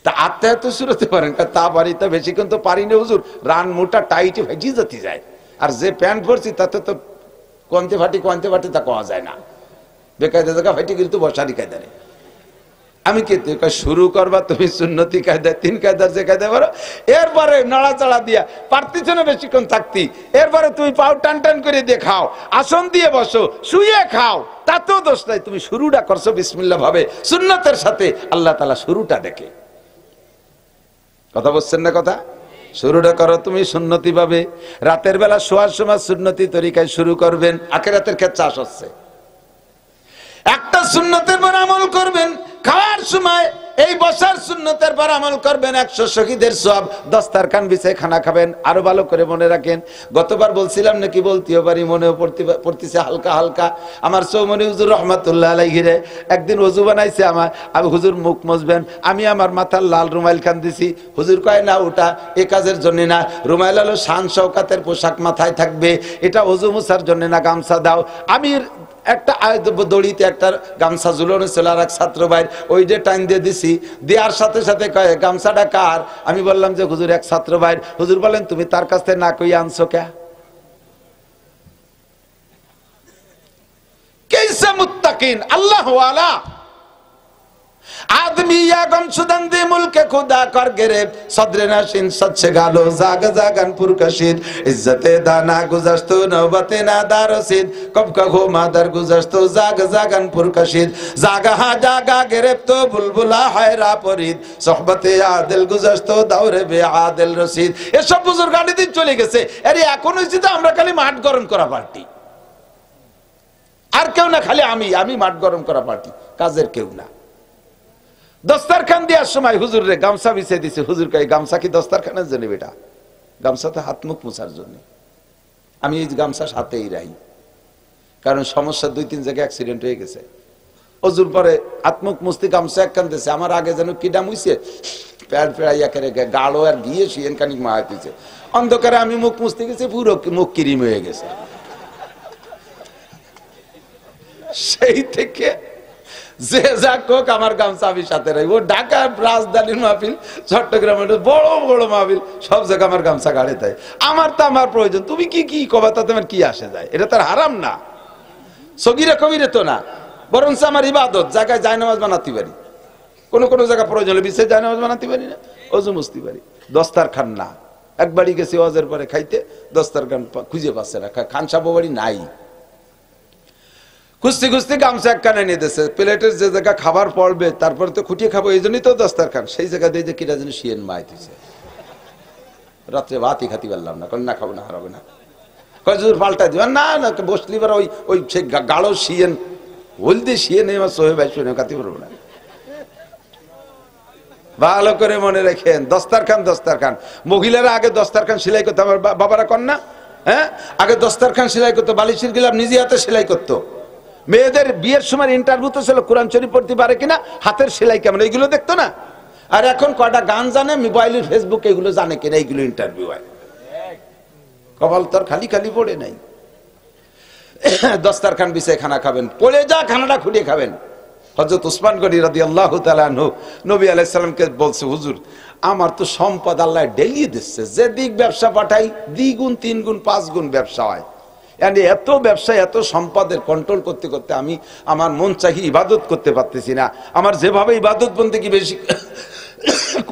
তা আত্মায়াত শুরুতে পারেন, তা পারি, তা বেশিক্ষণ তো পারি না হুজুর, রান মোটা টাইটে ভেজি যেতে যায়। আর যে প্যান্ট পরছি তাতে তো কনতে ফাটি তা কোয়া যায় না। বেকায়দা জায়গা ফাটি কিন্তু বসারি কায়দা নেই। আমি কি শুরু করবা তুমি সুন্নতি কায়দায়, 3 কায়দার যে কায়দা পারো, এরপরে নড়াচড়া দিয়া পারতিছ না বেশিক্ষণ থাকতি, এরপরে তুমি পাও টান টান করে দিয়ে খাও, আসন দিয়ে বসো, শুয়ে খাও, তাতেও দোষ নাই। তুমি শুরুটা করছো বিসমিল্লাহ ভাবে, সুন্নতের সাথে, আল্লাহ তাআলা শুরুটা দেখে। কথা বলছেন না? কথা শুরুটা করো তুমি সুন্নতি ভাবে। রাতের বেলা শোয়ার সময় সুন্নতি তরিকায় শুরু করবেন। আখিরাতের ক্ষেত্রে চাষ হচ্ছে, একটা সুন্নতের পর আমল করবেন। খাওয়ার সময় এই বসার সুন্নতের পর আমল করবেন। 100 শহীদের সওয়াব। দস্তারখান বিছায় খানা খাবেন। আরো ভালো করে মনে রাখেন, গতবার বলছিলাম নাকি বলতেও পারি, মনেও পড়তেছে হালকা হালকা। আমার চৌমনি হুজুর রহমাতুল্লাহ আলাইহি রে একদিন ওযু বানাইছে আমার, আমি হুজুর মুখ মুছবেন, আমি আমার মাথার লাল রুমাইল খান দিছি। হুজুর কয় না, ওটা এ কাজের জন্য না, রুমাইল হলো শান শওকাতের পোশাক, মাথায় থাকবে, এটা ওযু মুছার জন্য না, গামছা দাও। আমি একটা দড়িতে একটা গামছা ঝুলানো ছিল, আর এক ছাত্র ভাই ওই যে টাইম দিয়ে দিছি, দেওয়ার সাথে সাথে কয় গামছাটা কার? আমি বললাম যে হুজুর এক ছাত্র ভাই। হুজুর বলেন তুমি তার কাছ থেকে না কই আনছো কে? कैसे मुत्तकीन अल्लाह वाला आदमी या गमशुदन दे मुल्क खुदा कर गिरे सदरे नशीन सच्चे गालो जाग जागन पुरकशीद इज्जते दाना गुजश्तो नौबते नादार रसीद कब कहो मादर गुजश्तो जाग जागन पुरकशीद जागा हा जागा गिरफ्तो बुलबुला हैरा परीद सोहबते आदिल गुजश्तो दौरे बे आदिल रसीद ये सब बुजुर्ग गाड़ी दिन चले গেছে। আরে এখন হইছে তো আমরা খালি মাঠ গরম করা পার্টি, আর কেউ না, খালি আমি মাঠ গরম করা পার্টি, কাজের কেউ না। দস্তারখান দেওয়ার সময় হুজুর রে গামছা বিছিয়ে দিছে। হুজুর কয় গামছা কি দস্তারখানের জন্য? বেটা গামছা তো হাত মুখ মোছার জন্য। আমি এই গামছা সাথেই রাখি, কারণ সমস্যা 2-3 জায়গায় অ্যাক্সিডেন্ট হয়ে গেছে। হুজুর পরে হাত মুখ মুছতে গামছা একখান দিছে, আমার আগে যেন কিডা মুইছে প্যাড ফেড়াইয়া করে গাঢ় আর গিয়ে শিয়েন খানিক মা হইতেছে। অন্ধকারে আমি মুখ মুছতে গেছি, পুরো মুখ কিরিম হয়ে গেছে। সেই থেকে যে যা কোক আমার গামছা আমি সাথে রাখবো। ঢাকা রাজধানীর মাহফিল, চট্টগ্রামের বড় বড় মাহফিল, সব জায়গায় আমার গামছা গাড়ে তাই। আমার তো আমার প্রয়োজন, তুমি কি কবা তাতে আমার কি আসে যায়? এটা তার হারাম না, সগীরা কবিরে তো না, বরঞ্চ আমার ইবাদত। জায়গায় জায়নামাজ বানাতে পারি, কোন কোন জায়গায় প্রয়োজন হলে বিশেষ জায়নামাজ বানাতে পারি না, ওযু মুছতে পারি। দস্তারখান না। এক বাড়ি গেছি ওয়াজের পরে খাইতে, দস্তারখান খুঁজে পাচ্ছে না, খানসাব বাড়ি নাই। খুঁজতে খুঁজতে গামছা একখানে নিয়ে দিয়েছে। প্লেটের যে জায়গা খাবার পড়বে তারপরে তো খুঁটিয়ে খাবো, এই জন্যই তো দস্তারখান। সেই জায়গা দিয়ে যে কিরা যেন শিয়েন মাইতেছে। রাত্রে ভাতই খাতি পারলাম না, না খাবো না, হারাবে না, কয় পাল্টাই দিবেন না, বসলি বার ওই ওই সে গাঢ় শিয়েন হলদি শিয়ে নেই আমার সোহে ভাই শুনে খাতি পারবো না। ভালো করে মনে রেখেন, দস্তারখান দস্তারখান, মহিলারা আগে দস্তারখান সেলাই করতো, আমার বাবারা কন না, হ্যাঁ আগে দস্তারখান সেলাই করতো, বালিশের গিলাম নিজে হাতে সেলাই করতো। মেয়েদের বিয়ের সময় ইন্টারভিউ তো ছিল কোরআন শরীফ পড়তে পারে কিনা, হাতের সেলাই কেমন, এইগুলো দেখতো না। আর এখন কয়টা গান জানে, মোবাইলের ফেসবুক এগুলো জানে কিনা, এইগুলো ইন্টারভিউ হয়। কপাল তোর খালি খালি পড়ে নাই। দস্তারখান বিছায় খানা খাবেন, পড়ে যা খানাটা খুঁড়িয়ে খাবেন। হযরত উসমান গনি রাদিয়াল্লাহু তাআলা আনহু নবী আলাইহিস সালামকে বলছে, হুজুর আমার তো সম্পদ আল্লাহ ডেলিয়ে দিচ্ছে, যে দিক ব্যবসা পাঠাই দ্বিগুণ 3 গুণ 5 গুণ ব্যবসা হয়। মানে এত ব্যবসা এত সম্পদের কন্ট্রোল করতে করতে আমি আমার মন চাহি ইবাদত করতে পারতেছি না, আমার যেভাবে ইবাদত বন্দেগী বেশি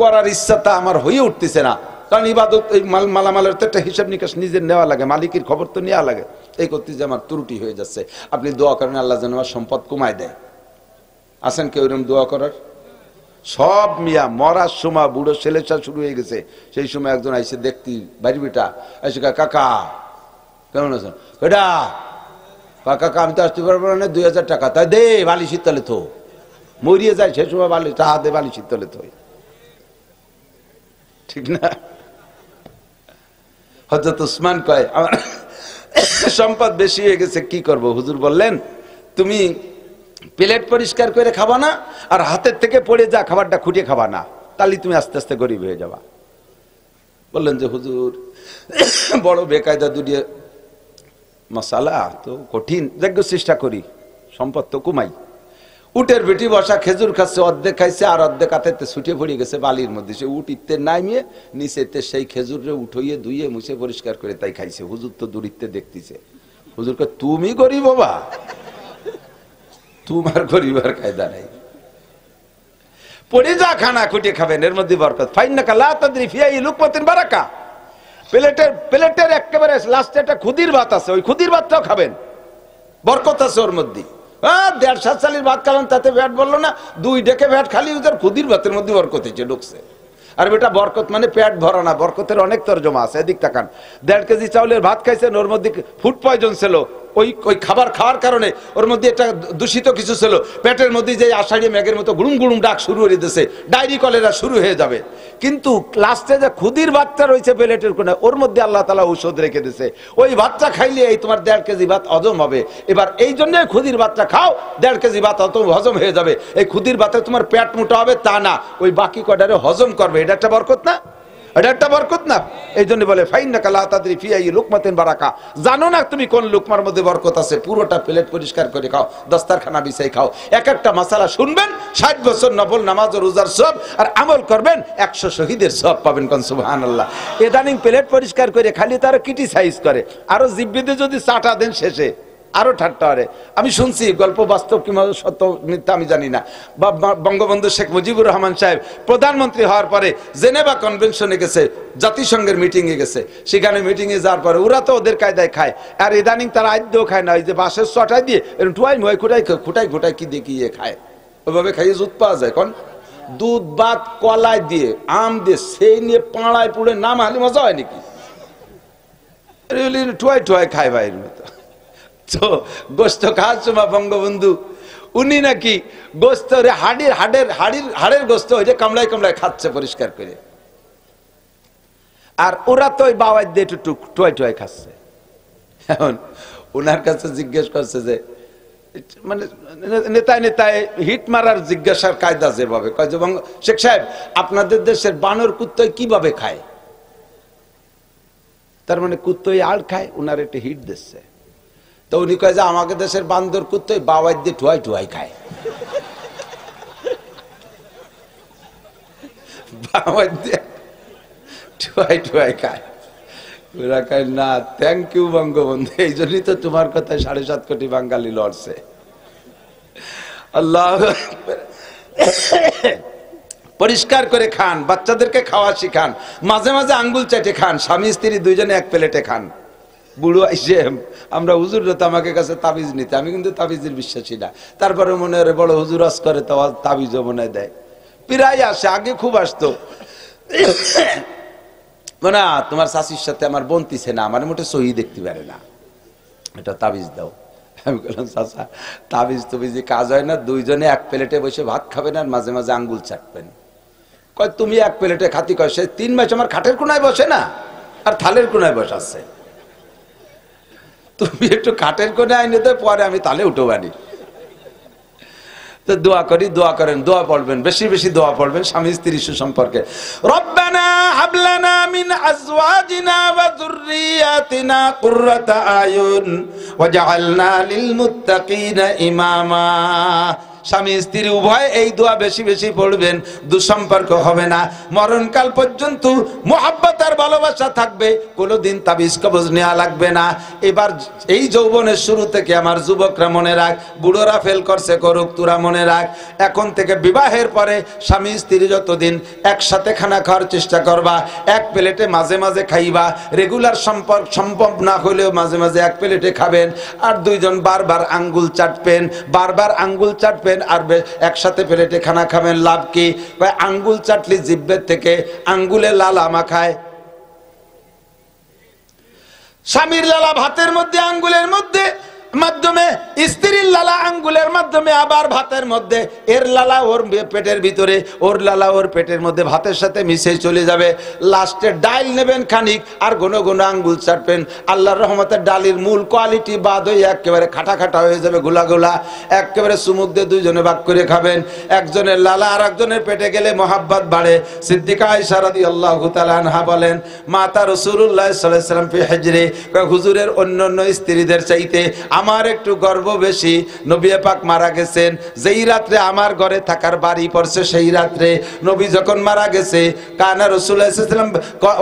করার ইচ্ছাটা আমার হয়ে উঠতেছে না। কারণ ইবাদত এই মালামালের তো একটা হিসাব নিকাশ নিজের নেওয়া লাগে, মালিকের খবর তো নেওয়া লাগে। এই করতে যে আমার ত্রুটি হয়ে যাচ্ছে, আপনি দোয়া করেন আল্লাহ যেন আমার সম্পদ কমায় দেয়। আছেন কেউ এরকম দোয়া করার? সব মিয়া মরার সময় বুড়ো ছেলেটা শুরু হয়ে গেছে, সেই সময় একজন আইসে দেখতি বাড়ি বেটা এসে কাকা কেমন আছেন, এটা কাকা আমি তো আসতে পারবো না, 2000 টাকা, তাই দে বালিশির তলে থো, মরিয়ে যায় সে সময় বালি টাকা দে বালিশির তলে থই, ঠিক না? হযরত উসমান কয় আমার সম্পদ বেশি হয়ে গেছে, কি করব? হুজুর বললেন তুমি প্লেট পরিষ্কার করে খাবা না, আর হাতের থেকে পড়ে যা খাবারটা খুঁটিয়ে খাবা না, তাহলে তুমি আস্তে আস্তে গরিব হয়ে যাবা। বললেন যে হুজুর বড় বেকায়দা দুটিয়ে মশালা তো কঠিন, দেখো চেষ্টা করি, সম্পদ তো কমাই। উটের বেটি বসা খেজুর খাচ্ছে, অর্ধেক খাইছে আর অর্ধেক হাতে ছুটিয়ে পড়ে গেছে বালির মধ্যে, সে উট ইতে নামিয়ে নিচেতে সেই খেজুরে উঠইয়ে ধুইয়ে মুছে পরিষ্কার করে তাই খাইছে। হুজুর তো দূরিতে দেখতেছে, হুজুরকে তুমি গরিব বাবা, তোমার গরিবার কায়দা নাই, পড়ে যা খানা খুঁটিয়ে খাবেন, এর মধ্যে বরকত। ফাইন্নাকা লা তাদরি ফি আই লুকমাতিন বারাকা, প্লেটের একেবারে লাস্টে একটা খুদির ভাত আছে, ওই খুদির ভাতটাও খাবেন, বরকত আছে ওর মধ্যে। 1.5 চালির ভাত খাবেন, তাতে ভ্যাট বললো না, 2 ডেকে ভ্যাট খালি ওদের খুদির ভাতের মধ্যে বরকত হয়েছে ঢুকছে। আর বেটা বরকত মানে পেট ভরা না, বরকতের অনেক তর্জমা আছে, এদিক তাকান। 1.5 কেজি চাউলের ভাত খাইছেন, ওর মধ্যে ফুড পয়জন ছিল, ওই খাবার খাওয়ার কারণে ওর মধ্যে একটা দূষিত কিছু ছিল, পেটের মধ্যে যে আষাঢ়ি মেঘের মতো গুড়ুম গুড়ুম ডাক শুরু হয়ে দিতেছে, ডায়রি কলেরা শুরু হয়ে যাবে। কিন্তু লাস্টে যে খুদির ভাতটা রয়েছে প্লেটের কোণে, ওর মধ্যে আল্লাহ তাআলা ঔষধ রেখে দিয়েছে, ওই ভাতটা খাইলে এই তোমার 1.5 কেজি ভাত হজম হবে। এবার এই জন্য খুদির ভাতটা খাও, 1.5 কেজি ভাত হজম হয়ে যাবে। এই খুদির ভাতে তোমার পেট মোটা হবে তা না, ওই বাকি কটারে হজম করবে, এটা একটা বরকত না? এটা একটা বরকত না? এই জন্য বলে ফাইন্নাকা লা তাদরি ফি আই লুকমাতিন বারাকা, জানো না তুমি কোন লুকমার মধ্যে বরকত আছে, পুরোটা প্লেট পরিষ্কার করে খাও, দস্তারখানা বিছাই খাও, এক একটা মাসালা শুনবেন, 60 বছর নফল নামাজ ও রোজার সওয়াব, আর আমল করবেন 100 শহীদের সওয়াব পাবেন, কোন সুবহানাল্লাহ। ইদানিং প্লেট পরিষ্কার করে খালি তারা ক্রিটিসাইজ করে, আরো জিব্বিতে যদি চাটা দেন শেষে আরো ঠাট্টা করে। আমি শুনছি, গল্প বাস্তব কিংবা সত্য মিথ্যা আমি জানি না, বঙ্গবন্ধু শেখ মুজিবুর রহমান সাহেব প্রধানমন্ত্রী হওয়ার পরে জেনেভা কনভেনশনে গেছে, জাতিসংঘের মিটিং এ গেছে, সেখানে মিটিং এ যাওয়ার পরে ওরা তো ওদের কায়দায় খায়, আর ইদানিং তারা আদ্যও খায় না, ওই যে বাঁশের চটাই দিয়ে টুয়াই মুয়াই খুঁটাই খুঁটাই কি দেখিয়ে খায়, ওইভাবে খাইয়ে জুত পাওয়া যায়। কোন দুধ ভাত কলাই দিয়ে আম দিয়ে সেই নিয়ে পাড়ায় পুড়ে নাম হালি মজা হয় নাকি? টুয়াই টুয়াই খায় ভাইয়ের মতো। তো গোস্ত খাওয়ার সময় বঙ্গবন্ধু উনি নাকি গোস্ত হাড়ের গোস্ত ওই যে কামড়ায় কামড়ায় খাচ্ছে পরিষ্কার করে, আর ওরা তো ওই বাওয়াই দিয়ে একটু টুয়াই টুয়াই খাচ্ছে। এখন ওনার কাছে জিজ্ঞেস করছে যে, মানে নেতায় হিট মারার জিজ্ঞাসার কায়দা যেভাবে কয় যে, শেখ সাহেব আপনাদের দেশের বানর কুত্তই কিভাবে খায়? তার মানে কুত্তই আড় খায়, ওনার একটা হিট দিচ্ছে। তো উনি কয় যে আমাকে দেশের বান্দর কুত্তই বাওয়াই দিয়ে টুয়াই টুয়াই খায়, বাওয়াই দিয়ে টুয়াই টুয়াই খায়। ওরা কয় না, থ্যাংক ইউ বঙ্গবন্ধু, এই জন্যই তো তোমার কথায় 7.5 কোটি বাঙালি লড়ছে। আল্লাহ পরিষ্কার করে খান, বাচ্চাদেরকে খাওয়া শিখান, মাঝে মাঝে আঙ্গুল চেটে খান, স্বামী স্ত্রী দুইজনে এক প্লেটে খান। বুড়ো আইসে আমরা হুজুর তো আমাকে কাছে তাবিজ নিতে, আমি কিন্তু তাবিজের বিশ্বাসী না, তারপরে মনে হয় বড় হুজুর আজ করে তো তাবিজও মনে দেয়, প্রায় আসে, আগে খুব আসতো। না তোমার শাশির সাথে আমার বনতিছে না, আমার মোটে সহি দেখতে পারে না, এটা তাবিজ দাও। আমি বললাম চাচা তাবিজ তুবিজি কাজ হয় না, দুইজনে এক প্লেটে বসে ভাত খাবেন আর মাঝে মাঝে আঙ্গুল চাটবেন। কয় তুমি এক প্লেটে খাতি, কয় সে 3 মাস আমার খাটের কোনায় বসে না আর থালের কোনায় বসাচ্ছে, তুমি একটু খাটের কোনায় আইনে তো পরে আমি তালে উঠো বানি। তো দোয়া করি, দোয়া করেন, দোয়া পড়বেন, বেশি বেশি দোয়া পড়বেন স্বামী স্ত্রী সুসম্পর্কে। রব্বানা হাব লানা মিন আজওয়াজিনা ওয়া যুররিয়াতিনা কুররাতা আয়ুন ওয়াজআলনা লিল মুত্তাকিনা ইমামা। স্বামী স্ত্রী উভয় এই দোয়া বেশি বেশি পড়বেন, দুঃসম্পর্ক হবে না, মরণকাল পর্যন্ত মোহাব্বত আর ভালোবাসা থাকবে, কোনোদিন তাবিজ কবজ নেওয়া লাগবে না। এবার এই যৌবনের শুরু থেকে আমার যুবকরা মনে রাখ, বুড়োরা ফেল করছে করুক, তোরা মনে রাখ, এখন থেকে বিবাহের পরে স্বামী স্ত্রী যতদিন একসাথে খানা খাওয়ার চেষ্টা করবা, এক প্লেটে মাঝে মাঝে খাইবা, রেগুলার সম্পর্ক সম্ভব না হলেও মাঝে মাঝে এক প্লেটে খাবেন, আর দুইজন বারবার আঙ্গুল চাটবেন, বারবার আঙ্গুল চাটবেন আর একসাথে প্লেটে খানা খাবেন। লাভ কি? আঙ্গুল চাটলি জিহ্বার থেকে আঙ্গুলে লালা মাখায়, স্বামীর লালা ভাতের মধ্যে আঙ্গুলের মধ্যে মাধ্যমে, স্ত্রীর লালা আঙ্গুলের মাধ্যমে, আবার ভাতের মধ্যে এর লালা ওর পেটের ভিতরে, ওর লালা ওর পেটের মধ্যে ভাতের সাথে মিশে চলে যাবে। লাস্টে ডাইল নেবেন খানিক আর ঘন ঘন আঙ্গুল চাটবেন, আল্লাহর রহমতের ডালির মূল কোয়ালিটি বাদ হয়ে একেবারে খাটা খাটা হয়ে যাবে, গোলা গোলা, একেবারে চুমুক দিয়ে দুইজনে ভাগ করে খাবেন। একজনের লালা আর একজনের পেটে গেলে মহাব্বত বাড়ে। সিদ্দিকা আয়েশা রাদিয়াল্লাহু তাআলা আনহা বলেন, মাতা রাসূলুল্লাহ সাল্লাল্লাহু আলাইহি ওয়াসাল্লাম ফি হিজরি, হুজুরের অন্যান্য স্ত্রীদের চাইতে আমার একটু গর্ব বেশি। নবী পাক মারা গেছেন যেই রাত্রে আমার ঘরে থাকার বাড়ি পড়ছে, সেই রাত্রে নবী যখন মারা গেছে, কানা রাসূলুল্লাহ সাল্লাল্লাহু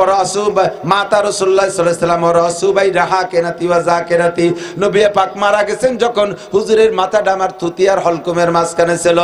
আলাইহি ওয়াসাল্লাম মাতা রাসূলুল্লাহ সাল্লাল্লাহু আলাইহি ওয়াসাল্লাম রাসূবাই রাহা কেনাতি ওয়া যাকিরাতি, নবী পাক মারা গেছেন যখন হুজুরের মাথাটা আমার থুতি আর হলকুমের মাঝখানে ছিল।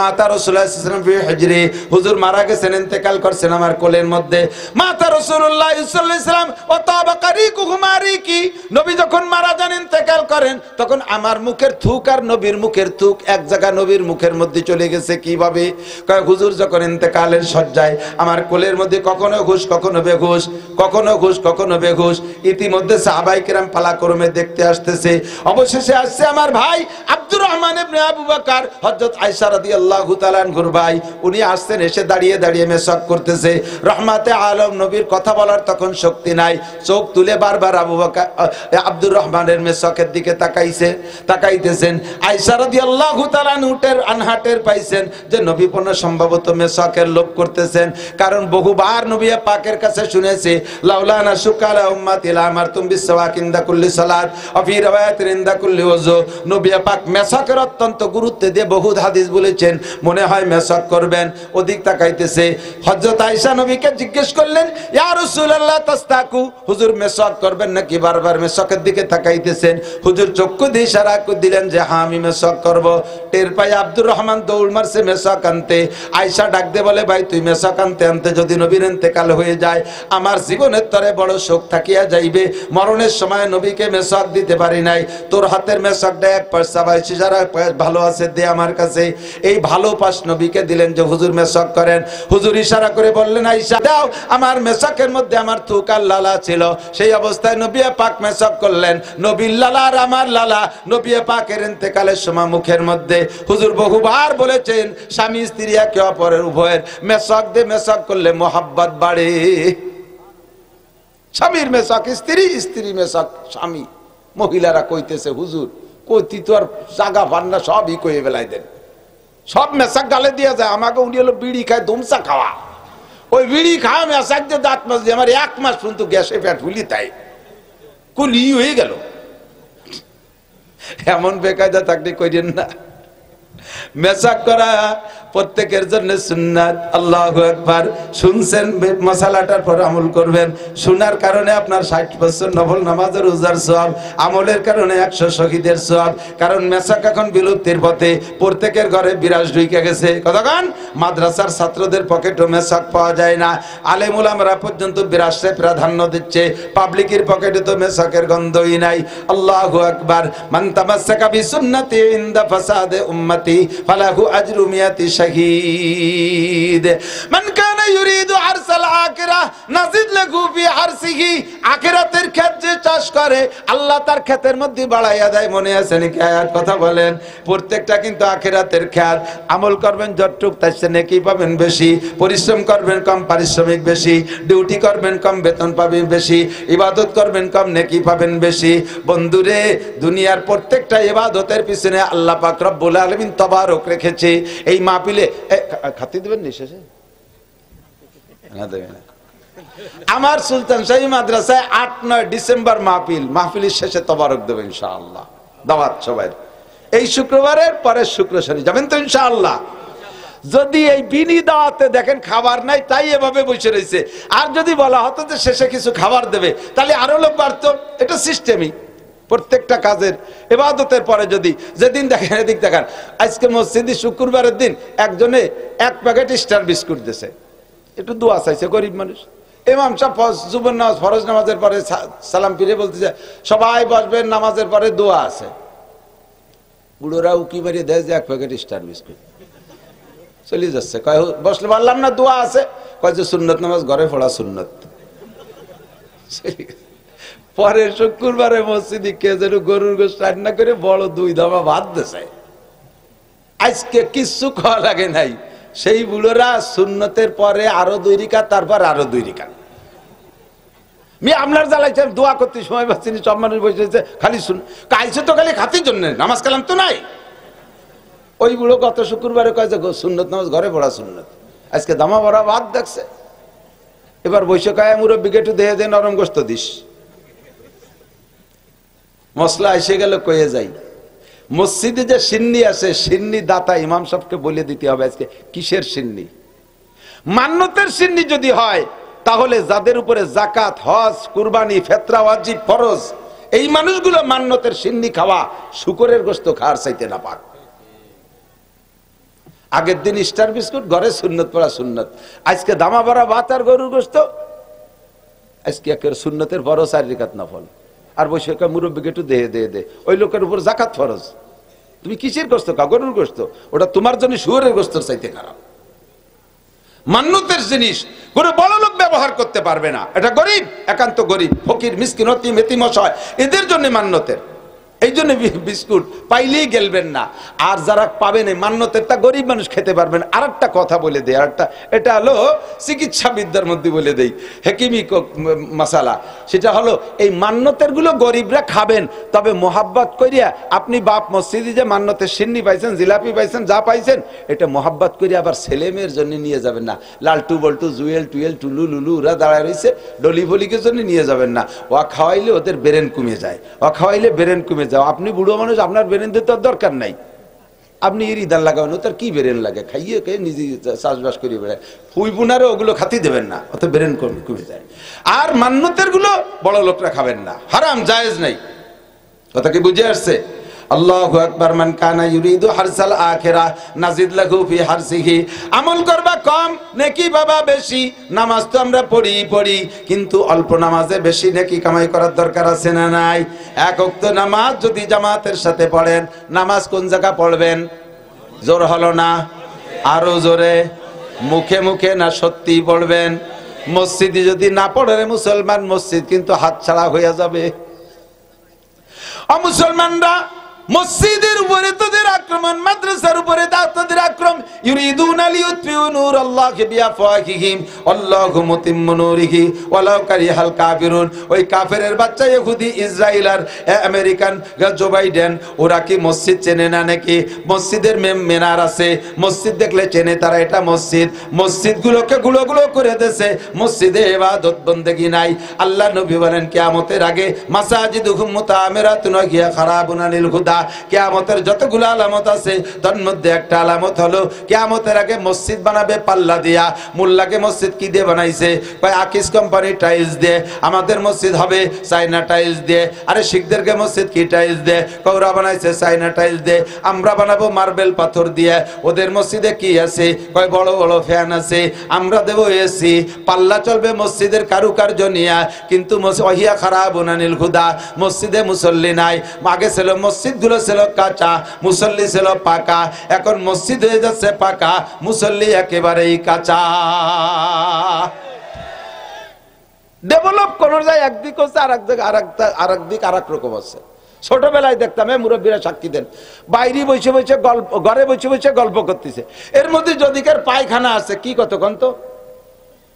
মাতা রাসূলুল্লাহ সাল্লাল্লাহু আলাইহি ওয়াসাল্লাম ফি হিজরি, হুজুর মারা গেছেন, ইন্তেকাল করছেন আমার কোলের মধ্যে। মাতা রাসূলুল্লাহ সাল্লাল্লাহু আলাইহি ওয়াসাল্লাম ও তাবাকারিকুহুমা রিকি, নবী যখন মারা যান ইন্তেকাল করেন, তখন আমার মুখের থুক আর নবীর মুখের থুক এক জায়গা নবীর মুখের মধ্যে চলে গেছে। কিভাবে? কয় হুজুর যখন ইন্তেকালের শয্যায় আমার কোলের মধ্যে কখনো ঘুষ কখনো বেঘুষ, কখনো ঘুষ কখনো বেঘুষ, ইতিমধ্যে সাহাবায়ে কেরাম পালাক্রমে দেখতে আসতেছে। অবশেষে আসছে আমার ভাই আব্দুর রহমান ইবনে আবু বকর, হযরত আয়েশা রাদিয়াল্লাহু তাআলা আনহুর ভাই, উনি আসছেন, এসে দাঁড়িয়ে দাঁড়িয়ে মেসক করতেছে। রহমাতে আলম নবীর কথা বলার তখন শক্তি নাই, চোখ তুলে বারবার আবু বকর আব্দুর রহমানের মেসকের দিকে তাকাইতেছেন। আয়েশা রাদিয়াল্লাহু তাআলা আনহাটের পাইছেন যে নবী পূর্ণ সম্ভবত মেসকের লোভ করতেছেন, কারণ বহুবার নবী পাকের কাছে শুনেছে, লাউলানা শুকালা উম্মতি লা আমারতুম বিসওয়াক ইনদা কুল্লি সালাত ওয়া ফি riwayatin ইনদা কুল্লি ওযু। নবী পাক মেসকের অত্যন্ত গুরুত্ব দিয়ে বহুত হাদিস বলেছেন, মনে হয় মেসক করবেন। ওদিক তাকাইতেছে, হযরত আয়েশা নবীকে জিজ্ঞেস করলেন, ইয়া রাসূলুল্লাহ তাস্তাকু, হুজুর মেসক করবেন নাকি? বারবার মেসকের দিকে তাকাইতেছেন। হুজুর চক্ষু দিয়ে ইশারা করে দিলেন যে হ্যাঁ আমি মেসক করব। টের পাই আব্দুর রহমান দৌড় মারছে মেসক আনতে। আয়েশা ডাক দিয়ে বলে, ভাই তুই মেসক আনতে আনতে যদি নবীর ইন্তেকাল হয়ে যায়, আমার জীবনের তরে বড় শোক থাকিয়া যাইবে। মরণের সময় নবীকে মেসক দিতে পারি নাই, তোর হাতের মেসকটা এক পয়সা ভাই ইশারা ভালো আছে দে আমার কাছে। এই ভালো পাশ নবীকে দিলেন যে হুজুর মেসক করেন। হুজুর ইশারা করে বললেন, আয়েশা দাও, আমার মেসকের মধ্যে আমার থুক আর লালা ছিল। সেই অবস্থায় নবী পাক মেসক করলেন। নবীর লালা আর আমার লালা নবী পাকের ইন্তেকালের সময় মুখের মধ্যে। হুজুর বহুবার বলেছেন, স্বামী স্ত্রী একে অপরের উভয়ের মেসক দিয়ে মেসক করলে মোহাব্বত বাড়ে। স্বামীর মেসক স্ত্রী, স্ত্রী মেসক স্বামী। মহিলারা কইতেছে, হুজুর কইতি তো আর জাগা পান্না সবই কয়ে বেলায় দেন, সব মেসাক গালে দিয়ে যায়। আমাকে উনি হলো বিড়ি খায়, ধুমসা খাওয়া, ওই বিড়ি খাওয়া মেসাক দিয়ে দাঁত মাছ দিয়ে আমার 1 মাস পর্যন্ত গ্যাসে পেট ফুলি, তাই কুলি হয়ে গেল। এমন বেকায়দা থাকলে কইরেন না। মেসাক করা প্রত্যেকের জন্য সুন্নাত। আল্লাহু আকবার। শুনছেন মশালাটার পর আমল করবেন। শোনার কারণে আপনার 60 বছর নফল নামাজের রোজার সওয়াব, আমলের কারণে 100 শহীদের সওয়াব। কারণ মেসাক এখন বিলুপ্তির পথে, প্রত্যেকের ঘরে বিরাজ ঢুকে গেছে। কতক্ষণ মাদ্রাসার ছাত্রদের পকেটও মেসাক পাওয়া যায় না, আলেম উলামারা পর্যন্ত বিরাজে প্রাধান্য দিচ্ছে, পাবলিকের পকেটে তো মেসাকের গন্ধই নাই। আল্লাহু আকবার। মান তামাসসাকা বিসুন্নতি ইনদা ফাসাদে উম্মতি ফালাহু আজরু মিয়াতি শাহীদ। মান কানা কানা ইউরিদু আরসাল আখিরাহ নাজিদ লাহু ফি আরসিহি, আখিরাতের ক্ষেত যে চাষ করে আল্লাহ তার ক্ষেতের মধ্যে বাড়াইয়া দেয়। মনে আছে নাকি আয়াত? কথা বলেন। প্রত্যেকটা কিন্তু আখিরাতের ক্ষেত। আমল করবেন যতটুক তার চেয়ে নেকি পাবেন বেশি, পরিশ্রম করবেন কম পারিশ্রমিক বেশি, ডিউটি করবেন কম বেতন পাবেন বেশি, ইবাদত করবেন কম নেকি পাবেন বেশি। বন্ধুরে, দুনিয়ার প্রত্যেকটা ইবাদতের পিছনে আল্লাহ পাক রব্বুল আলামিন তবারক রেখেছে। এই মাহফিলে খাতি দিবেন নি শেষে? না দেবেন না। আমার সুলতান শাহী মাদ্রাসায় 8-9 ডিসেম্বর মাহফিলের শেষে তবারক দেবেন ইনশাআল্লাহ। দাওয়াত সবাই। এই শুক্রবারের পরের শুক্র শনি যাবেন তো ইনশাআল্লাহ। যদি এই বিনি দাওয়াতে দেখেন খাবার নাই তাই এভাবে বসে রয়েছে, আর যদি বলা হতো যে শেষে কিছু খাবার দেবে তাহলে আরো লোক বাড়তো। এটা সিস্টেমই। প্রত্যেকটা কাজের ইবাদতের পরে যদি যেদিন দেখেন এদিক দেখান, আজকে মসজিদে শুক্রবারের দিন একজনে 1 প্যাকেট স্টার বিস্কুট দিয়েছে, একটু দোয়া চাইছে, গরিব মানুষ। ইমাম সাহেব জুবর নামাজ ফরজ নামাজের পরে সালাম ফিরে বলতেছে সবাই বসবেন, নামাজের পরে দোয়া আছে। বুড়োরা উকি মারিয়ে দেয় যে 1 প্যাকেট স্টার বিস্কুট চলে যাচ্ছে। কয় বসলে পারলাম না, দোয়া আছে। কয় যে সুন্নত নামাজ ঘরে পড়া সুন্নত। পরে শুক্রবারে মসজিদে কে যেন গরুর গোশত রান্না করে বড় 2 দফা ভাত দিয়েছে। আজকে কিচ্ছু খাওয়া লাগে নাই। সেই বুড়োরা সুন্নতের পরে আরো 2 রিকাত, তারপর আরো 2 রিকাত। আপনার জ্বালাইছেন দোয়া করতে সময় পাচ্ছিনি, সব মানুষ বসেছে খালি শুন। কাইছে তো খালি খাতির জন্য, নামাজ কালাম তো নাই। ওই বুড়ো গত শুক্রবারে কয় যে সুন্নত নামাজ ঘরে পড়া সুন্নত, আজকে দামা ভরা ভাত দেখছে। এবার বৈশাখ আয় মুরব্বীকে একটু দেহে দে নরম গোস্ত দিস। মশলা এসে গেল কয়ে যাই। মসজিদে যে সিন্নি আছে, সিন্নি দাতা ইমাম সাহেবকে বলে দিতে হবে আজকে কিসের সিন্নি। মান্নতের সিন্নি যদি হয় তাহলে যাদের উপরে যাকাত, হজ, কুরবানি, ফেতরা, ওয়াজিব, ফরজ, এই মানুষগুলো মান্নতের সিন্নি খাওয়া শুকরের গোস্ত খাওয়ার চাইতে না পাক। আগের দিন স্টার বিস্কুট, ঘরে সুন্নত পড়া সুন্নত। আজকে দামা ভরা ভাত আর গরুর গোস্ত। আজকে একের সুন্নতের বড় 4 রিকাত নফল। আর বসে মুরব্বীকে একটু দে। ওই লোকের উপর যাকাত ফরজ। তুমি কিসের গোস্ত খাও? গরুর গোস্ত। ওটা তোমার জন্য শুয়োরের গোস্তর চাইতে খারাপ। মান্নতের জিনিস কোনো বড় লোক ব্যবহার করতে পারবে না। এটা গরিব, একান্ত গরিব, ফকির, মিসকিন, অতিম, এতিম, অসহায়, এদের জন্য মান্নতের। এই জন্য বিস্কুট পাইলেই গেলবেন না। আর যারা পাবেন এই মান্যতেরটা গরিব মানুষ খেতে পারবেন। আর একটা কথা বলে দেয়, আরেকটা, এটা হলো চিকিৎসা বিদ্যার মধ্যে বলে দেই, হেকিমি মশালা। সেটা হলো এই মান্যতের গুলো গরিবরা খাবেন, তবে মোহাব্বত করিয়া আপনি বাপ মসজিদে যে মান্যতের সিন্নি পাইছেন, জিলাপি পাইছেন, যা পাইছেন, এটা মোহাব্বত করিয়া আবার ছেলে মেয়ের জন্য নিয়ে যাবেন না। লালটু বল্টু, জুয়েল টুয়েল, টুলু লুলু ওরা দাঁড়ায় রয়েছে, ডলি ফলিকের জন্য নিয়ে যাবেন না। ও খাওয়াইলে ওদের ব্রেন কমে যায়, ও খাওয়াইলে ব্রেন কমে যায়। আপনি বুড়ো মানুষ, আপনার ব্রেন দিতে দরকার নাই। আপনি ইরিদান লাগাবেন, তার কি ব্রেন লাগে? খাইয়ে খেয়ে নিজে চাষবাস করিয়ে বেড়ায়। ফুই পুনারে ওগুলো খাতি দেবেন না, অত ব্রেন কমে যায়। আর মান্যতের গুলো বড় লোকরা খাবেন না, হারাম, জায়েজ নাই। কথা কি বুঝে আসছে? আল্লাহু আকবার। মান কানা ইউরিদু হারসাল আখিরাহ নাজিদ লাহু ফি হারসিহি। আমল করবা কম, নেকি বাবা বেশি। নামাজ তো আমরা পড়ি, কিন্তু অল্প নামাজে বেশি নেকি কামাই করার দরকার আছে না নাই? 1 ওয়াক্ত নামাজ যদি জামাতের সাথে পড়েন, নামাজ কোন জায়গা পড়বেন? জোর হলো না, আরো জোরে, মুখে মুখে না সত্যি পড়বেন? মসজিদে যদি না পড়ে মুসলমান, মসজিদ কিন্তু হাতছাড়া হয়ে যাবে। মুসলমানরা মসজিদের উপরে তাদের আক্রমণ, মাদ্রাসার উপরে তাদের আক্রমণ। ইউরিদুনা লিইউতফিউ নূরাল্লাহি বিআফওয়াহিহিম আল্লাহু মুতিম্মু নূরিহি ওয়ালাউ কারিহাল কাফিরুন। ওই কাফেরের বাচ্চা ইহুদি, ইসরায়েল আর আমেরিকান জো বাইডেন, ওরা কি মসজিদ চেনে না নাকি? মসজিদের মিনার আছে, মসজিদ দেখলে চেনে তারা, এটা মসজিদ। মসজিদগুলোকে গুলো করে দেছে, মসজিদে ইবাদত বন্দেগী নাই। আল্লাহ নবী বলেন কিয়ামতের আগে মাসাজিদুহুম মুতাআমিরাতুন ওয়া হিয়া খারাবুন আনিল হুদা। কিয়ামতের যতগুলো আলামত আছে তার মধ্যে একটা আলামত হলো কিয়ামতের আগে মসজিদ বানাবে পাল্লা দিয়া। মোল্লাকে মসজিদ কি দিয়ে বানাইছে? কয় আকিস কোম্পানি টাইলস দিয়ে। আমাদের মসজিদ হবে চাইনা টাইলস দিয়ে। আরে শিখদেরকে মসজিদ কি টাইলস দিয়ে? কৌরা বানাইছে চাইনা টাইলস দিয়ে। আমরা বানাবো মার্বেল পাথর দিয়ে। ওদের মসজিদে কি আছে? কয় বড় বড় ফ্যান আছে। আমরা দেব এসি। পাল্লা চলবে মসজিদের কারুকার্য নিয়ে, কিন্তু ওয়াহিয়া খারাবুন আনিল হুদা। মসজিদে মুসল্লি নাই। আগে ছিল মসজিদ গুলো ছিল কাঁচা, মুসল্লি ছিল পাকা। এখন মসজিদ হয়ে যাচ্ছে পাকা, মুসল্লি একেবারেই কাঁচা। ডেভেলপ কোন যায় একদিক হচ্ছে, আর একদিক আর এক রকম আছে। ছোটবেলায় দেখতাম, মুরব্বীরা সাক্ষী দেন, বাইরে বসে বসে গল্প, ঘরে বসে বসে গল্প করতেছে, এর মধ্যে যদিকের পায়খানা আছে, কি কতক্ষণ তো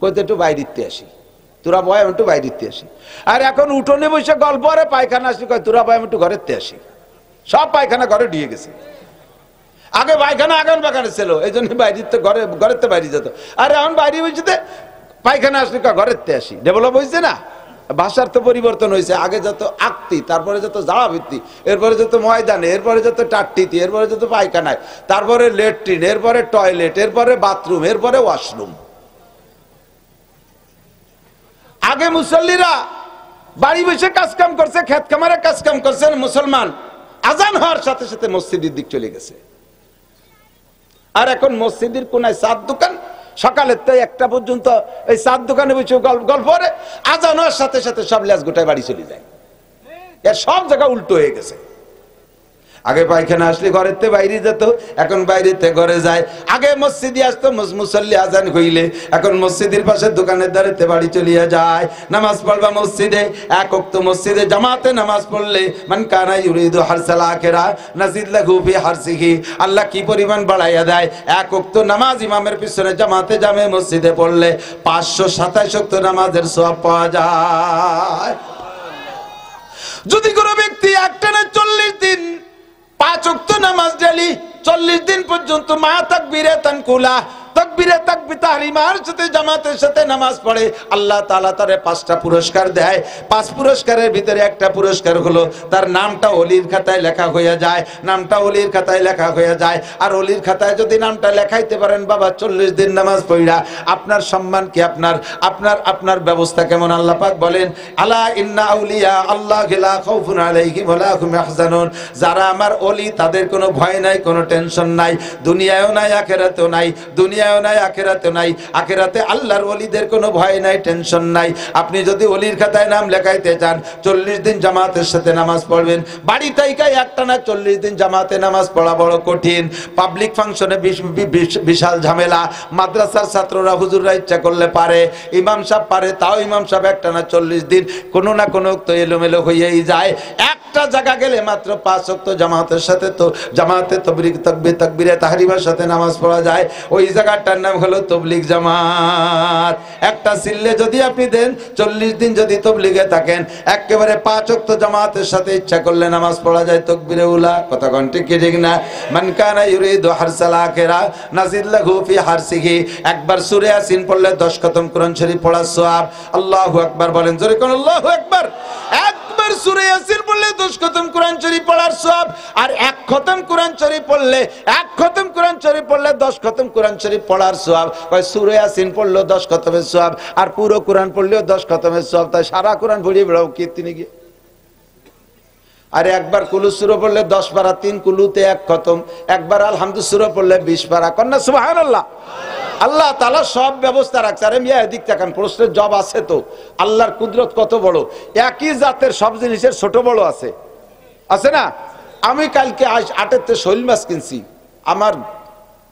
কইতে একটু বাইরিতে আসি, তোরা বয় আমি একটু বাইরিতে আসি। আর এখন উঠোনে বসে গল্প, আরে পায়খানা আসি, কয় তোরা বয় আমি একটু ঘরেতে আসি। সব পায়খানা ঘরে ঢুকে গেছে। আগে পায়খানা আগান বাগানে ছিল, এই জন্য বাইরে ঘরের তো বাইরে যেত। আরে এখন বাইরে বসে পায়খানা আসলে ঘরেতে আসি। ডেভেলপ হয়েছে না, ভাষার তো পরিবর্তন হয়েছে। আগে যত আকতি, তারপরে যত জামা ভিত্তি, এরপরে যত ময়দানে, এরপরে যত টাট্টিতে, এরপরে যত পায়খানায়, তারপরে লেট্রিন, এরপরে টয়লেট, এরপরে বাথরুম, এরপরে ওয়াশরুম। আগে মুসল্লিরা বাড়ি বসে কাজ কাম করছে, ক্ষেত খামারে কাজ কাম করছেন। মুসলমান আজান হওয়ার সাথে সাথে মসজিদের দিক চলে গেছে। আর এখন মসজিদের কোনায় চার দোকান, সকালের তো 1টা পর্যন্ত এই চার দোকানে বসে গল্প করে, আজান হওয়ার সাথে সাথে সব লেজ গোটায় বাড়ি চলে যায়। এর সব জায়গা উল্টো হয়ে গেছে। আগে পায়খানা আসলে ঘরেতে বাইরে যেত, এখন বাইরেতে ঘরে যায়। আগে মসজিদে আসতো, মুসল্লি আজান হইলে, এখন মসজিদের পাশে দোকানের দ্বারেতে বাড়ি চলিয়া যায়। নামাজ পড়বা মসজিদে, এক ওয়াক্ত মসজিদে জামাতে নামাজ পড়লে, মান কানা ইউরিদু হারসাল আখিরা নাজিদ লাহু ফি হারসিহি, আল্লাহ কি পরিমাণ বাড়াইয়া দেয়। এক ওয়াক্ত নামাজ ইমামের পিছনে জামাতে জামে মসজিদে পড়লে 527 ওয়াক্ত নামাজের সওয়াব পাওয়া যায়। যদি কোনো ব্যক্তি একটানা 40 দিন 5 ওয়াক্ত নামাজ ডেলি 40 দিন পর্যন্ত মা তাকবীরে তানকুলা, তাকবীরে তাকবীর তাহরিমার সাথে জামাতের সাথে নামাজ পড়ে, আল্লাহ তাআলা তারে 5টা পুরস্কার দেয়। 5 পুরস্কারের ভিতরে একটা পুরস্কার হলো তার নামটা ওলির খাতায় লেখা হয়ে যায়। নামটা ওলির খাতায় লেখা হয়ে যায়। আর ওলির খাতায় যদি নামটা লেখাইতে পারেন বাবা 40 দিন নামাজ পড়া, আপনার সম্মান কি, আপনার ব্যবস্থা কেমন? আল্লাহ পাক বলেন, আলা ইন্না আউলিয়া আল্লাহি লা খাউফুন আলাইহিম ওয়া লা হুম ইয়াহজানুন, যারা আমার ওলি তাদের কোনো ভয় নাই, কোনো টেনশন নাই, দুনিয়ায়ও নাই আখিরাতেও নাই, দুনিয়ায়ও নাই আখিরাতেও নাই। আখিরাতে আল্লাহর ওলিদের কোনো ভয় নাই, টেনশন নাই। আপনি যদি ওলির খাতায় নাম লেখাইতে চান 40 দিন জামাতের সাথে নামাজ পড়বেন। বাড়ি তাইকাই একটানা 40 দিন জামাতে নামাজ পড়া বড় কঠিন। পাবলিক ফাংশনে বিশাল ঝামেলা। মাদ্রাসার ছাত্ররা হুজুররা ইচ্ছা করলে পারে, ইমাম সাহেব পারে, তাও ইমাম সাহেব একটানা 40 দিন কোনো না কোনো তো এলোমেলো হয়েই যায়। একটা জায়গা গেলে মাত্র 5 ওয়াক্ত জামাতের সাথে, তো জামাতে তাকবীরে তাহরিমার সাথে নামাজ পড়া যায়। ওই জায়গাটার নাম হলো তবলিগ জামাত। একটা সিল্লে যদি আপনি দেন, 40 দিন যদি তবলিগে থাকেন, একেবারে 5 ওয়াক্ত জামাতের সাথে ইচ্ছা করলে নামাজ পড়া যায়। তাকবীরে উলা, কথা কোন ঠিক কি ঠিক না? মান কানা ইউরিদু হারসাল আখিরা নাজিদ লাহু ফি হারসিহি, একবার সূরা ইয়াসিন পড়লে 10 খতম কোরআন শরীফ পড়ার সওয়াব। আল্লাহু আকবার বলেন জোরে, কোন আল্লাহু আকবার। একবার সূরা ইয়াসিন পড়লে 10 খতম কোরআন শরীফ পড়ার সওয়াব। আর 1 খতম কোরআন শরীফ পড়লে, 1 খতম কোরআন শরীফ পড়লে 10 খতম কোরআন শরীফ পড়ার সওয়াব। কয় সূরা ইয়াসিন পড়লেও 10 খতমের সওয়াব, আর পুরো কোরআন পড়লেও 10 খতমের সওয়াব। তাই সারা কোরআন পড়িয়ে বেড়াও কীর্তনে গিয়ে। আর একবার কুলু সূরা পড়লে 10 পারা, 3 কুলুতে 1 খতম। একবার আলহামদু সূরা পড়লে 20 পারা। কন্যা সুবহানাল্লাহ। আল্লাহ তাআলা সব ব্যবস্থা রাখছে। আরে মিয়া এদিক তাকান, প্রশ্নের জব আছে তো। আল্লাহর কুদরত কত বড়। একই জাতের সব জিনিসের ছোট বড় আছে, আছে না? আমি কালকে 8-এর শৈল মাছ কিনছি। আমার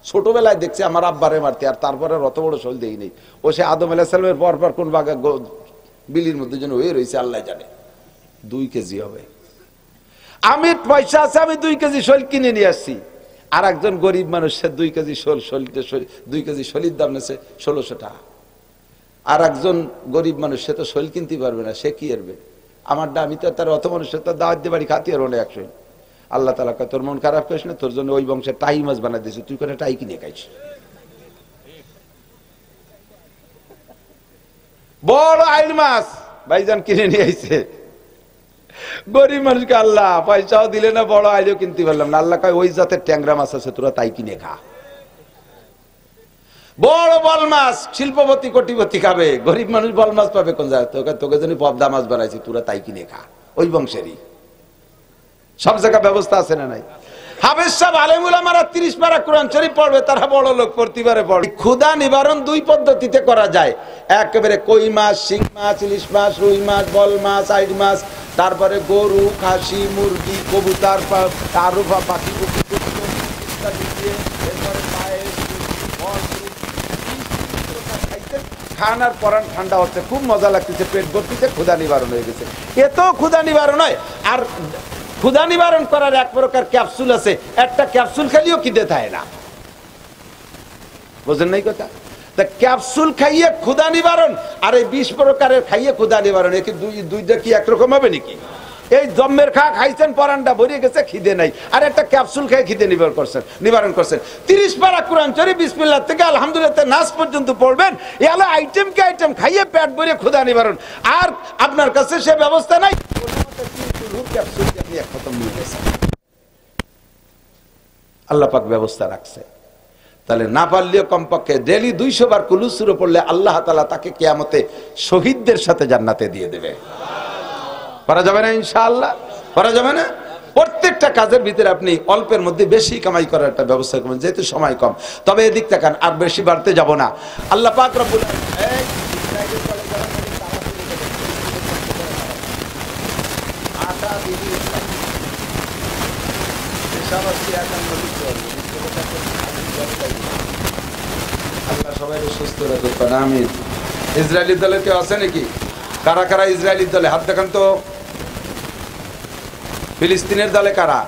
ছোটবেলায় দেখছি আমার আব্বারে মারতে, আর তারপরে অত বড় শৈল দেই নেই। ও সে আদম আলাইহিস সালামের পর কোন বাগা বিলির মধ্যে যেন হয়ে রয়েছে আল্লাহ জানে। 2 কেজি হবে। আমি পয়সা আছে, আমি 2 কেজি শৈল কিনে নিয়ে আসছি। আর একজন গরিব মানুষ, সে 2 কেজি দুই কেজি শৈলের দাম নেছে 1600 টাকা। আর একজন গরিব মানুষ, সে তো শৈল কিনতে পারবে না, সে কি এরবে? আমার আমি তো তার অত মানুষের তো দাওয়াত দিয়ে বাড়ি খাতি আর হলে 100। আল্লাহ তাআলা কয়, তোর মন খারাপ করিস না, তোর জন্য ওই বংশে টাই মাছ বানাই দিয়েছে, তুই করে টাই কিনে খাইস। বড় আইল মাছ ভাইজান কিনে নিয়ে আইছে। গরিব মানুষকে আল্লাহ পয়সাও দিলে না, বড় আইলেও কিনতে পারলাম না। আল্লাহ কয়, ওই জাতের ট্যাংরা মাছ আছে, তোরা তাই কিনে খা। বড় বল মাছ শিল্পপতি কোটিপতি খাবে, গরিব মানুষ বল মাছ পাবে কোন জায়গায়? তোকে জন্য পদ্মা মাছ বানাইছি, তোরা তাই কিনে খা। ওই বংশেরই সব জায়গা ব্যবস্থা আছে না নাই? হাফেজ সাহেব আলেম উলামারা 30 পারা কোরআন শরীফ পড়বে, তারা বড় লোক প্রতিবারে পড়ে। ক্ষুধা নিবারণ 2 পদ্ধতিতে করা যায়। একেবারে কই মাছ, শিং মাছ, ইলিশ মাছ, রুই মাছ, বল মাছ, আইড মাছ, তারপরে গরু, খাসি, মুরগি, কবুতর, আরো পাখি, এরপরে পায়েস, দিচ্ছেন, খান আর পরান ঠান্ডা হচ্ছে, খুব মজা লাগতেছে, পেট ভর্তিতে, ক্ষুধা নিবারণ হয়ে গেছে। এত ক্ষুধা নিবারণ হয়। আর ক্ষুধা নিবারণ করার এক প্রকার ক্যাপসুল আছে, একটা ক্যাপসুল খেলেও খিদে থাকে না। বুঝেন নাই কথা? তা ক্যাপসুল খাইয়ে ক্ষুধা নিবারণ আর এই 20 প্রকারের খাইয়ে ক্ষুধা নিবারণ, একে দুইটা কি একরকম হবে নাকি? এই জম্মের খাইছেন, পরানটা ভরে গেছে, খিদে নাই, আর একটা ক্যাপসুল খেয়ে খিদে নিবারণ করছেন। 30 পারা কোরআন শরীফ বিসমিল্লাহ থেকে আলহামদুলিল্লাহ নাস পর্যন্ত পড়বেন, এ হলো আইটেম কে আইটেম খাইয়ে পেট ভরে ক্ষুধা নিবারণ। আর আপনার কাছে সে ব্যবস্থা নাই, আল্লাহ পাক ব্যবস্থা রাখছে। তাহলে না পারলেও কমপক্ষে ডেলি 200 বার কুলু সূরা পড়লে আল্লাহ তাআলা তাকে কিয়ামতে শহীদদের সাথে জান্নাতে দিয়ে দেবে। পারা যাবে না ইনশাআল্লাহ? পারা যাবে না? প্রত্যেকটা কাজের ভিতরে আপনি অল্পের মধ্যে বেশি কামাই করার একটা ব্যবস্থা করবেন, যেহেতু সময় কম। তবে এদিক তাকান, আর বেশি বাড়তে যাব না। আল্লাহ পাক রব্বুল আল্লাহ সবাই সুস্থ রাখুক, আমিন। ইসরায়েলি দলের কেউ আছে নাকি? কারা কারা ইসরায়েলি দলে? হাত দেখান তো। ফিলিস্তিনের দলে কারা?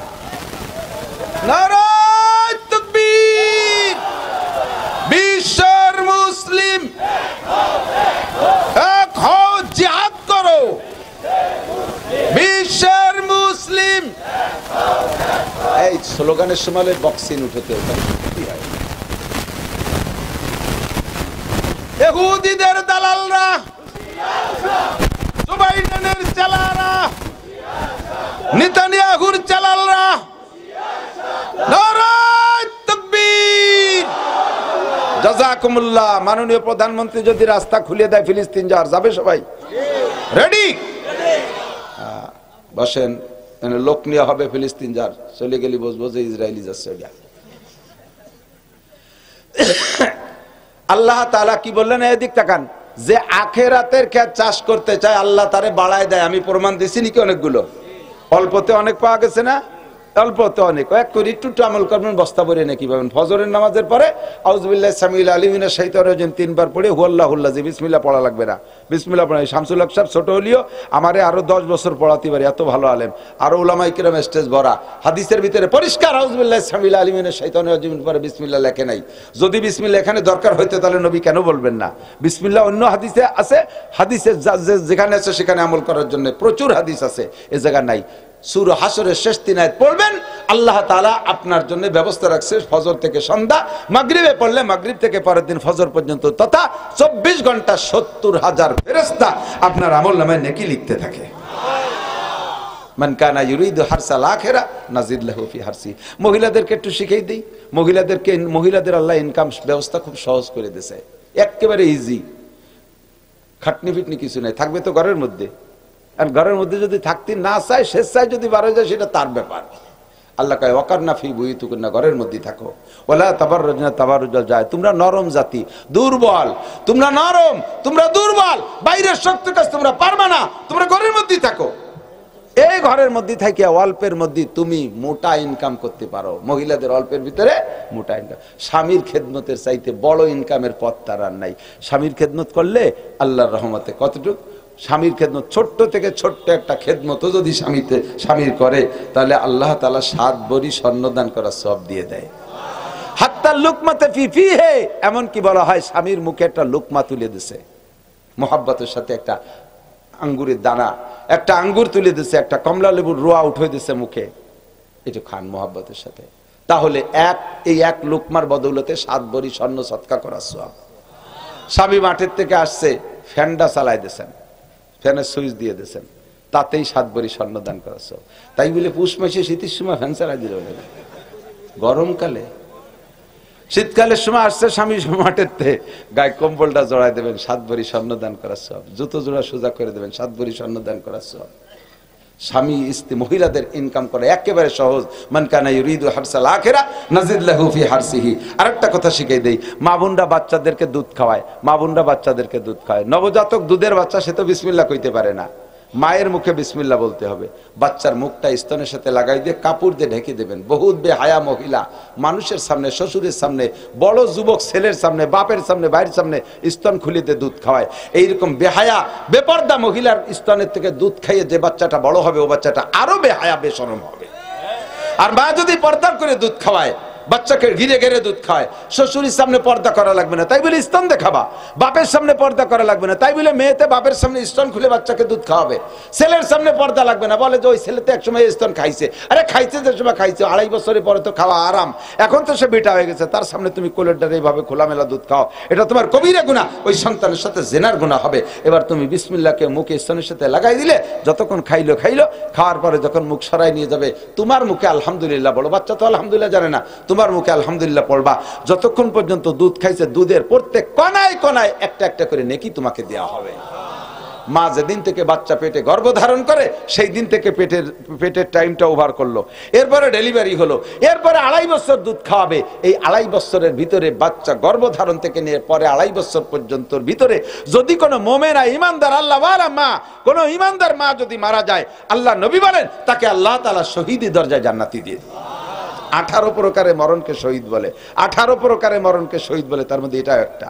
নারায়ে তাকবীর! বিশ্বের মুসলিম এক হও, জিহাদ করো। বিশ্বের মুসলিম, এই স্লোগানের সময় বক্সিং উঠতে ইহুদিদের দালালরা, জুবাইরের চালারা, নেতানিয়াহুর চালালরা, নারায়ে তাকবীর! জাযাকুমুল্লাহ। মাননীয় প্রধানমন্ত্রী যদি রাস্তা খুলে দেয় ফিলিস্তিন যাওয়ার, যাবে সবাই? রেডি? বসেন, লোক নিয়ে হবে ফিলিস্তিন যার, চলে গেলি বসবো যে ইসরায়েলি যাচ্ছে। আল্লাহ তাআলা কি বললেন? এদিক তাকান। যে আখেরাতের ক্ষেত চাষ করতে চায় আল্লাহ তারে বাড়ায় দেয়। আমি প্রমাণ দিছি নাকি? অনেকগুলো। অল্পতে অনেক পাওয়া গেছে না? অল্পতে অনেক। এক করে একটু আমল করবেন, বস্তা ভরে নাকি পাবেন। ফজরের নামাজের পরে আউযুবিল্লাহি সামিউল আলিম মিনাশ শাইতানির রাজিম 3 বার পড়ে হুয়াল্লাহুল্লাযী, বিসমিল্লাহ পড়া লাগবে না, বিসমিল্লাহ পড়া। শামসুল হক সাহেব ছোট হলিও আমারে আরো 10 বছর পড়াতে পারে, এত ভালো আলেম। আর উলামায়ে কিরাম স্টেজ ভরা। হাদিসের ভিতরে পরিষ্কার আউযুবিল্লাহি সামিউল আলিম মিনাশ শাইতানির রাজিম পরে বিসমিল্লাহ লেখে নাই। যদি বিসমিল্লাহ এখানে দরকার হইতো তাহলে নবী কেন বলবেন না? বিসমিল্লাহ অন্য হাদিসে আছে, হাদিসে যেখানে আছে সেখানে আমল করার জন্য প্রচুর হাদিস আছে, এ জায়গা নাই। সূরা হাশরের শেষ 3 আয়াত পড়বেন, আল্লাহ তাআলা আপনার জন্য ব্যবস্থা রাখছে ফজর থেকে সন্ধ্যা, মাগরিবে পড়লে মাগরিব থেকে পরের দিন ফজর পর্যন্ত, তথা 24 ঘন্টা 70,000 ফেরেশতা আপনার আমলনামায় নেকি লিখতে থাকে। মান কানা ইউরিদু হারসাল আখিরা নাজিদ লাহু ফি হারসি। মহিলাদেরকে একটু শিখিয়ে দেই। মহিলাদের আল্লাহ ইনকাম ব্যবস্থা খুব সহজ করে দিয়েছে, একেবারে ইজি। খাটনি ফিটনি কিছু নাই, থাকবে তো ঘরের মধ্যে। আর ঘরের মধ্যে যদি থাকতে না চায়, শেষ চায় যদি বার হয়ে যায়, সেটা তার ব্যাপার। আল্লাহ কয় ওয়াকারনা ফি বুয়ুতিকুন্না, ঘরের মধ্যে থাকো। ওয়ালা তাবাররুজনা তাবাররুজাল যায়। তোমরা নরম জাতি, দুর্বল, তোমরা নরম, তোমরা দুর্বল, বাইরের শক্তি কাজ তোমরা পারবে না, তোমরা ঘরের মধ্যেই থাকো। এই ঘরের মধ্যে থেকে অল্পের মধ্যে তুমি মোটা ইনকাম করতে পারো। মহিলাদের অল্পের ভিতরে মোটা ইনকাম। স্বামীর খেদমতের চাইতে বড় ইনকামের পথ তার আর নাই। স্বামীর খেদমত করলে আল্লাহর রহমতে কতটুকু? স্বামীর খেদমত, ছোট্ট থেকে ছোট্ট একটা খেদমত যদি স্বামীর করে, তাহলে আল্লাহ তাআলা 7 ভরি স্বর্ণদান করার সওয়াব দিয়ে দেয়। হাত্তা লুকমাতে ফি ফিহি, এমন কি বলা হয় স্বামীর মুখে একটা লুকমা তুলে দিছে, মোহাব্বতের সাথে একটা আঙ্গুরের দানা, একটা আঙ্গুর তুলে দিছে, একটা কমলা লেবুর রোয়া উঠে দিছে মুখে, এটা খান মোহাব্বতের সাথে। তাহলে এই এক লুকমার বদৌলতে 7 ভরি স্বর্ণ সদকা করার সওয়াব। স্বামী মাঠের থেকে আসছে, ফ্যানটা চালাই দিয়েছেন, ফ্যানের সুইচ দিয়ে দিয়েছেন, তাতেই 7 ভরি স্বর্ণ দান করার সওয়াব। তাই বলে পুষ মাসে শীতের সময় ফ্যান চালাই দিল না, গরমকালে। শীতকালের সময় আসছে স্বামী মাঠের থেকে, গায়ে কম্বলটা জড়াই দেবেন, 7 ভরি স্বর্ণ দান করার সওয়াব। জুতো জোড়া সোজা করে দেবেন, 7 ভরি স্বর্ণ দান করার সওয়াব। স্বামী স্ত্রী মহিলাদের ইনকাম করে একেবারে সহজ। মান কানা ইউরিদু হারসাল আখিরা নাজিদ লাহু ফি হারসিহি। আরেকটা কথা শিখিয়ে দেই, মা বোনরা বাচ্চাদেরকে দুধ খাওয়ায়, নবজাতক দুধের বাচ্চা, সে তো বিসমিল্লাহ কইতে পারে না। মায়ের মুখে বিসমিল্লাহ বলতে হবে। বাচ্চার মুখটা স্তনের সাথে লাগাই দিয়ে কাপড় দিয়ে ঢেকে দেবেন। বহুত বেহায়া মহিলা মানুষের সামনে, শ্বশুরের সামনে, বড় যুবক ছেলের সামনে, বাপের সামনে, ভাইয়ের সামনে স্তন খুলিতে দুধ খাওয়ায়। এইরকম বেহায়া বেপর্দা মহিলার স্তনের থেকে দুধ খাইয়ে যে বাচ্চাটা বড় হবে, ও বাচ্চাটা আরো বেহায়া বেশরম হবে। আর মা যদি পর্দা করে দুধ খাওয়ায়, বাচ্চাকে ঘিরে ঘিরে দুধ খায়, শ্বশুরের সামনে পর্দা করা লাগবে না তাই বলে স্তন দেখাবা, বাপের সামনে পর্দা করা লাগবে না তাই বলে মেয়েতে বাপের সামনে স্তন খুলে বাচ্চাকে দুধ খাওয়াবে, ছেলের সামনে পর্দা লাগবে না, বলে যে ওই ছেলে তো একসময় স্তন খাইছে। আরে খাইছে যে সময় খাইছে, 2.5 বছরের পরে তো খাওয়া আরাম, এখন তো সে বেটা হয়ে গেছে, তার সামনে তুমি কোলের ডারে এইভাবে খোলামেলা দুধ খাও, এটা তোমার কবিরা গুনাহ, ওই সন্তানের সাথে জেনার গুনাহ হবে। এবার তুমি বিসমিল্লাহকে মুখে স্তনের সাথে লাগাই দিলে, যতক্ষণ খাইলো খাওয়ার পরে যখন মুখ সরাই নিয়ে যাবে, তোমার মুখে আলহামদুলিল্লাহ বলো। বাচ্চা তো আলহামদুলিল্লাহ জানে না, তোমার মুখে আলহামদুলিল্লাহ পড়বা। যতক্ষণ পর্যন্ত দুধ খাইছে, দুধের প্রত্যেক কণায় কণায় একটা একটা করে নেকি তোমাকে দেওয়া হবে। মা যেদিন থেকে বাচ্চা পেটে গর্ভধারণ করে, সেই দিন থেকে পেটের টাইমটা ওভার করলো, এরপরে ডেলিভারি হলো, এরপরে 2.5 বছর দুধ খাওয়াবে। এই 2.5 বছরের ভিতরে বাচ্চা গর্ভধারণ থেকে নিয়ে পরে 2.5 বছর পর্যন্ত ভিতরে যদি কোনো মোমেনা ইমানদার আল্লাহওয়ালা মা, কোনো ইমানদার মা যদি মারা যায়, আল্লাহ নবী বলেন তাকে আল্লাহ তাআলা শহীদি দরজায় জান্নাতি দিয়ে দেয়। 18 প্রকারের মরণকে শহীদ বলে, 18 প্রকারের মরণকে শহীদ বলে, তার মধ্যে এটা একটা।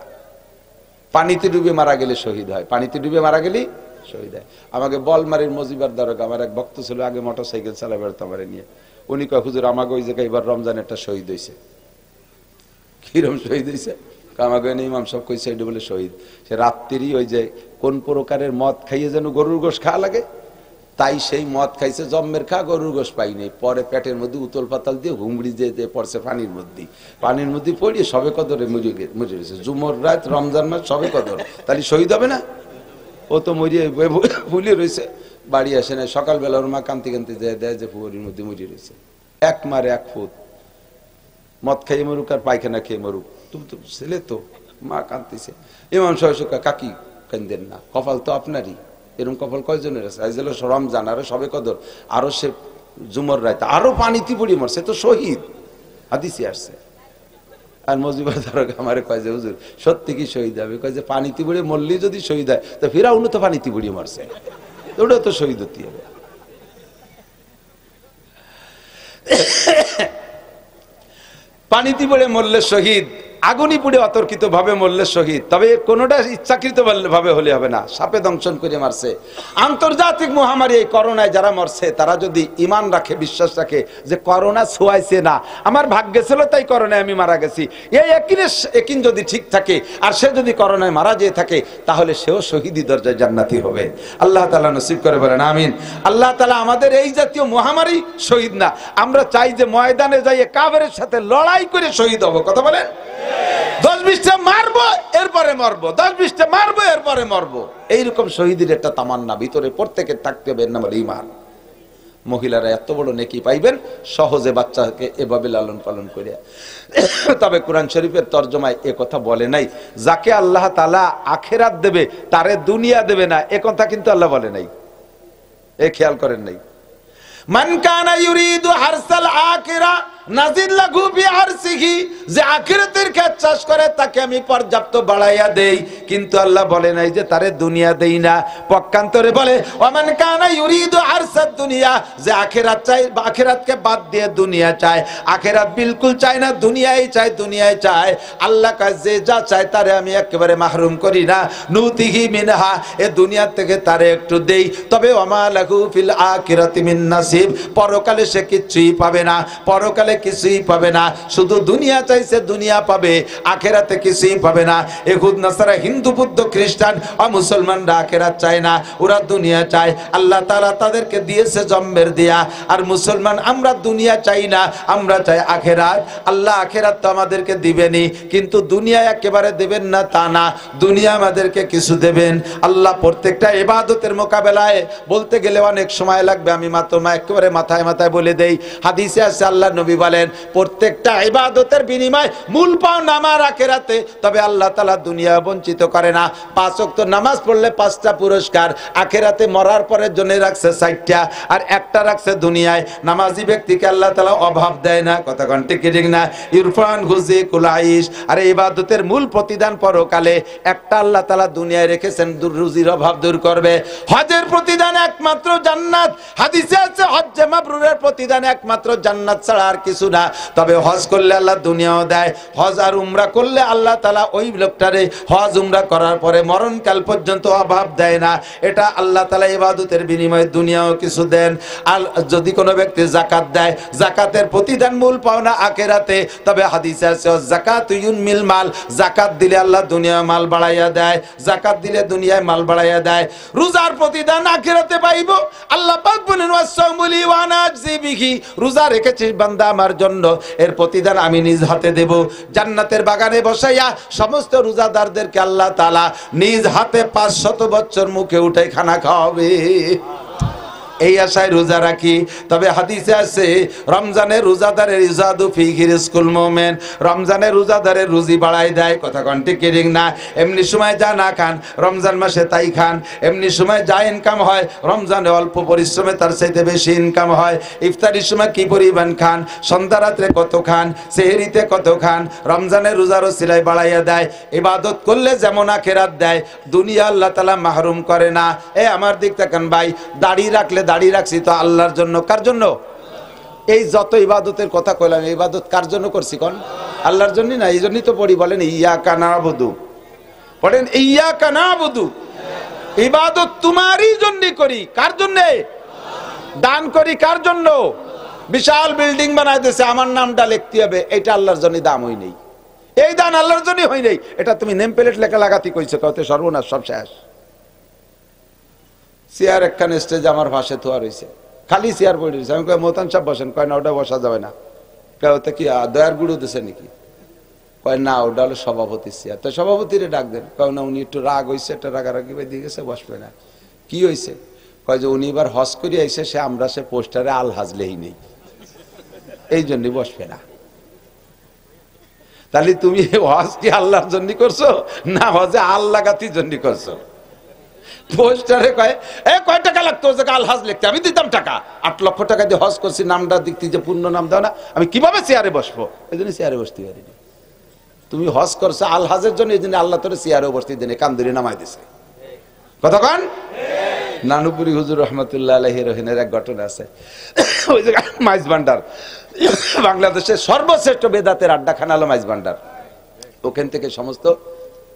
পানিতে ডুবে মারা গেলে শহীদ হয়, পানিতে ডুবে মারা গেলেই শহীদ হয়। আমাকে বলমারির মজিবার দারোগা, আমার এক ভক্ত ছিল, আগে মোটরসাইকেল চালা বেড়াতো আমারে নিয়ে, উনি কয় হুজুর আমাকে ওই জায়গায় এবার রমজান একটা শহীদ হয়েছে। কিরম শহীদ হয়েছে? আমাকে ইমাম সব কইছে এটা বলে শহীদ। সে রাত্রি ওই যে কোন প্রকারের মদ খাইয়ে যেন গরুর গোশ খাওয়া লাগে, তাই সেই মদ খাইছে, জম্মের খা, গরুর গোশ পাইনি, পরে পেটের মধ্যে উতল পাতাল দিয়ে হুমড়ি দিয়ে পড়ছে পানির মধ্যে পড়িয়ে সবে কদরে মরে গেছে। জুমর রাত, রমজান মাস, সবে কদর, তাহলে শহীদ হবে না? ও তো মরিয়ে ভুলে রয়েছে, বাড়ি আসে না। সকালবেলা ওর মা কান্তি যায়, দেয় যে পুকুরের মধ্যে মরিয়ে রয়েছে। এক মারে এক ফুট, মদ খাইয়ে মরুক আর পায়খানা খেয়ে মরুক, তুমি তো ছেলে তো। মা কান্দিছে। ইমাম সাহেব কাকি কান্দেন না, কপাল তো আপনারই। এরকম কপাল কয়জনের আছে? আজ হলো রমজান, আরো সবে কদর, আরো সে জুমর রাত, আরো পানিতে পড়িয়ে মরছে, তো শহীদ, হাদিসে আসছে। আর মজিবার দারোগা আমারে কয় যে হুজুর সত্যি কি শহীদ হবে? কয় যে পানিতে পড়ে মরলেই যদি শহীদ হয়, তো ফিরাউনও তো পানিতে পড়িয়ে মরছে, ওটাও তো শহীদ হতে হবে। পানিতে পড়ে মরলে শহীদ, আগুনি পুড়ে অতর্কিত ভাবে মরলে শহীদ। তবে কোনোটা ইচ্ছাকৃত ভাবে হলে হবে না, সাপে দংশন করে মারছে। আন্তর্জাতিক মহামারী এই করোনায় যারা মরছে, তারা যদি ইমান রাখে, বিশ্বাস রাখে যে করোনা ছোঁয়াইছে না, আমার ভাগ্যে ছিল তাই করোনায় আমি মারা গেছি, এই একিন যদি ঠিক থাকে, আর সে যদি করোনায় মারা যেয়ে থাকে, তাহলে সেও শহীদি দরজায় জান্নাতি হবে। আল্লাহ তাআলা নসিব করে বলেন আমিন। আল্লাহ তাআলা আমাদের এই জাতীয় মহামারী শহীদ না, আমরা চাই যে ময়দানে যাইয়ে কাফেরের সাথে লড়াই করে শহীদ হব। কথা বলেন? 10-20টা মারবো এরপরে মরবো, 10-20টা মারবো এরপরে মরবো, এইরকম শহীদের একটা তামান্না ভিতরে প্রত্যেকের থাকতে হবে, নাম ঈমান। মহিলারা এত বড় নেকি পাইবেন সহজে বাচ্চাকে এভাবে লালন পালন করে। তবে কোরআন শরীফের তরজমায় এ কথা বলে নাই, যাকে আল্লাহ তাআলা আখিরাত দেবে তারে দুনিয়া দেবে না, এ কথা কিন্তু আল্লাহ বলে নাই, এ খেয়াল করেন নাই। মান কানা ইউরিদু হারসাল আখিরা নাজিদ লাহু বিআরসিহি, যে আখিরাতের কাজ চাষ করে তাকে আমি পর্যাপ্ত বাড়াইয়া দেই, কিন্তু আল্লাহ বলে নাই যে তারে দুনিয়া দেই না। পক্ষান্তরে বলে ওমান কানা ইউরিদু আরসাদ দুনিয়া, যে আখিরাত চাই, আখিরাতকে বাদ দিয়ে দুনিয়া চায়, আখিরাত বিলকুল চায় না, দুনিয়ায় চায়। আল্লাহ কাছে যে যা চায় তারে আমি একেবারে মাহরুম করি না, নুতিহি মিনহা, এ দুনিয়া থেকে তারে একটু দেই। তবে ওমা লাহু ফিল আখিরাতি মিন নাসিব, পরকালে সে কিছুই পাবে না, পরকালে কিছুই পাবে না, শুধু দুনিয়া চাইছে দুনিয়া পাবে, আখিরাতে কিছুই পাবে না। ইহুদ নাসারা, হিন্দু বৌদ্ধ খ্রিস্টান আর মুসলমানরা আখিরাত চায় না, ওরা দুনিয়া চায়। আল্লাহ তাআলা তাদেরকে দিয়েছে জম্মের দিয়া, আর মুসলমান আমরা দুনিয়া চাই না, আমরা চাই আখিরাত। আল্লাহ আখিরাত তো আমাদেরকে দিবেনই, কিন্তু দুনিয়া একেবারে দেবেন না তা না, দুনিয়া আমাদেরকে কিছু দেবেন। আল্লাহ প্রত্যেকটা ইবাদতের মোকাবেলায় বলতে গেলে অনেক সময় লাগবে, আমি মাত্র একেবারে মাথায় বলে দেই। হাদিসে আছে আল্লাহ নবী বলেন প্রত্যেকটা ইবাদতের বিনিময় মূল পাওনা আমার আখিরাতে, তবে আল্লাহ তাআলা দুনিয়া বঞ্চিত করে না। 5 ওয়াক্ত নামাজ পড়লে 5টা পুরস্কার, আখিরাতে মরার পরের জন্য রাখছে 4টা, আর একটা রাখছে দুনিয়ায়। নামাজি ব্যক্তিকে আল্লাহ তাআলা অভাব দেয় না, কথা কোন ঠিক ঠিক না? ইরফান গুজি কুলাইশ। আর ইবাদতের মূল প্রতিদান পরকালে একটা আল্লাহ তাআলা দুনিয়ায় রেখেছেন, রুজির অভাব দূর করবে। হজের প্রতিদান একমাত্র জান্নাত। হাদিসে আছে হজ্জে মাবরুরের প্রতিদান একমাত্র জান্নাত ছাড়া আর কিছু না। তবে হজ করলে আল্লাহ দুনিয়াও দেয়, হজ আর উমরা করলে আল্লাহ তাআলা ওই লোকটারে হজ উমরা করার পরে মরণকাল পর্যন্ত অভাব দেয় না। এটা আল্লাহ তাআলা ইবাদতের বিনিময়ে দুনিয়াও কিছু দেন। আর যদি কোনো ব্যক্তি যাকাত দেয়, যাকাতের প্রতিদান মূল পাওনা আখিরাতে। তবে হাদিসে আছে যাকাত ইউনমিল মাল, যাকাত দিলে আল্লাহ দুনিয়ায় মাল বাড়াইয়া দেয়, যাকাত দিলে দুনিয়ায় মাল বাড়াইয়া দেয়। রোজার প্রতিদান আখিরাতে পাইব। আল্লাহ পাক বলেন ওয়াসসামুলি ওয়া নাজি বিহি, রোজা রেখেছিস বান্দা আমার জন্য, এর প্রতিদান আমি নিজ হাতে দেব। জান্নাতের বাগানে বসাইয়া সমস্ত রোজাদারদেরকে আল্লাহ তাআলা নিজ হাতে 500 বছর মুখে উঠে খানা খাওয়াবে। এই আশায় রোজা রাখি। তবে হাদিসে আছে রমজানের রোজাদারের ইজাদু ফি রিজকুল মুমিন, রমজানের রোজাদারের রুজি বাড়ায় দেয়, কথা কোন ঠিক ঠিক না? এমনি সময় যা না খান রমজান মাসে তাই খান, এমনি সময় যা ইনকাম হয় রমজানে অল্প পরিশ্রমে তার চাইতে বেশি ইনকাম হয়। ইফতারির সময় কি পরিমাণ খান, সন্ধ্যা রাত্রে কত খান, সেহরিতে কত খান, রমজানের রোজার ওসিলায় বাড়াইয়া দেয়। ইবাদত করলে যেমন আখিরাত দেয়, দুনিয়া আল্লাহ তাআলা মাহরুম করে না। আমার দিক তাকান ভাই, দাড়ি রাখলে দাড়ি রাখছি তো আল্লাহর জন্য, কার জন্য? এই যত ইবাদতের কথা কইলাম, ইবাদত কার জন্য করছি কোন? আল্লাহর জন্য না। এই জন্যই তো পড়ি, বলেন ইয়াকা নাবুদু, পড়েন ইয়াকা নাবুদু। ইবাদত তোমারই জন্য করি, কার জন্য? দান করি কার জন্য? বিশাল বিল্ডিং বানাই দিয়েছে, আমার নামটা লিখতে হবে, এটা আল্লাহর জন্য দাম হই নেই। এই দান আল্লাহর জন্য হই নেই, এটা তুমি নেম প্লেট লেখা লাগাতি কইছো, কত সর্বনাশ, সব শেষ। চেয়ার একখান স্টেজে আমার পাশে থোয়া রয়েছে, খালি চেয়ার পড়ে রয়েছে। আমি কই মোতান সাহেব বসেন, কয় না ওটা বসা যাবে না। কয় ওটা কি দয়ার গুঁড়ো দিছে নাকি? কয় না, ওটা হলো সভাপতির চেয়ার। তো সভাপতিরে ডাক দেন। কয় না, উনি একটু রাগ হয়েছে, একটা রাগারাগি দিয়ে গেছে, বসবে না। কি হয়েছে? কয় যে উনি এবার হজ করে আইসে, সে পোস্টারে আল হাজ লেহি নেই, এই জন্যই বসবে না। তাহলে তুমি হজ কি আল্লাহর জন্য করছো না হজে আল লাগাতির জন্য করছো? পোস্টারে কয় কয় টাকা লাগতো আলহাজ লিখতে, আমি দিতাম টাকা। 8 লক্ষ টাকা দিয়ে হজ করছি, নামটা দেখতে যে পূর্ণ নাম দাও না, আমি কিভাবে চেয়ারে বসবো? এই জন্য চেয়ারে বসতে পারিনি। তুমি হজ করছো আলহাজের জন্য, এই জন্য আল্লাহ তোর চেয়ারে বসতে দিনে কান্দুরি নামাই দিছে। কতক্ষণ? নানুপুরি হুজুর রহমতুল্লাহ আলাইহি রহিনের এক ঘটনা আছে। ওই জায়গায় মাইজ ভান্ডার, বাংলাদেশের সর্বশ্রেষ্ঠ বেদাতের আড্ডাখানা হলো মাইজ ভান্ডার। ওখান থেকে সমস্ত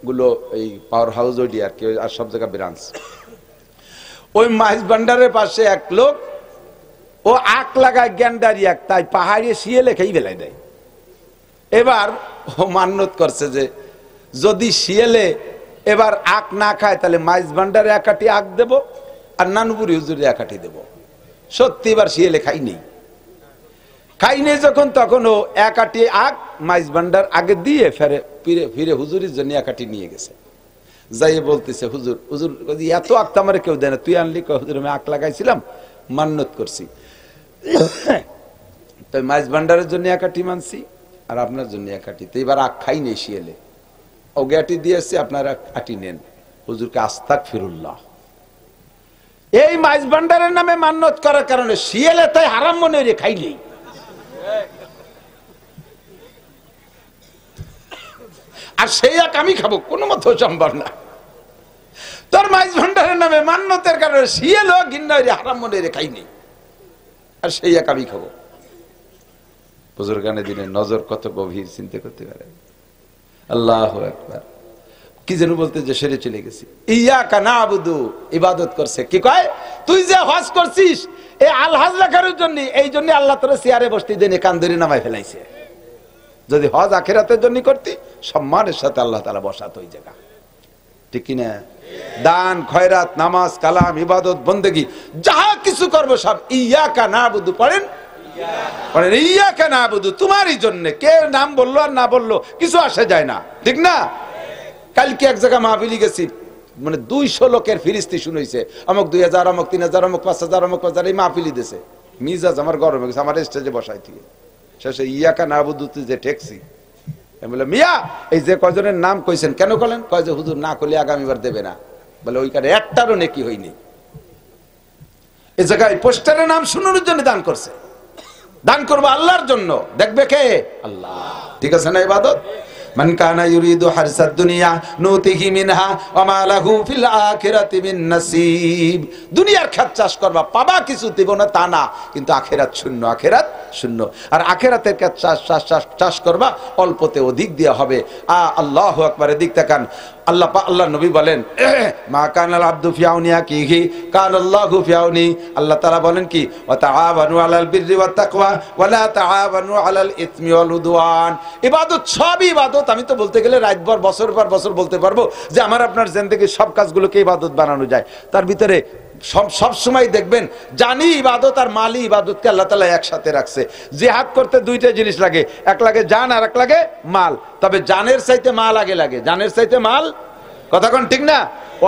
গুলো এই পাওয়ার হাউস ওই আর কি, আর সব জায়গায় ব্রাঞ্চ। ওই মাইজ ভান্ডারের পাশে এক লোক, ও আখ লাগায় গ্যান্ডারি এক, তাই পাহাড়ে শিয়ালে খেয়ে বেলায় দেয়। এবার ও মান্যত করছে যে যদি শিয়ালে এবার আখ না খায়, তাহলে মাইজ ভান্ডারে 1 আটি আখ দেবো, আর নানুপুরি হুজুরে 1 আটি দেবো। সত্যি এবার শিয়ালে খাইনি যখন, তখন ও 1 আটি আখ মাইজ ভান্ডার আগে দিয়ে ফিরে হুজুরের জন্য 1 আটি নিয়ে গেছে। যাইয়ে বলতেছে, হুজুর হুজুর এত আখ তো আমার কেউ দেয় না, তুই আনলি? হুজুর আমি আখ লাগাইছিলাম, মান্যত করছি, তাই মাইজ ভান্ডারের জন্য 1 আটি মানছি, আর আপনার জন্য 1 আটি। তো এবার আখ খাই নেই শিয়ালে, ওকে আটি দিয়েছে, আপনার আটি নেন। হুজুরকে আস্তাগফিরুল্লাহ। এই মাইজ ভান্ডারের নামে মান্যত করার কারণে শিয়ালে তাই হারাম মনে হয়ে খাইলেই। আর সেই আখ আমি খাবো, কোনো মতো সম্ভব না। তোর মাইজ ভান্ডারের নামে মান্যতের কারণে শিয়াল ঘিন্না হারাম মনে রে খাইনি, আর সেই আখ আমি খাবো। বুজুর্গানে দিনের নজর কত গভীর, চিন্তা করতে পারে। আল্লাহু আকবার। কি যেন বলতে যে সেরে চলে গেছি। ইয়াকা নাবুদু, ইবাদত করছে। কি কয়? তুই যে হজ করছিস এই আলহাজ লেখার জন্য, এই জন্য আল্লাহ তোর চেয়ারে বসতে দেন, কান্দরি নামায় ফেলাইছে। যদি হজ আখিরাতের জন্য করতি, সম্মানের সাথে আল্লাহ তাআলা বসাত ওই জায়গা, ঠিক কিনা? দান, খয়রাত, নামাজ, কালাম, ইবাদত, বন্দেগী যাহা কিছু করবো সব ইয়াকা নাবুদু পড়েন, ইয়াকা নাবুদু, তোমারই জন্য। কে নাম বললো আর না বললো কিছু আসে যায় না, ঠিক না? কালকে এক জায়গায় মাহফিলি গেছি, মানে 200 লোকের ফিরিস্তি শুনেছে, অমুক 2000, অমুক 3000, অমুক 5000, অমুক 5000, এই মাহফিলি দিয়েছে। মিজাজ আমার গরম হয়ে গেছে, আমার স্টেজে বসাই দিয়ে শেষে ইয়াকা নাবুদুতে যে ঠেকছি। আমি বললাম মিয়া এই যে কয়জনের নাম কইছেন কেন করলেন? কয় যে হুজুর না করলে আগামীবার দেবে না। বলে ওইখানে একটারও নেকি হয়নি। এই জায়গায় পোস্টারের নাম শুনানোর জন্য দান করছে। দান করবো আল্লাহর জন্য, দেখবে কে? আল্লাহ। ঠিক আছে না ইবাদত? মান কানা ইউরিদু হারসাদ দুনিয়া নুতিহি মিনহা ওয়া মা লাহু ফিল আখিরাতি মিন নাসিব। দুনিয়ার খেত চাষ করবা, পাবা কিছু, দিব না তা না, কিন্তু আখিরাত শূন্য, আখিরাত শূন্য। আর আখিরাতের খেত চাষ করবা, অল্পতে অধিক দেয়া হবে। আল্লাহু আকবার। এদিক তাকান, আল্লাহ নবী বলেন মা কানাল আব্দু ফিয়াউনি আকিহি কানাল্লাহু ফিয়াউনি। আল্লাহ তাআলা বলেন কি ওয়া তাআওয়ানু আলাল বিররি ওয়াত তাকওয়া ওয়া লা তাআওয়ানু আলাল ইসমি ওয়াল উদওয়ান। ইবাদত সবই ইবাদত। আমি তো বলতে গেলে রাতভর বছর পর বছর বলতে পারবো যে আমার আপনার জিন্দেগির সব কাজগুলোকে ইবাদত বানানো যায়। তার ভিতরে সব সময় দেখবেন জানি ইবাদত আর মালি ইবাদতকে আল্লাহ তাআলা একসাথে রাখছে। জিহাদ করতে দুইটা জিনিস লাগে, এক লাগে জান আর এক লাগে মাল। তবে জানের চাইতে মাল আগে লাগে, জানের চাইতে মাল। কথা কোন ঠিক না?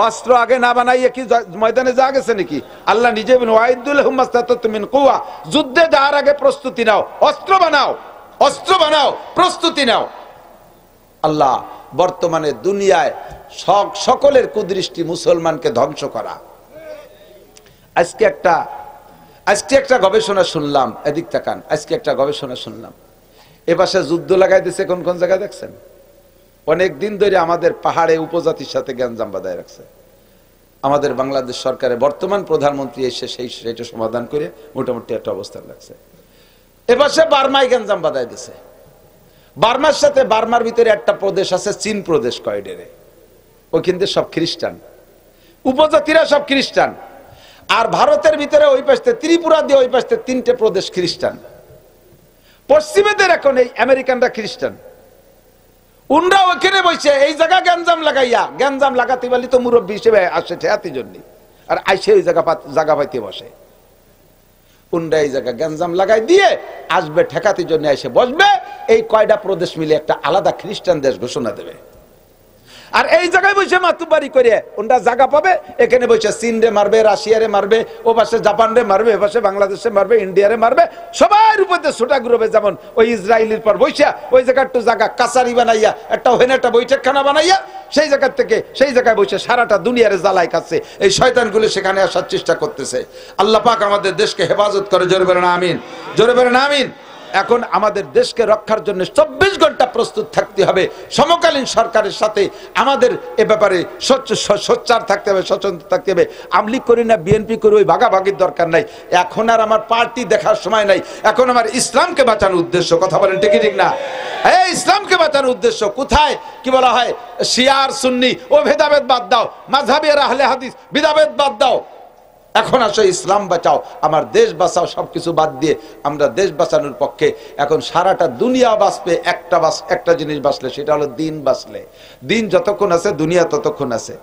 অস্ত্র আগে না বানাইয়ে কি ময়দানে যা গেছে নাকি? আল্লাহ নিজে বলেন ওয়াইদুল হুম মাস্তাতাতুম মিন কুওয়া। যুদ্ধে যাওয়ার আগে প্রস্তুতি নাও, অস্ত্র বানাও, অস্ত্র বানাও, প্রস্তুতি নাও। আল্লাহ বর্তমানে দুনিয়ায় সকলের কুদৃষ্টি মুসলমানকে ধ্বংস করা। আজকে একটা গবেষণা শুনলাম, এদিক তাকান, আজকে একটা গবেষণা শুনলাম। এপাশে যুদ্ধ লাগাই দিচ্ছে কোন কোন জায়গায় দেখছেন? অনেক দিন ধরে আমাদের পাহাড়ে উপজাতির সাথে গ্যাঞ্জাম বাঁধায় রাখছে। আমাদের বাংলাদেশ সরকারের বর্তমান প্রধানমন্ত্রী এসে সেইটা সমাধান করে মোটামুটি একটা অবস্থান লাগছে। এপাশে বার্মায় গ্যাঞ্জাম বাঁধায় দিছে। বার্মার সাথে বার্মার ভিতরে একটা প্রদেশ আছে চীন প্রদেশ কয়ডেরে, ওইখানে সব খ্রিস্টান, উপজাতিরা সব খ্রিস্টান। আর ভারতের ভিতরে ওই পাশে ত্রিপুরা দিয়ে ওই পাশে 3টে প্রদেশ খ্রিস্টান। পশ্চিমেদের এখন এই আমেরিকানরা খ্রিস্টান, উনরা ওখানে বসে এই জায়গা গ্যাঞ্জাম লাগাইয়া, গ্যাঞ্জাম লাগাতে বলি তো মুরব্বী হিসেবে আসে ঠেয়াতি জন্য, আর আইসে ওই জায়গা পাইতে বসে। উনরা এই জায়গা গ্যাঞ্জাম লাগাই দিয়ে আসবে ঠেকাতির জন্য, এসে বসবে। এই কয়টা প্রদেশ মিলে একটা আলাদা খ্রিস্টান দেশ ঘোষণা দেবে। আর এই জায়গায় বসে মাতুবাড়ি করে ওনরা জায়গা পাবে, এখানে বসে চীন রে মারবে, রাশিয়ারে মারবে, ও পাশে জাপান রে মারবে, এ পাশে বাংলাদেশে মারবে, ইন্ডিয়ারে মারবে, সবার উপর ছোটা গ্রুপে যেমন ওই ইসরায়েলের পর বৈশা ওই জায়গা একটু জায়গা কাছারি বানাইয়া একটা ওখানে একটা বৈঠকখানা বানাইয়া সেই জায়গার থেকে সেই জায়গায় বসে সারাটা দুনিয়ারে জ্বালাই খাচ্ছে। এই শয়তানগুলো সেখানে আসার চেষ্টা করতেছে। আল্লাহ পাক আমাদের দেশকে হেফাজত করে, জোরে বলেন আমিন, জোরে বলেন আমিন। এখন আমাদের দেশকে রক্ষার জন্য 24 ঘন্টা প্রস্তুত থাকতে হবে। সমকালীন সরকারের সাথে আমাদের এ ব্যাপারে সোচ্চার থাকতে হবে, সচেতন থাকতে হবে। আমলি করি না বিএনপি করি, ওই ভাগাভাগির দরকার নাই। এখন আর আমার পার্টি দেখার সময় নাই, এখন আমার ইসলামকে বাঁচানোর উদ্দেশ্য। কথা বলেন ঠিক ঠিক না? এই ইসলামকে বাঁচানোর উদ্দেশ্য। কোথায় কি বলা হয়? শিয়া আর সুন্নি ও ভেদাভেদ বাদ দাও, মাযহাবী আর আহলে হাদিস ভেদাভেদ বাদ দাও। এখন আসো ইসলাম বাঁচাও, আমার দেশ বাঁচাও। সবকিছু বাদ দিয়ে আমরা দেশ বাঁচানোর পক্ষে। এখন সারাটা দুনিয়া বাঁচবে, একটা জিনিস বাঁচলে, সেটা হলো দিন বাঁচলে। দিন যতক্ষণ আছে দুনিয়া ততক্ষণ আছে।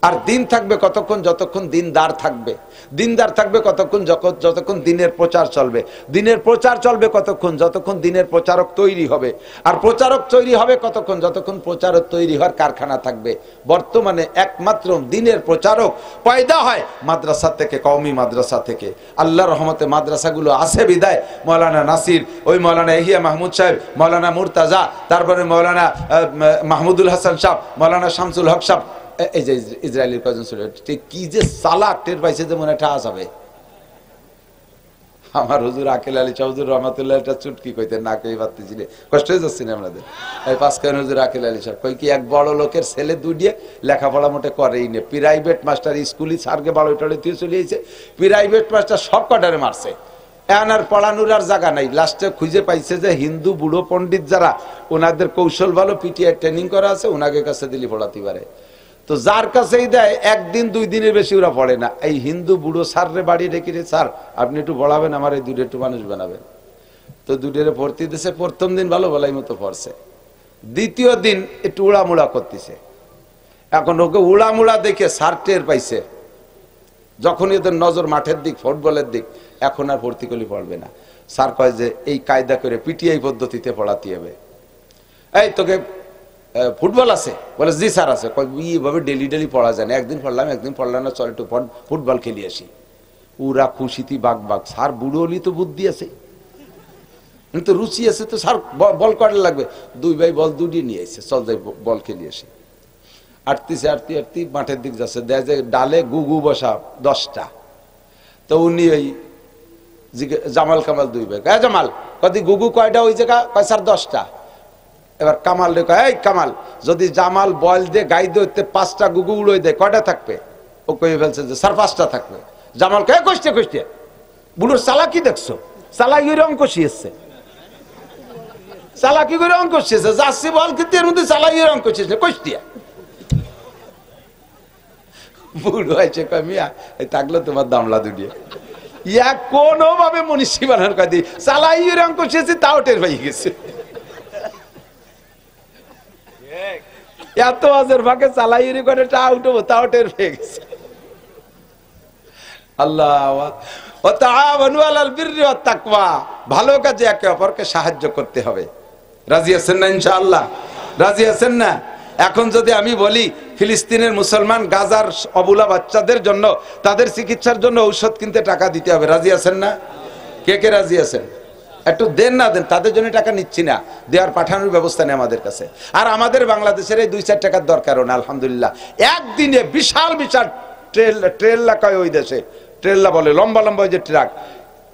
আর দিন থাকবে কতক্ষণ? যতক্ষণ দিনদার থাকবে। দিনদার থাকবে কতক্ষণ? যতক্ষণ দিনের প্রচার চলবে। দিনের প্রচার চলবে কতক্ষণ? যতক্ষণ দিনের প্রচারক তৈরি হবে। আর প্রচারক তৈরি হবে কতক্ষণ? যতক্ষণ প্রচারক তৈরি হওয়ার কারখানা থাকবে। বর্তমানে একমাত্র দিনের প্রচারক পয়দা হয় মাদ্রাসা থেকে, কওমি মাদ্রাসা থেকে। আল্লাহর রহমতে মাদ্রাসাগুলো আছে বিদায় মৌলানা নাসির, ওই মৌলানা এহিয়া মাহমুদ সাহেব, মৌলানা মুর্তাজা, তারপরে মৌলানা মাহমুদুল হাসান সাহেব, মৌলানা শামসুল হক সাহেব, এই যে ইসরায়েলের কয়েকজন ছিল, কি যে সালাক টের পাইছে যে মনে ঠাস হবে। আমার হুজুর আকেল আলী চৌধুরী রহমাতুল্লাহ একটা চুটকি কইতেন, না কই পারতেছিলে, কষ্ট হয়ে যাচ্ছে না আমাদের। এই পাঁচখান হুজুর আকেল আলী সাহেব কই কি এক বড় লোকের ছেলে দুইয়ে লেখাপড়া মোটে করেই নে, প্রাইভেট মাস্টার স্কুলই সারকে বাড়ি টড়ে দিয়ে চলে গেছে, প্রাইভেট মাস্টার সব কটারে মারছে। আর পড়ানোর আর জায়গা নাই। লাস্টে খুঁজে পাইছে যে হিন্দু বুড়ো পণ্ডিত যারা, ওনাদের কৌশল ভালো, পিটিআই ট্রেনিং করা আছে, ওনাকে কাছে দিলি পড়াতে পারে। তো যার কাছেই দেয়, একদিন 2 দিনের বেশি ওরা পড়ে না। এই হিন্দু বুড়ো স্যাররে বাড়ি রেখে রে, স্যার আপনি একটু পড়াবেন, আমার এই দুটো একটু মানুষ বানাবেন। তো দুটোরে ভর্তি দিয়েছে। প্রথম দিন ভালো ভালাই মতো পড়ছে, দ্বিতীয় দিন একটু উড়ামুড়া করতেছে। এখন ওকে উড়ামুড়া দেখে স্যার টের পাইছে, যখন এদের নজর মাঠের দিক, ফুটবলের দিক, এখন আর ভর্তি করলে পড়বে না। স্যার কয় যে এই কায়দা করে পিটিআই পদ্ধতিতে পড়াতে হবে। এই তোকে ফুটবল আছে? বলে জি স্যার আছে। এইভাবে ডেলি পড়া যায় না, একদিন পড়লাম একদিন পড়লাম না, চল একটু ফুটবল খেলি আসি। ওরা খুশিতে বাঘ। স্যার বুড়ো হলি তো বুদ্ধি আছে, কিন্তু রুচি আছে তো স্যার বল করা লাগবে, 2 ভাই বল দুটিয়ে নিয়ে আসছে, চল যাই বল খেলি আসে। আটতিছে আটতি মাঠের দিক যাচ্ছে, দেয় যে ডালে গুগু বসা 10টা। তো উনি ওই জামাল কামাল 2 ভাই, জামাল কদি গুগু কয়টা ওই জায়গা, কয় স্যার 10টা। এবার কামাল রে কয়, এই কামাল যদি জামাল বল দিয়ে গাই দিতে 5টা গুগু উড়োই দেয় কয়টা থাকবে? ও কয়ে ফেলছে যে স্যার 5টা থাকবে। জামাল কয়ে কষ্টে কষ্টে বুড়োর চালাকি দেখছো, চালাকি অঙ্ক শিখেছে, চালাকি করে অঙ্ক শিখেছে, যাচ্ছি বল কিন্তু এর মধ্যে চালাকি অঙ্ক শিখেছে কষ্টিয়া। বুড়ো হয়েছে কয় মিয়া থাকলো তোমার দামলা দুটিয়ে, ইয়া কোনো ভাবে মনীষী বানার কাদি চালাই অঙ্ক শিখেছে, তাও টের পাই গেছে। এত আজের ফাঁকে চালাই করে উঠবো, তাও টের পেয়ে গেছে। আল্লাহ ভালো কাজে একে অপরকে সাহায্য করতে হবে। রাজি আছেন না ইনশাআল্লাহ? রাজি আছেন না? এখন যদি আমি বলি ফিলিস্তিনের মুসলমান গাজার অবুলা বাচ্চাদের জন্য তাদের চিকিৎসার জন্য ঔষধ কিনতে টাকা দিতে হবে, রাজি আছেন না? কে কে রাজি আছেন? একটু দেন না দেন, তাদের জন্য টাকা নিচ্ছি না, দেওয়ার পাঠানোর ব্যবস্থা নেই আমাদের কাছে। আর আমাদের বাংলাদেশের এই 2-4 টাকার দরকারও না, আলহামদুলিল্লাহ। একদিনে বিশাল বিশাল ট্রেল্লা কয় ওই দেশে, ট্রেল্লা বলে, লম্বা লম্বা ওই যে ট্রাক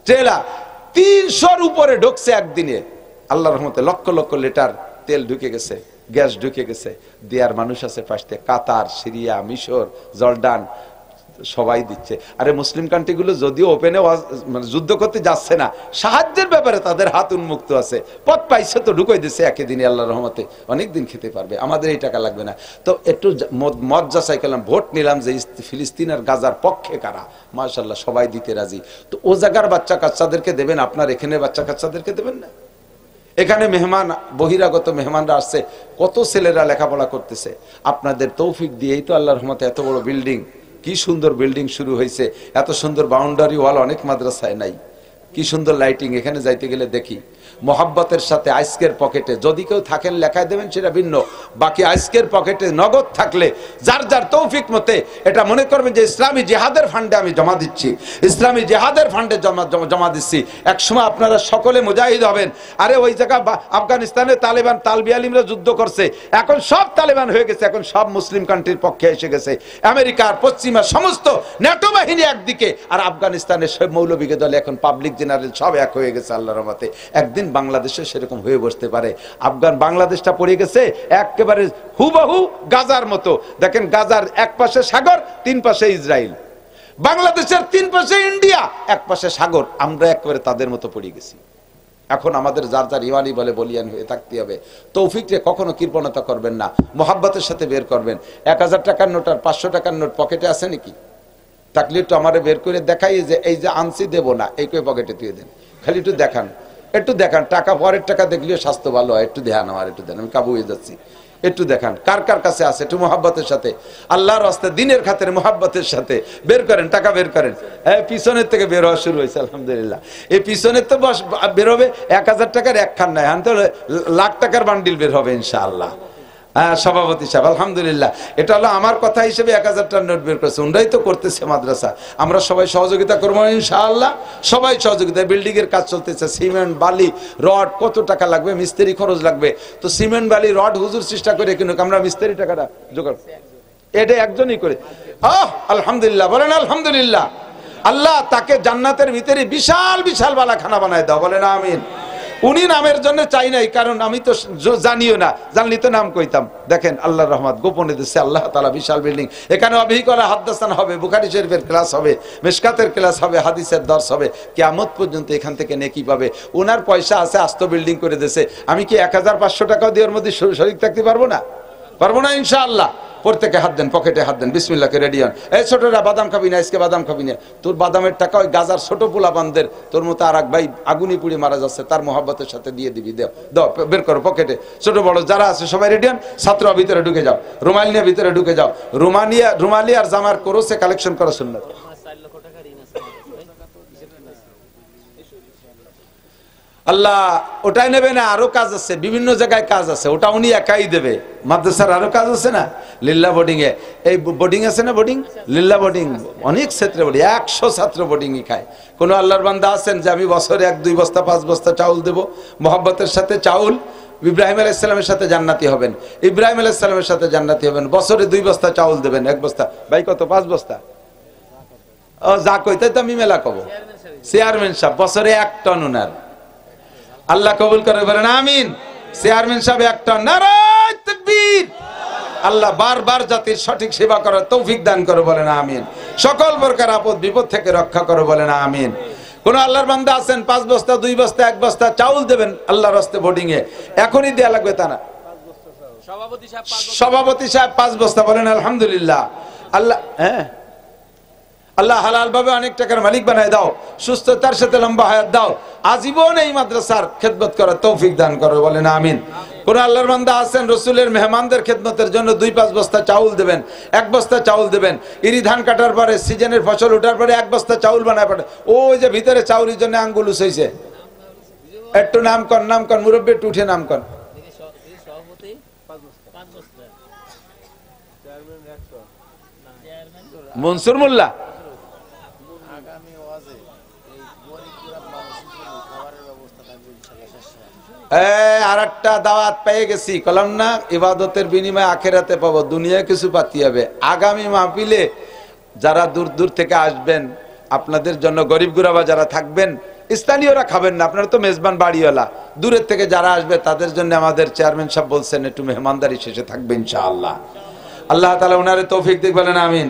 ট্রেলা 300-র উপরে ঢুকছে একদিনে। আল্লাহর রহমতে লক্ষ লক্ষ লিটার তেল ঢুকে গেছে, গ্যাস ঢুকে গেছে। দেয়ার মানুষ আছে পাশে, কাতার, সিরিয়া, মিশর, জর্ডান সবাই দিচ্ছে। আরে মুসলিম কান্ট্রিগুলো যদিও ওপেনে মানে যুদ্ধ করতে যাচ্ছে না, সাহায্যের ব্যাপারে তাদের হাত উন্মুক্ত আছে, পথ পাইছে তো ঢুকাই দিচ্ছে একই দিনে, আল্লাহর রহমতে অনেক দিন খেতে পারবে। আমাদের এই টাকা লাগবে না। তো একটু মত যাচাই করলাম, ভোট নিলাম যে ফিলিস্তিন আর গাজার পক্ষে কারা, মাশাআল্লাহ সবাই দিতে রাজি। তো ও জায়গার বাচ্চা কাচ্চাদেরকে দেবেন, আপনার এখানে বাচ্চা কাচ্চাদেরকে দেবেন না? এখানে মেহমান, বহিরাগত মেহমানরা আসছে, কত ছেলেরা লেখাপড়া করতেছে, আপনাদের তৌফিক দিয়েই তো আল্লাহর রহমতে এত বড় বিল্ডিং, কি সুন্দর বিল্ডিং শুরু হয়েছে, এত সুন্দর বাউন্ডারি ওয়াল অনেক মাদ্রাসায় নাই, কি সুন্দর লাইটিং। এখানে যাইতে গেলে দেখি মোহাব্বতের সাথে আইসকের পকেটে যদি কেউ থাকেন লেখায় দেবেন, সেটা ভিন্ন। বাকি আইসকের পকেটে নগদ থাকলে যার যার তৌফিক মতে এটা মনে করবেন যে ইসলামী জিহাদের ফান্ডে আমি জমা দিচ্ছি, ইসলামী জিহাদের ফান্ডে জমা দিচ্ছি। একসময় আপনারা সকলে মুজাহিদ হবেন। আরে ওই জায়গা আফগানিস্তানে তালেবান তালবি আলিমরা যুদ্ধ করছে, এখন সব তালেবান হয়ে গেছে, এখন সব মুসলিম কান্ট্রির পক্ষে এসে গেছে। আমেরিকার পশ্চিমা সমস্ত ন্যাটো বাহিনী একদিকে, আর আফগানিস্তানের সব মৌলবীকে দলে এখন পাবলিক জেনারেল সব এক হয়ে গেছে আল্লাহর রহমতে। একদিন বাংলাদেশে সেরকম হয়ে বসতে পারে। বাংলাদেশটা পড়ে গেছে একেবারে হুবহু গাজার মতো। দেখেন গাজার এক পাশে সাগর, 3 পাশে ইসরায়েল, বাংলাদেশের 3 পাশে ইন্ডিয়া, এক পাশে সাগর। আমরা একেবারে তাদের মতো পড়ে গেছি। এখন আমাদের যার যার ইমানি বলে বলিয়ান হয়ে থাকতে হবে। তৌফিককে কখনো কৃপণতা করবেন না, মোহাব্বতের সাথে বের করবেন। 1000 টাকার নোট আর 500 টাকার নোট পকেটে আছে নাকি? থাকলে একটু আমারে বের করে দেখাই যে এই যে আনছি দেবো না, এই করে পকেটে তুলে দেন, খালি একটু দেখান, একটু দেখান। টাকা পরের টাকা দেখলেও স্বাস্থ্য ভালো হয়, একটু ধ্যান আমার, একটু দেন, আমি কাবু হয়ে যাচ্ছি। একটু দেখান কার কার কাছে আছে, একটু মোহাব্বতের সাথে, আল্লাহর রাস্তায় দিনের খাতের মোহাব্বতের সাথে বের করেন, টাকা বের করেন। হ্যাঁ, পিছনের থেকে বের হওয়া শুরু হয়েছে আলহামদুলিল্লাহ। এই পিছনের তো বস বেরোবে 1000 টাকার একখান নাই, আনতে লাখ টাকার বান্ডিল বের হবে ইনশাআল্লাহ। হ্যাঁ সভাপতি সাহেব আলহামদুলিল্লাহ, এটা হলো আমার কথা হিসেবে 1000 টাকার নোট বের করেছে, ওনারাই তো করতেছে মাদ্রাসা। আমরা সবাই সহযোগিতা করবো ইনশাআল্লাহ, সবাই সহযোগিতা। বিল্ডিং এর কাজ চলতেছে, সিমেন্ট বালি রড কত টাকা লাগবে, মিস্ত্রি খরচ লাগবে। তো সিমেন্ট বালি রড হুজুর চেষ্টা করে কিনুক, আমরা মিস্ত্রি টাকাটা জোগাড়, এটা একজনই করে। আলহামদুলিল্লাহ বলেন আলহামদুলিল্লাহ। আল্লাহ তাকে জান্নাতের ভিতরে বিশাল বিশাল বালাখানা বানায় দাও, বলেন আমিন। উনি নামের জন্য চাই নাই, কারণ আমি তো জানিও না, জানলি তো নাম কইতাম। দেখেন আল্লাহর রহমত গোপনে দিচ্ছে আল্লাহ তাআলা, বিশাল বিল্ডিং। এখানে অভিজ্ঞতা হাদ্দাসান হবে, বুখারী শরীফের ক্লাস হবে, মিশকাতের ক্লাস হবে, হাদিসের দর্শ হবে, কিয়ামত পর্যন্ত এখান থেকে নেকি পাবে। ওনার পয়সা আছে, আস্ত বিল্ডিং করে দিয়েছে। আমি কি 1500 টাকা দিয়ে ওর মধ্যে শরীক থাকতে পারবো না? পারবো না ইনশাআল্লাহ। প্রত্যেকে হাত দেন, পকেটে হাত দেন, বিসমিল্লাহকে রেডি হন। এই ছোটরা বাদাম খাবি না, আজকে বাদাম খাবি না। তোর বাদামের টাকা ওই গাজার ছোট পোলা বান্দের, তোর মতো আর এক ভাই আগুনি পুড়ে মারা যাচ্ছে, তার মোহাব্বতের সাথে দিয়ে দিবি। দাও বের করো পকেটে, ছোট বড় যারা আছে সবাই রেডি হন। ছাত্র ভিতরে ঢুকে যাও, রুমাল নিয়ে ভিতরে ঢুকে যাও। রুমালি আর জামার কোরসে কালেকশন করা সুন্নাত। আল্লাহ ওটাই নেবে না, আরো কাজ আছে, বিভিন্ন জায়গায় কাজ আছে, ওটা উনি একাই দেবে। মাদ্রাসার আরো কাজ আছে না, লিল্লা বোর্ডিং এ, এই বোর্ডিং আছে না, বোর্ডিং লিল্লা বোর্ডিং, অনেক ক্ষেত্রে বোর্ডিং, 100 ছাত্র বোর্ডিংই খায়। কোন আল্লাহর বান্দা আছেন যে আমি বছরে 1-2 বস্তা 5 বস্তা চাউল দেব, মোহাব্বতের সাথে চাউল? ইব্রাহিম আলাইহিস সালামের সাথে জান্নাতি হবেন, ইব্রাহিম আলাইহিস সালামের সাথে জান্নাতি হবেন, বছরে 2 বস্তা চাউল দেবেন, 1 বস্তা, ভাই কত, 5 বস্তা? ও যা কইতে তো আমি মেলা কব। চেয়ারম্যান সাহেব বছরে 1 টন উনার, আল্লাহ কবুল করে বলেন আমিন। চেয়ারম্যান সাহেব 1 টন, নারায়ে তাকবীর। আল্লাহ বারবার জাতির সঠিক সেবা করার তৌফিক দান করে বলেন আমিন। সকল প্রকার আপদ বিপদ থেকে রক্ষা করে বলেন আমিন। কোন আল্লাহর বান্দা আছেন 5 বস্তা 2 বস্তা 1 বস্তা চাউল দেবেন আল্লাহর রাস্তায় বোর্ডিং এ, এখনই দেয়া লাগবে তা না? সভাপতি সাহেব 5 বস্তা, বলেন আলহামদুলিল্লাহ। আল্লাহ, হ্যাঁ, আল্লাহ হালাল ভাবে অনেক টাকার মালিক বানায় দাও, সুস্থতার সাথে লম্বা হায়াত দাও, আজীবন এই মাদ্রাসার খেদমত করার তৌফিক দান করো, বলেন আমিন। কোন আল্লাহর বান্দা আছেন রসুলের মেহমানদের খেদমতের জন্য 2-5 বস্তা চাউল দেবেন, 1 বস্তা চাউল দেবেন, ইরি ধান কাটার পরে সিজনের ফসল ওঠার পরে 1 বস্তা চাউল বানায় পাঠায়, ওই যে ভিতরে চাউলের জন্য আঙ্গুলুস হয়েছে, একটু নাম কন মুরব্বী, একটু উঠে নাম কন। মনসুর মোল্লা, আর একটা দাওয়াত পেয়ে গেছি, কলম না, ইবাদতের বিনিময়ে আখেরাতে পাবো, দুনিয়ায় কিছু পাতি হবে। আগামী মাহফিলে যারা দূর দূর থেকে আসবেন, আপনাদের জন্য গরিব গুরাবা যারা থাকবেন, স্থানীয়রা খাবেন না, আপনারা তো মেজবান বাড়িওয়ালা, দূরের থেকে যারা আসবে তাদের জন্য আমাদের চেয়ারম্যান সাহেব বলছেন একটু মেহমানদারি শেষে থাকবে ইনশাআল্লাহ। আল্লাহ তাআলা ওনারে তৌফিক দিক, বলেন আমিন।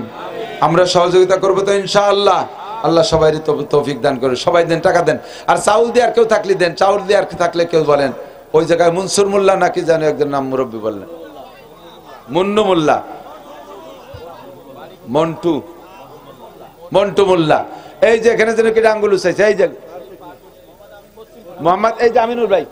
আমরা সহযোগিতা করবো তো ইনশাআল্লাহ। আল্লাহ সবাই তৌফিক দান করে, সবাই দেন, টাকা দেন, আর চাউল দিয়ে আর কেউ থাকলে দেন, চাউল দিয়ে আর থাকলে কেউ বলেন। ওই জায়গায় মনসুর মোল্লা নাকি জানো একজন নাম মুরব্বী বললেন, মুন্নু মোল্লা, মন্টু মোল্লা, এই যে এখানে যেন কি আঙ্গুল উচাইছে, এই যে মোহাম্মদ, এই যে আমিনুর ভাই,